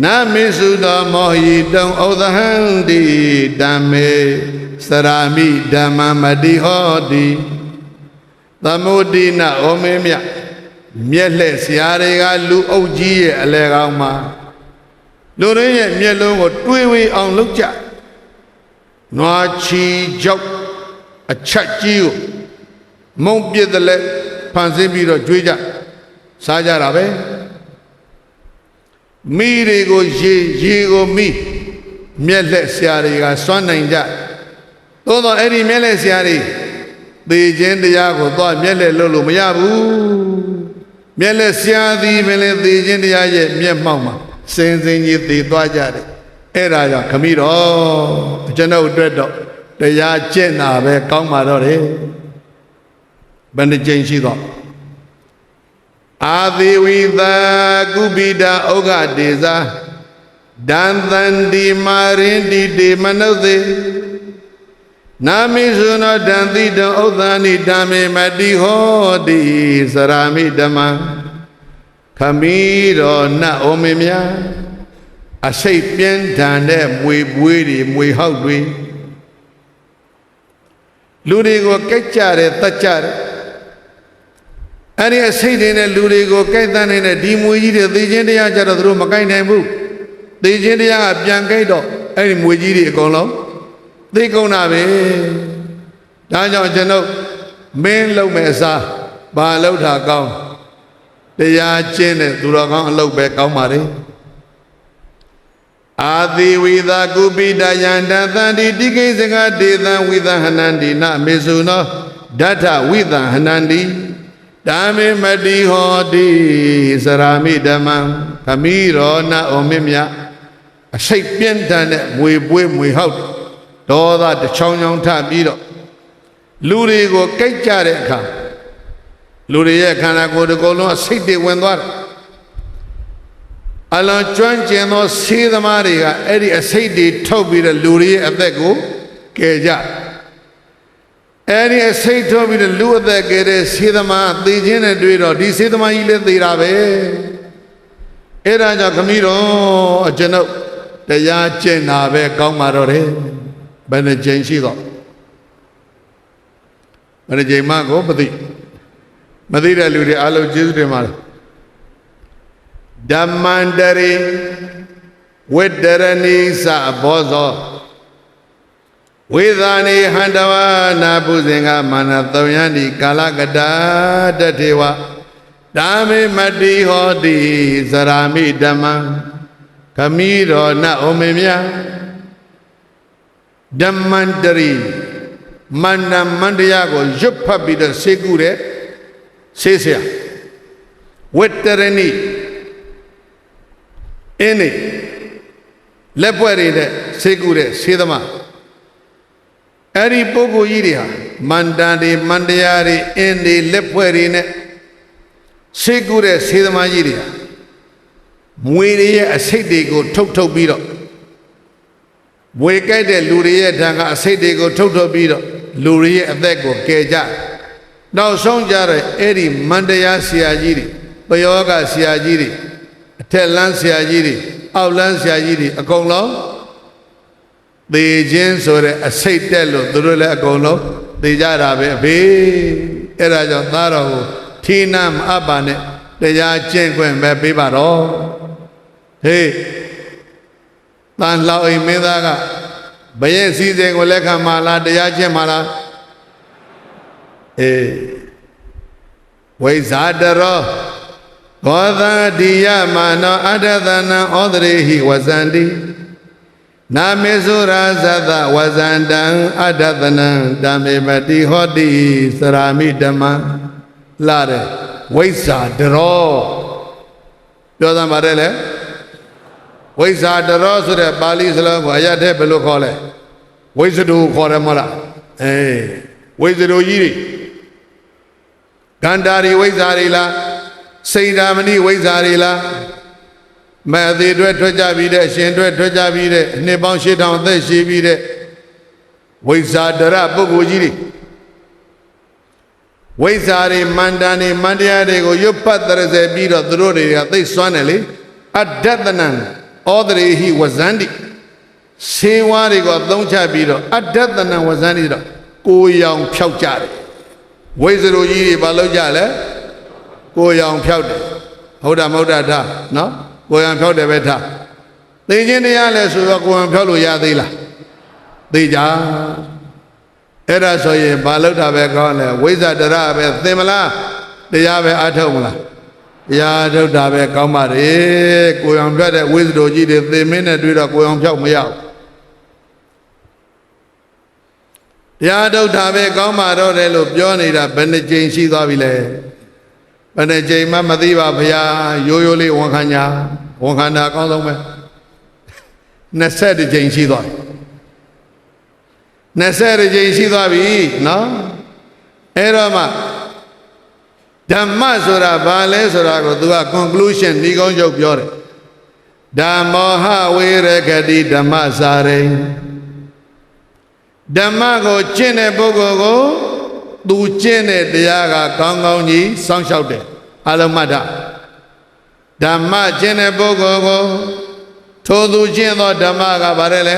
နမေစုတော်မောဟိတုံဩသဟံတိဓမ္မေစရာမိဓမ္မမတိဟောတိသမုဒိနဩမေမြမျက်လှည့်ဆရာတွေကလူအုပ်ကြီးရဲ့အလဲကောင်းမှာလူရင်းရဲ့မျက်လုံးကိုတွေးဝေးအောင်လုပ်ကြနွားချီကြောက်အချက်ကြီးကိုမုံပြစ်တယ်လဲဖန်ဆင်းပြီးတော့ကြွေးကြစားကြတာပဲမိတွေကိုရေကိုမိမျက်လှည့်ဆရာတွေကစွန့်နိုင်ကြသို့တော့အဲ့ဒီမျက်လှည့်ဆရာတွေသေခြင်းတရားကိုသွားမျက်လှည့်လို့လို့မရဘူးမျက်လက်ရှားသည်မလည်းသေခြင်းတရားရဲ့မျက်မှောက်မှာစင်စင်ကြီးသေသွားကြတယ်အဲ့ဒါကြောင့်ခမီးတော်ကျွန်ုပ်အတွက်တော့တရားကျင့်တာပဲကောင်းပါတော့တယ်ဘယ်နှကြိမ်ရှိတော့အာသေဝိသာကုပိတာဩဃဒေဇာဒန္တန္တိမာရင်တိတေမနုသေနာမိစုနောဒန္တိတောဥဒ္ဒနိဓမ္မေမတိဟောတိစရာမိဓမ္မခမီးတော်နတ်ဩမေမြအစိတ်ပြင်းထန်တဲ့မွေပွေးတွေမွေဟောက်တွေလူတွေကိုကြိုက်ကြတယ်တတ်ကြတယ်အဲ့ဒီအစိတ်တွေနဲ့လူတွေကိုကြိုက်တတ်နေတဲ့ဒီမွေကြီးတွေသိချင်းတရားကြတော့သူတို့မကြိုက်နိုင်ဘူးသိချင်းတရားကပြန်ကြိုက်တော့အဲ့ဒီမွေကြီးတွေအကုန်လုံးသိကုန်တာပဲဒါကြောင့်ကျွန်ုပ်မင်းလုံးမဲ့အစားဘာလောက်တာကောင်းတရားကျင့်တဲ့သူတော်ကောင်းအလုပ်ပဲကောင်းပါလေအာတိဝိသာကုပိတယန္တသန္တိတိကိစ္စကဒေသံဝိသဟနန္တိနမေစုနောဓဋ္ဌဝိသဟနန္တိဓမ္မေမတိဟောတိစရာမိဓမ္မံခမီးတော်နတ်ဩမင်းမြအစိတ်ပြင်းထန်တဲ့မွေပွေးမွေဟောက်ဒေါသတချောင်းချောင်းထပြီးတော့လူတွေကိုကြိုက်ကြတဲ့အခါလူတွေရဲ့ခန္ဓာကိုယ်တစ်ခုလုံးအစိတ်တွေဝင်သွားတယ်အလွန်ကျွမ်းကျင်သောဆေးသမားတွေကအဲ့ဒီအစိတ်တွေထုတ်ပြီးတော့လူတွေရဲ့အသက်ကိုကယ်ကြအဲ့ဒီအစိတ်ထုတ်ပြီးတော့လူအသက်ကယ်တဲ့ဆေးသမားသေခြင်းနဲ့တွေ့တော့ဒီဆေးသမားကြီးလည်းသေတာပဲအဲ့ဒါကြောင့်ခမီးတော်ကျွန်ုပ်တရားကျင့်တာပဲကောင်းပါတော့တယ်ဘယ်နှကြိမ်ရှိတော့ဘယ်နှကြိမ်မှကိုမသိတဲ့လူတွေအားလုံးကျေးဇူးတင်ပါတယ်ဓမ္မန္တရိဝိတ္တရဏိသဘောဇောဝေဒာနိဟန္တဝနာပုဇင်္ဂမာနသုံယန္တိကာလကတာတထေဝဓမ္မေမတိဟောတိစရာမိဓမ္မံခမီးတော်နတ်ဩမေမြဓမ္မန္တရိမန္တမန္တရားကိုရွတ်ဖတ်ပြီးတော့ဆေးကုတဲ့ဆေးဆရာဝိတ္တရဏိအင်းနေလက်ပွဲတွေနဲ့ဆေးကုတဲ့ဆေးသမားအဲ့ဒီပုဂ္ဂိုလ်ကြီးတွေဟာမန္တန်တွေမန္တရားတွေအင်းတွေလက်ပွဲတွေနဲ့ဆေးကုတဲ့ဆေးသမားကြီးတွေဟာမွေတွေရဲ့အစိတ်တွေကိုထုတ်ပြီးတော့မွေကြိုက်တဲ့လူတွေရဲ့ဓာတ်ကအစိတ်တွေကိုထုတ်ပြီးတော့လူတွေရဲ့အသက်ကိုကယ်ကြနောက်ဆုံးကြတဲ့အဲ့ဒီမန္တရားဆရာကြီးတွေပယောဂဆရာကြီးတွေအထက်လန်းဆရာကြီးတွေအောက်လန်းဆရာကြီးတွေအကုန်လုံးသေခြင်းဆိုတဲ့အစိတ်တက်လို့သူတို့လည်းအကုန်လုံးသေကြတာပဲအဖေအဲ့ဒါကြောင့်သားတော်ကိုထီနာမအပ်ပါနဲ့တရားကျင့်ခွင့်ပဲပေးပါတော့ဟေးတန်လောက်အိမ်မင်းသားကဘရဲ့စည်းစိမ်ကိုလက်ခံမှလားတရားကျင့်မှလားအေး ဝိဇာတရောဘောဓတိယမနောအတ္တသနံဩဒရေဟိဝဇန္တိနာမေစုရာဇတဝဇန္တံအတ္တသနံဓမ္မေပတိဟောတိစရာမိဓမ္မလာတယ်ဝိဇာတရောပြောသမ်းပါတယ်လေဝိဇာတရောဆိုတဲ့ပါဠိစကားကိုအရတဲ့ဘယ်လိုခေါ်လဲဝိဇ္ဇတူခေါ်တယ်မဟုတ်လားဝိဇ္ဇတူကြီးတွေကန္တာရီဝိဇ္ဇာတွေလားစိန်ဓာမဏိဝိဇ္ဇာတွေလားမဲ့အသေးအတွက်ထွက်ကြပြီးတဲ့အရှင်အတွက်ထွက်ကြပြီးတဲ့နှစ်ပေါင်း8000အသက်ရှိပြီးတဲ့ဝိဇ္ဇာတရပုဂ္ဂိုလ်ကြီးတွေဝိဇ္ဇာတွေမန္တန်တွေမန္တရားတွေကိုရွတ်ပတ်တရစေပြီးတော့သူတို့တွေကသိစွမ်းတယ်လေအဒတနံဩဒရေဟိဝဇန္တိဆေးဝါးတွေကိုသုံးချပြီးတော့အဒတနံဝဇန္တိတော့ကိုရောင်ဖြောက်ကြတယ်ဝိဇ္ဇရိုကြီးတွေဘာလုပ်ကြလဲကိုရောင်ဖြောက်တယ်ဟုတ်တာမဟုတ်တာထားနော်ကိုရောင်ဖြောက်တယ်ပဲထားသိချင်းတရားလဲဆိုတော့ကိုရောင်ဖြောက်လို့ရသေးလားသိကြအဲ့ဒါဆိုရင်ဘာလုပ်တာပဲကောင်းလဲဝိဇ္ဇတရပဲသင်မလားတရားပဲအထုတ်မလားတရားထုတ်တာပဲကောင်းပါတယ်ကိုရောင်ဖြောက်တဲ့ဝိဇ္ဇရိုကြီးတွေသင်မင်းနဲ့တွေ့တော့ကိုရောင်ဖြောက်မရဘူးတရားထုတ်တာပဲကောင်းပါတော့တယ်လို့ပြောနေတာဘယ်နှကြိမ်ရှိသွားပြီလဲဘယ်နှကြိမ်မှမသိပါဗျာရိုးရိုးလေးဝန်ခံညာဝန်ခံတာအကောင်းဆုံးပဲ20ကြိမ်ရှိသွားပြီ20ကြိမ်ရှိသွားပြီနော်အဲ့တော့မှဓမ္မဆိုတာဘာလဲဆိုတာကိုသူက conclusion ဒီကောင်းချုပ်ပြောတယ်ဓမ္မောဟဝေရကတိဓမ္မစာရိဓမ္မကိုကျင့်တဲ့ပုဂ္ဂိုလ်ကိုသူကျင့်တဲ့တရားကကောင်းကောင်းကြီးစောင့်ရှောက်တယ်အလုံးမှတ်တာဓမ္မကျင့်တဲ့ပုဂ္ဂိုလ်ကိုထိုသူကျင့်သောဓမ္မကဘာလဲလဲ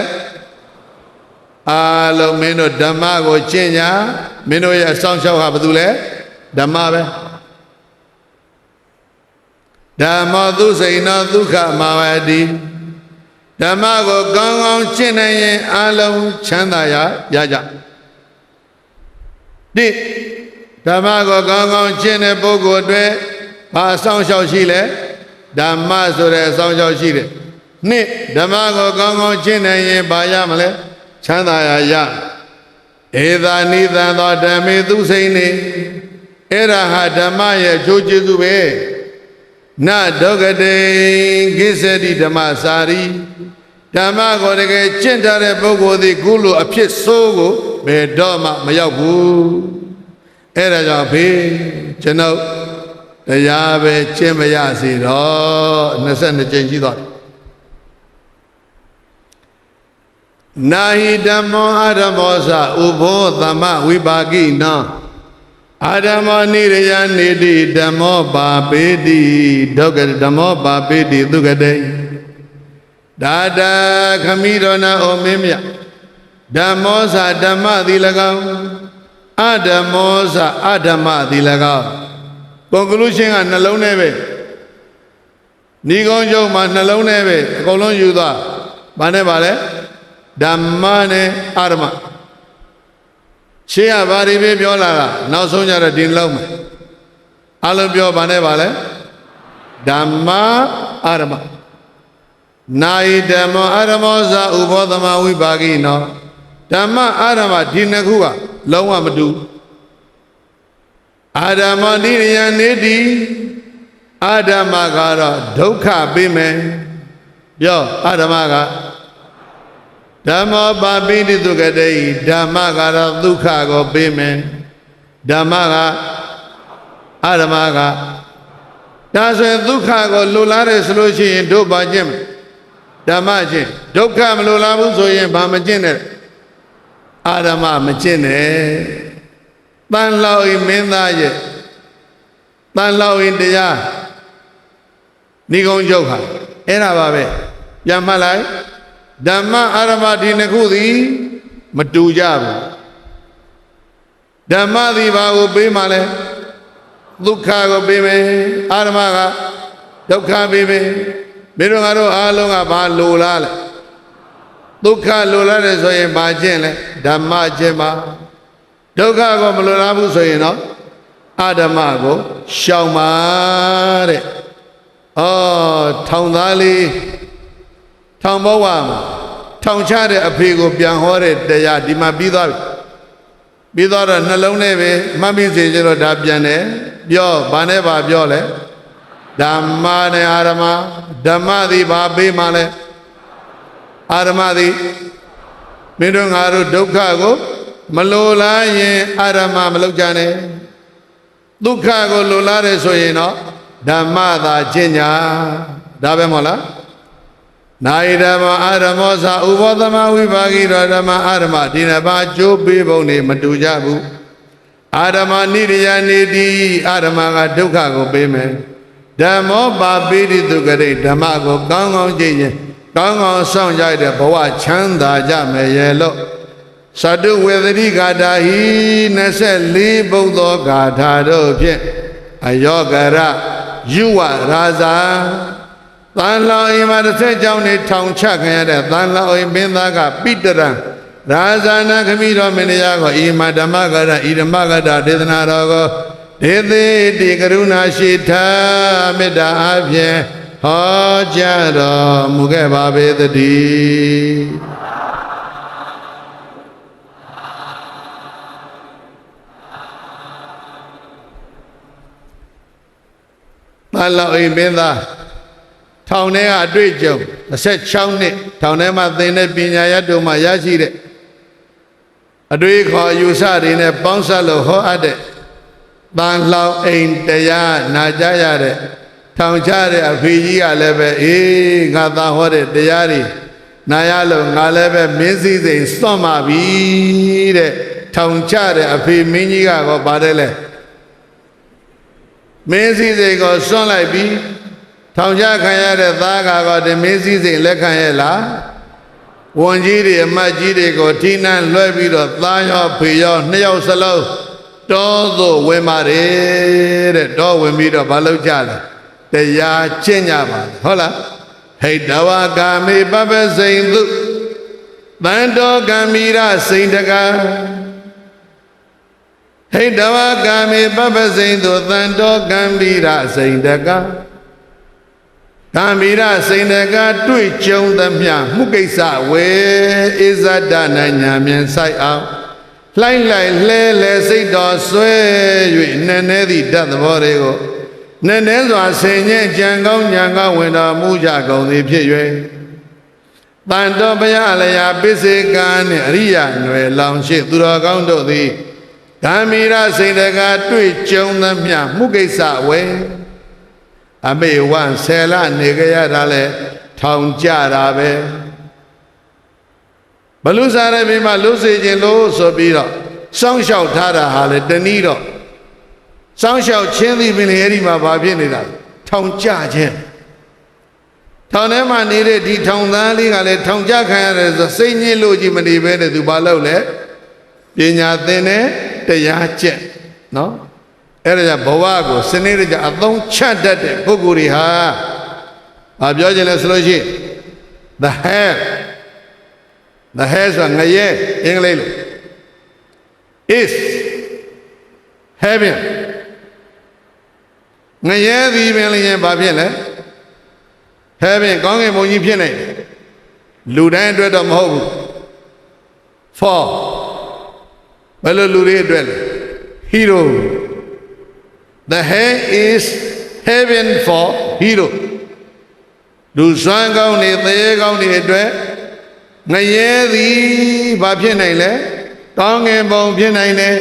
အလုံးမင်းတို့ဓမ္မကိုကျင့်ညာမင်းတို့ရဲ့စောင့်ရှောက်ဟာဘာလို့လဲဓမ္မပဲဓမ္မောသူစိန်သောဒုက္ခမာဝတိဓမ္မကိုကောင်းကောင်းကျင့်နိုင်ရင်အလုံးချမ်းသာရကြဒီဓမ္မကိုကောင်းကောင်းကျင့်တဲ့ပုဂ္ဂိုလ်တွေဘာအဆောင်ရှောက်ရှိလဲဓမ္မဆိုတဲ့အဆောင်ရှောက်ရှိတယ်နှစ်ဓမ္မကိုကောင်းကောင်းကျင့်နိုင်ရင်ဘာရမလဲချမ်းသာရဧသာနိသံသောဓမ္မေသူစိန်နေအဲ့ဒါဟာဓမ္မရဲ့အကျိုးကျေးဇူးပဲနဒုက္ခတေကိစ္စတိဓမ္မစာရီဓမ္မကိုတကယ်ကျင့်ထားတဲ့ပုဂ္ဂိုလ်သည်ခုလိုအဖြစ်ဆိုးကိုဘယ်တော့မှမရောက်ဘူးအဲ့ဒါကြောင့်ဖေးကျွန်ုပ်တရားပဲကျင့်မရစေတော့22ကြိမ်ရှိသွားတယ်နာဟိဓမ္မောအဓမ္မောသဥဘောသမ္မဝိပါကိနောအာဓမ္မောနိရယနေတိဓမ္မောပါပေတိဒုက္ခဓမ္မောပါပေတိဒုက္ခတေဒါတာခမိတော်နာဩမင်းမြဓမ္မောသဓမ္မသည်၎င်းအဓမ္မောသအဓမ္မသည်၎င်း conclusion ကနှလုံးနဲ့ပဲဤကောင်းကျုံမှာနှလုံးနဲ့ပဲအကုန်လုံးယူသွားဘာနဲ့ပါလဲဓမ္မနဲ့အဓမ္မရှေ့ကဘာတွေပဲပြောလာတာနောက်ဆုံးကြတော့ဒီနှလုံးမှာအလုံးပြောဘာနဲ့ပါလဲဓမ္မအဓမ္မနာယိဓမ္မောအဓမ္မောဇဥဘောသမဝိပါကိနောဓမ္မအဓမ္မဒီနှစ်ခုကလုံးဝမတူအာဓမ္မနိရိယနေတိအာဓမ္မကတော့ဒုက္ခပေးမယ်ပြောအာဓမ္မကဓမ္မောပါပိတိဒုက္ခတေဓမ္မကတော့ဒုက္ခကိုပေးမယ်ဓမ္မကအာဓမ္မကဒါဆိုရင်ဒုက္ခကိုလိုလားတယ်ဆိုလို့ရှိရင်တို့ပါခြင်းဓမ္မချင်းဒုက္ခမလိုလားဘူးဆိုရင်ဘာမကျင့်နဲ့အာဓမ္မမကျင့်နဲ့တန်လောက်ဤမင်းသားရဲ့တန်လောက်ဤတရားဏိကုံးချုပ်ဟာအဲ့ဒါပါပဲပြန်မှတ်လိုက်ဓမ္မအာရမဒီနှစ်ခုသည်မတူကြဘူးဓမ္မသည်ဘာကိုပေးမှလဲဒုက္ခကိုပေးမယ်အာရမကဒုက္ခပေးမယ်မင်းတို့ကတော့အားလုံးကဘာလိုလားလဲဒုက္ခလိုလားတယ်ဆိုရင်ဘာကျင့်လဲဓမ္မကျင့်ပါဒုက္ခကိုမလိုလားဘူးဆိုရင်တော့ အာဓမ္မကိုရှောင်ပါတဲ့ထောင်သားလေးထောင်ဘဝမှာထောင်ချတဲ့အဖေကိုပြန်ဟောတဲ့တရားဒီမှာပြီးသွားပြီပြီးသွားတော့နှလုံးနဲ့ပဲမှတ်မိစေကြတော့ဒါပြန်တယ်ပြောဘာနဲ့ဘာပြောလဲဓမ္မနဲ့အာဓမ္မဓမ္မသည်ဘာပေးမှလဲအာဓမ္မသည်မင်းတို့ငါတို့ဒုက္ခကိုမလိုလားရင်အာဓမ္မမလုပ်ကြနဲ့ဒုက္ခကိုလိုလားတယ်ဆိုရင်တော့ဓမ္မသာကျင့်ညာဒါပဲမဟုတ်လားနာယဓမ္မအာဓမ္မောသာဥဘောသမဝိပါကိရောဓမ္မအာဓမ္မဒီနှစ်ပါးကျိုးပေးပုံတွေမတူကြဘူးအာဓမ္မနိရိယနေတိအာဓမ္မကဒုက္ခကိုပေးမယ်ဓမ္မောပါပိတိတုကရိဓမ္မကိုကောင်းကောင်းကြည့်ရင်ကောင်းကောင်းဆောင်ကြတဲ့ဘဝချမ်းသာကြမယ်ရဲ့လို့သတ္တုဝေသတိဂါထာဟိ24ဘုဒ္ဓဂါထာတို့ဖြင့်အယောဂရယူဝရာဇာသံလောင်အိမ်မှာတစ်ဆက်ကြောင်းနေထောင်ချခံရတဲ့သံလောင်အိမ်မင်းသားကပိတရံရာဇာနာခမိတော်မင်းတရားကိုဤမှာဓမ္မဂရဤဓမ္မဂရဒေသနာတော်ကိုဒေသေတိကရုဏာရှိထားမေတ္တာအဖြင့်ဟောကြားတော်မူခဲ့ပါပေသတည်းသံလောင်အိမ်မင်းသားထောင်ထဲကအတွေ့အကြုံ26နှစ်ထောင်ထဲမှာသင်တဲ့ပညာရတုံမှာရရှိတဲ့အတွေ့အခေါ်ယူဆတွေနဲ့ပေါင်းစပ်လို့ဟောအပ်တဲ့တန်လောင်အိမ်တရားနာကြားရတဲ့ထောင်ချတဲ့အဖေကြီးကလည်းပဲငါသာဟောတဲ့တရားတွေနာရလို့ငါလည်းပဲမင်းစည်းစိမ်စွန့်ပါပြီတဲ့ထောင်ချတဲ့အဖေမင်းကြီးကတော့ပါတယ်လေမင်းစည်းစိမ်ကိုစွန့်လိုက်ပြီးထောင်ချခံရတဲ့သားကတော့ဒီမင်းစည်းစိမ်လက်ခံရဲ့လားဝန်ကြီးတွေအမတ်ကြီးတွေကိုထိနှံလွှဲပြီးတော့သားရောဖေရောနှစ်ယောက်စလုံးတောသို့ဝင်ပါတယ်တဲ့တောဝင်ပြီးတော့မလုပ်ကြလဲတရားကျင့်ကြပါဟုတ်လားဟိတဝကာမေပပစိန်သူတန်တောကံမီရစိန်တကဟိတဝကာမေပပစိန်သူတန်တောကံမီရစိန်တကကံမီရစိန်တကတွေ့ကြုံသမျှမှုကိစ္စဝေဣဇဒနာညာမြင်ဆိုင်အောင်လှိုင်းလိုက်လှဲလဲစိတ်တော်ဆွဲ၍နည်းနည်းသည့်ဓာတ်သဘောတွေကိုနည်းနည်းစွာဆင်ញင်ကြံကောင်းညာကောင်းဝင်တော်မူကြကုန်သည်ဖြစ်၍တန်တော်ဘုရားလျာပိစေကံနှင့်အရိယာနွယ်လောင်ရှိသူတော်ကောင်းတို့သည်ဓမ္မီရစိတ်တကာတွေ့ကြုံသမျှမှုကိစ္စဝဲအမေဝံဆယ်လနေကြရတာလဲထောင်ကြတာပဲဘလူစားတဲ့မိမလှုပ်စေခြင်းလို့ဆိုပြီးတော့စောင်းလျှောက်ထားတာဟာလေတနည်းတော့စောင်းလျှောက်ချင်းသည်ပင်လေအဲ့ဒီမှာဘာဖြစ်နေတာထောင်ကြခြင်းထောင်ထဲမှာနေတဲ့ဒီထောင်သားလေးကလည်းထောင်ကြခံရတယ်ဆိုစိတ်ညစ်လို့ကြီးမနေပဲတဲ့သူဘာလုပ်လဲပညာသင်တဲ့တရားကျင့်နော်အဲ့ဒါကြောင့်ဘဝကိုစနစ်တကျအသုံးချတတ်တဲ့ပုဂ္ဂိုလ်တွေဟာဘာပြောချင်လဲဆိုလို့ရှိရင် the head ဆိုတာငရဲအင်္ဂလိပ်လို is heaven ငရဲသည်ပင်လည်းဘာဖြစ်လဲ heaven ကောင်းကင်ဘုံကြီးဖြစ်နေလူတိုင်းအတွက်တော့မဟုတ်ဘူး for ဘယ်လိုလူတွေအတွက်လဲ hero the head is heaven for hero လူစွမ်းကောင်းနေသေကောင်းနေအတွက်ငရဲသည်ဘာဖြစ်နိုင်လဲကောင်းငင်ဘုံဖြစ်နိုင်တယ်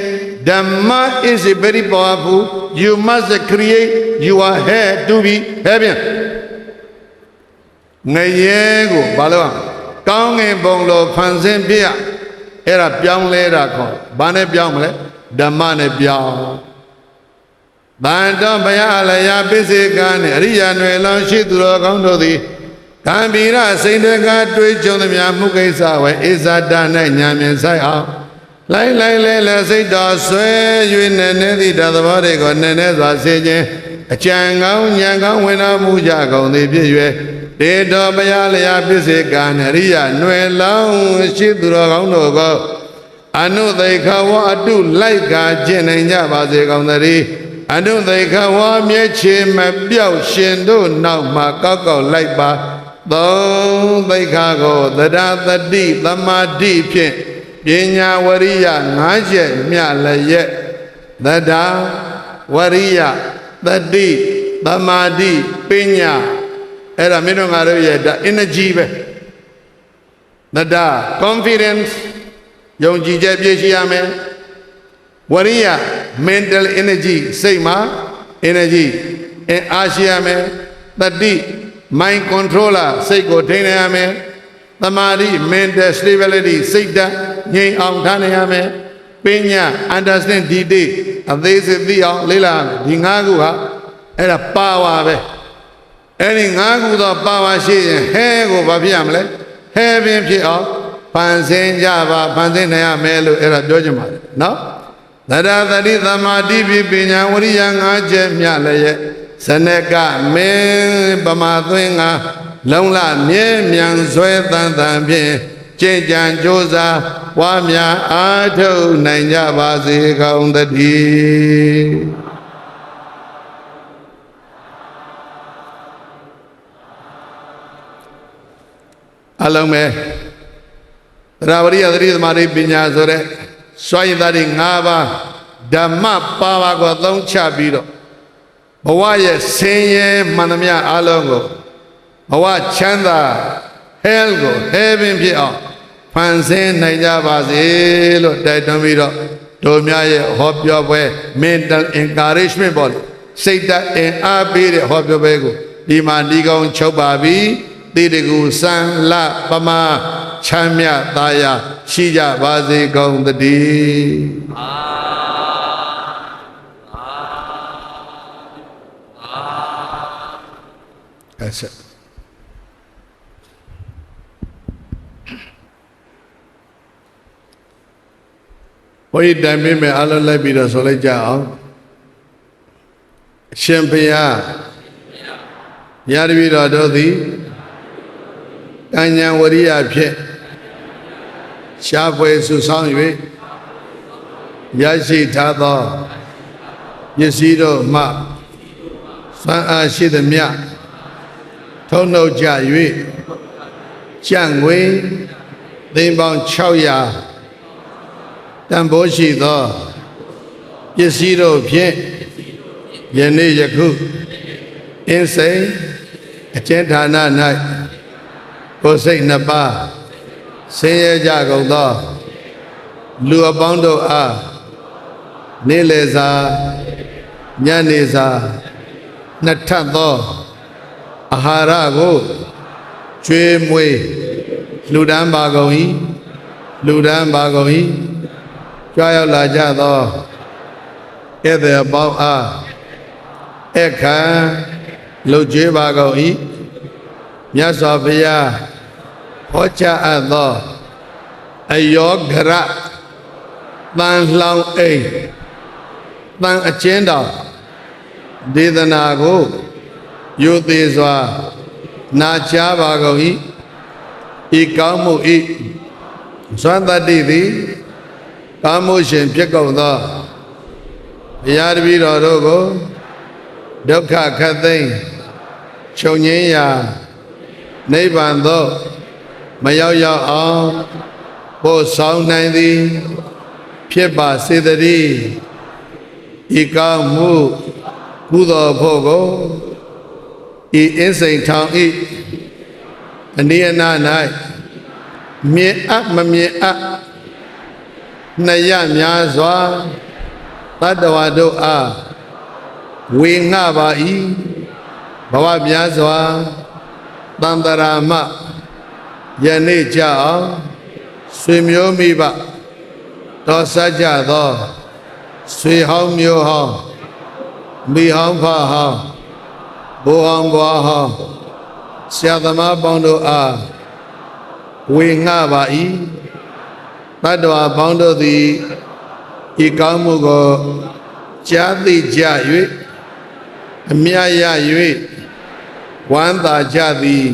ဓမ္မ is very powerful you must create your head to be heaven ငရဲကိုဘာလို့ကောင်းငင်ဘုံလိုဖန်ဆင်းပြအဲ့ဒါပြောင်းလဲတာခေါ်ဘာနဲ့ပြောင်းမလဲဓမ္မနဲ့ပြောင်းတန်တော်ဘုရားလျာပိစေကံနှင့်အရိယာနွယ်လောင်ရှိသူတော်ကောင်းတို့သည်ကံဗီရစိန်တကတွေ့ကြုံသမျှမှုကိစ္စဝဲဣဇဒ၌ညာမြင်ဆိုင်အောင်လိုက်လဲစိတ်တော်ဆွဲ၍နည်းနည်းသည့်သဘောတွေကိုနည်းနည်းစွာစေခြင်းအကြံကောင်းဉာဏ်ကောင်းဝင်တော်မူကြကုန်သည်ဖြစ်၍တေတော်ဘုရားလျာပိစေကံနှင့်အရိယာနွယ်လောင်ရှိသူတော်ကောင်းတို့ကို အနုသိခဝအတုလိုက်ကကျင့်နိုင်ကြပါစေကောင်းသတည်းအနုသိခဝမျက်ခြေမပြောက်ရှင်တို့နောက်မှာကောက်ကောက်လိုက်ပါသုံးသိခကိုသဒ္ဓသတိသမာဓိဖြင့်ပညာဝရိယ၅ချက်မြလျက်သဒ္ဓဝရိယသတိသမာဓိပညာအဲ့ဒါမင်းတို့ငါတို့ရဲ့ဒါ energy ပဲသဒ္ဓ confidence ယုံကြည်ချက်ပြည့်ရှိရမယ်ဝရိယ mental energy စိတ်မှာ energy အားရှိရမယ်သတိ mind controller စိတ်ကိုထိန်းနိုင်ရမယ်သမာဓိ mental stability စိတ်ဓာတ်ငြိမ်အောင်ထားနိုင်ရမယ်ပညာ understand detail အသေးစိတ်သိအောင်လေ့လာဒီ၅ခုဟာအဲ့ဒါ power ပဲအဲ့ဒီ၅ခုသော power ရှိရင်ဟဲကိုဘာဖြစ်ရမလဲဟဲပင်ဖြစ်အောင်ဖန်ဆင်းကြပါဖန်ဆင်းနိုင်ရမယ်လို့အဲ့ဒါပြောချင်ပါတယ်နော်သဒ္ဓသတိသမာဓိပညာဝရိယ၅ချက်မြလည်းဇနကမင်းပမာသွင်းငါလုံလမြဲမြံဆွဲတန်တန်ဖြင့်ကြင်ကြံကြိုးစားဝါများအားထုတ်နိုင်ကြပါစေကောင်းသတည်းအလုံးမဲ့သရဝရိယသတိသမာဓိပညာဆိုတဲ့စွမ်းရည်သားတွေ၅ပါးဓမ္မပါဝါကိုသုံးချပြီးတော့ဘဝရဲ့ဆင်းရဲမှန်သမျှအလုံးကိုဘဝချမ်းသာ hell ကို heaven ဖြစ်အောင်ဖန်ဆင်းနိုင်ကြပါစေလို့တိုက်တွန်းပြီးတော့တို့များရဲ့ဟောပြောပွဲ mental encouragement ပေါ့စိတ်ဓာတ်အင်အားပေးတဲ့ဟောပြောပွဲကိုဒီမှာဒီကောင်းချုပ်ပါပြီတိတကူစံလပမာချမ်းမြသာယာရှိကြပါစေကောင်းသတည်းအဲ့ဆက်ဘုရားတိုင်ပေးမယ်အားလုံးလိုက်ပြီးတော့ဆိုလိုက်ကြအောင်အရှင်ဘုရားญาတိပိတော်တို့သည်ကဉ္ဉံဝရိယဖြင့်ရှားဖွယ်စုဆောင်၍ရရှိထားသောပစ္စည်းတို့မှစွမ်းအားရှိသမျှထုံနှုတ်ကြ၍ကျပ်ငွေသိန်းပေါင်း600တန်ဖိုးရှိသောပစ္စည်းတို့ဖြင့်ယနေ့ယခုအင်းစိန်အကျဉ်းဌာန၌ကိုယ်စိတ်နှစ်ပါးဆင်းရဲကြကုန်သောလူအပေါင်းတို့အားနေ့လည်စာညနေစာနှစ်ထပ်သောအာဟာရကိုကျွေးမွေးလှူဒန်းပါကုန်၏လှူဒန်းပါကုန်၏ကြွားရောက်လာကြသောဧည့်သည်အပေါင်းအားအခါလှုပ်ကြွေးပါကုန်၏မြတ်စွာဘုရားဟောကြားအပ်သောအယောဂရတန်လှောင်အိမ်တန်အကျဉ်းတော်ဒေသနာကိုယုသေးစွာနာကြားပါကုန်၏ဤကောင်းမှုဤစွမ်းတတ္တိသည်ကာမှုရှင်ဖြစ်ကုန်သောဘုရားတပည့်တော်တို့ကိုဒုက္ခခတ်သိမ်းချုပ်ငြိမ်းရာနိဗ္ဗာန်သို့မရောက်ရောက်အောင်ပို့ဆောင်နိုင်သည်ဖြစ်ပါစေတည်းဤကောင်းမှုကုသိုလ်ဖို့ကိုဤအင်းစိန်ထောင်ဤအနိယနာ၌မြင်အပ်မမြင်အပ်နှစ်ရများစွာတတ္တဝါတို့အားဝေငှပါ၏ဘဝများစွာတန်တရာမယနေ့ကြအောင်ဆွေမျိုးမိဘတော်ဆက်ကြသောဆွေဟောင်းမျိုးဟောင်းမိဟောင်းဖဟောင်းဘိုးဟောင်းဘွားဟောင်းဆရာသမားပေါင်းတို့အားဝေငှပါ၏တတ္တဝါပေါင်းတို့သည်ဤကောင်းမှုကိုကြားသိကြ၍အမြတ်ရ၍ဝမ်းသာကြသည်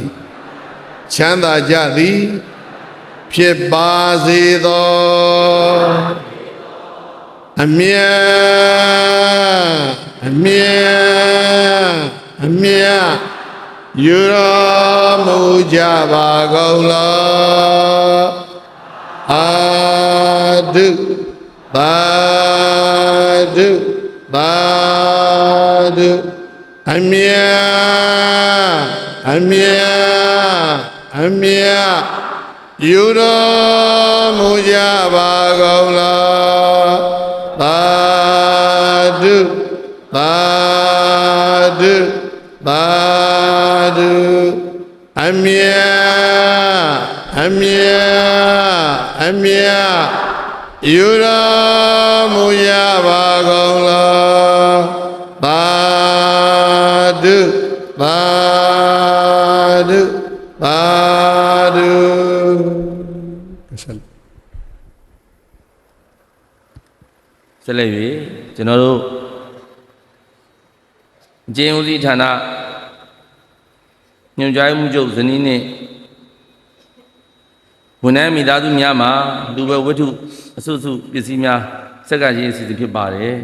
ချမ်းသာကြသည် ဖြစ်ပါစေသောအမြတ်ယူတော်မူကြပါကုန်လောအာဒုသာဓုသာဓုအမြတ်ယူတော်မူကြပါကုန်လောသာဓုသာဓုသာဓုအမြတ်ယူတော်မူကြပါကုန်လောသာဓုသာဓုသာဓုဆက်လက်၍ကျွန်တော်တို့အကျဉ်းဦးစီးဌာနညွှန်ကြားမှုချုပ်ဇနီးနဲ့ဝန်ထမ်းမိသားစုများမှာလူပဲဝတ္ထုအစုစုပစ္စည်းများဆက်ကရေးအစီအစဉ်ဖြစ်ပါတယ်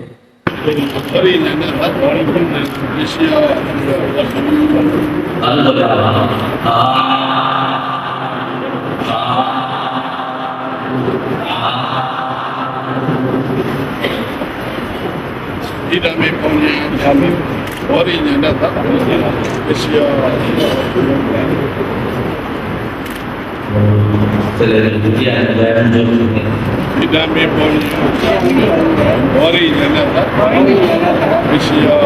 ဣဒမေပုံညာဓမ္မေဘောရိညာဏသဗ္ဗေပစ္စယောဆက်လက်ဒုတိယအပိုင်းတို့ဣဒမေပုံညာဘောရိညာဏသဗ္ဗေပစ္စယော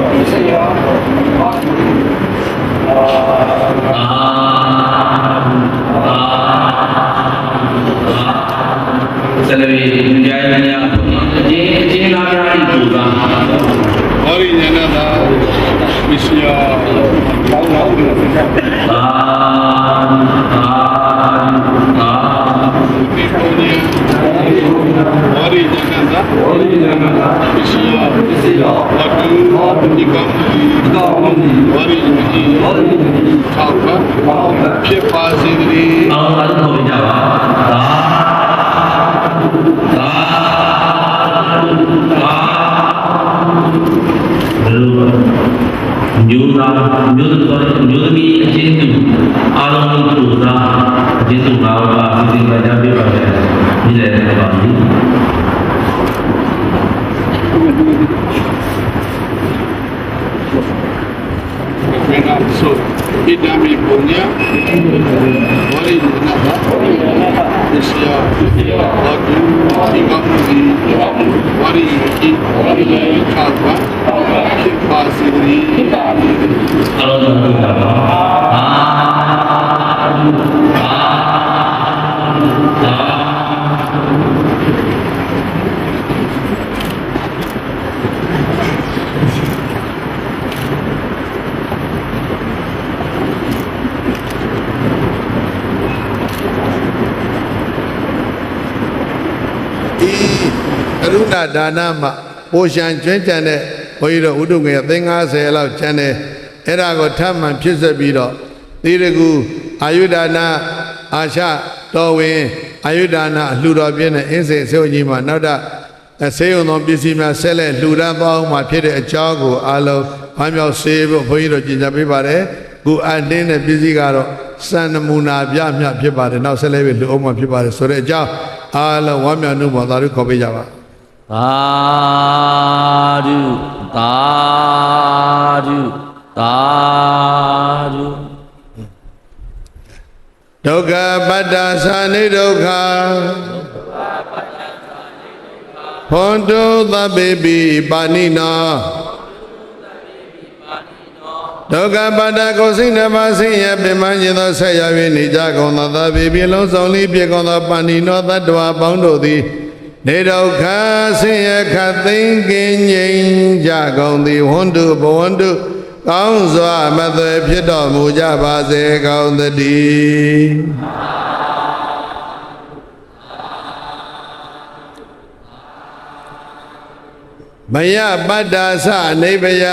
ဆက်လက်ဒုတိယအပိုင်းအကျဉ်းသားများဤသူကဘောရိညာဏသပစ္စယောဘောရိညာဏသပစ္စယောဝတ္တုဒီကံဘောရိညာဏထောက်ပါဖြစ်ပါစေတည်းအောင်ပါလို့ပြောကြပါမျိုးသမီးအချင်းစုအားလုံးတို့သာအချင်းစု၅ပါးအစီအစဉ်ကြပြပါမယ်ဒီလည်းပါပြီSo, kita punya wali jenazah, Isya, waktu imam di wali ini kata fasili.ကရုဏာဒါနမှာပိုရှံကျွမ်းကျန်တဲ့ဘုန်းကြီးတို့ဥဒုငယ်သိန်း50လောက်ကျန်တယ်အဲ့ဒါကိုထပ်မံဖြစ်ဆက်ပြီးတော့သီရကူအာယုဒါနအာရှတော်ဝင်အာယုဒါနအလှူတော်ပြည့်နဲ့အင်းစိန်ဆေးုံကြီးမှာနောက်တော့ဆေးရုံတော်ပစ္စည်းများဆက်လက်လှူဒန်းသွားအောင်မှာဖြစ်တဲ့အကြောင်းကိုအားလုံးဝမ်းမြောက်စေဖို့ဘုန်းကြီးတို့ကြင်ကြပေးပါတယ်ခုအတင်းတဲ့ပစ္စည်းကတော့စံနမူနာပြမြဖြစ်ပါတယ်နောက်ဆက်လက်ပြီးလှူအောင်မှာဖြစ်ပါတယ်ဆိုတဲ့အကြောင်းအားလုံးဝမ်းမြောက်နှုတ်ပေါ်သာဓုခေါ်ပေးကြပါသာဓုသာဓုသာဓုဒုက္ခပတ္တသာနိဒုက္ခဟွန်တုသဗ္ဗေပိပါဏိနောဒုက္ခပတ္တကိုစိတ်နှပါစိတ်ရပြမခြင်းသောဆက်ရ၍နေကြကုန်သောသဗ္ဗေပိလုံးစုံလေးပြေကုန်သောပါဏိနောတတ္တဝါပေါင်းတို့သည်နေဒုက္ခဆင်းရဲခတ်သိမ်းကင်းငြိမ်းကြကုန်သည်ဝန္တုဘဝန္တုကောင်းစွာမသွေဖြစ်တော်မူကြပါစေကောင်းသတည်းမယပတ္တာသနိဗ္ဗယ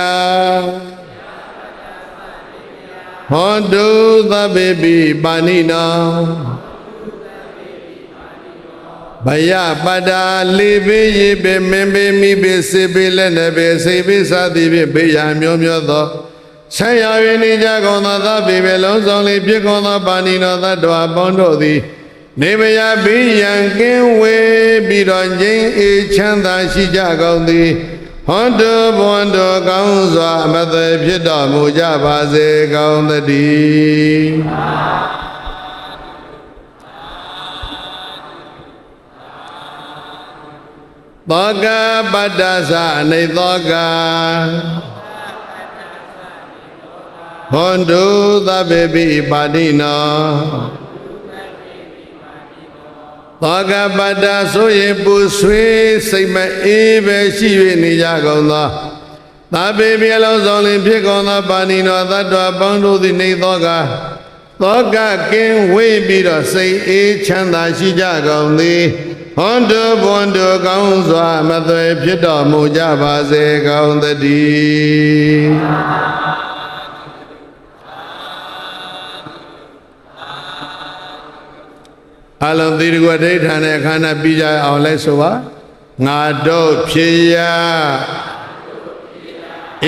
ဟောတုသဗ္ဗေပိပါဏိနောဒ ဘယပတ္တာလေးပေရေပေမင်းပေမိပေစေပေလက်နဲ့ပေစေပေစသည်ဖြင့်ဘေးရန်မျိုးမျိုးသောဆံရ၍နေကြကုန်သောသဗ္ဗေပဲလုံးစုံလေးဖြစ်ကုန်သောပါဏိနောသတ္တဝါပေါင်းတို့သည်နေမယဘေးရန်ကင်းဝေးပြီးတော့ငြိမ်းအေးချမ်းသာရှိကြကုန်သည်ဟွန်တုဘွန်တုကောင်းစွာအမသေဖြစ်တော်မူကြပါစေကောင်းသတည်းသောကပတ္တသအနေသောကဟွန်တုသဗ္ဗေပိပါတိနောသောကပတ္တဆိုရင်ပူဆွေးစိတ်မအေးပဲရှိ၍နေကြကုန်သောသဗ္ဗေပြလုံးစုံလင်ဖြစ်ကုန်သောပါဏိနောသတ္တဝါပေါင်းတို့သည်နေသောကသောကကင်းဝေးပြီးတော့စိတ်အေးချမ်းသာရှိကြကုန်သည်ဟွန်တုဘွန်တုကောင်းစွာမသွေဖြစ်တော်မူကြပါစေကောင်းသတည်းအလုံးသီရကွဋိဌာန်နဲ့ခန္ဓာပြီးကြအောင်လဲဆိုပါငါတို့ဖြစ်ရ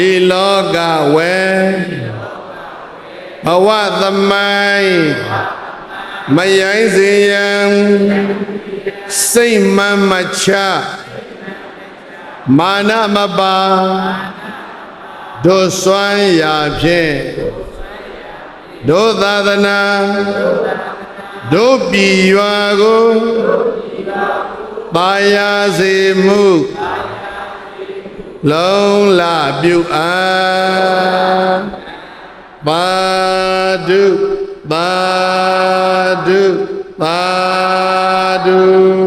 ဤလောကဝေဘဝသမိုင်းမယိုင်းစေရန်စိတ်မမချမာနမပါတို့စွမ်းရာဖြင့်တို့သာသနာတို့ပြည်ရွာကိုပါယာစေမှုလုံးလပြုအားပါဒုပါဒုပါဒု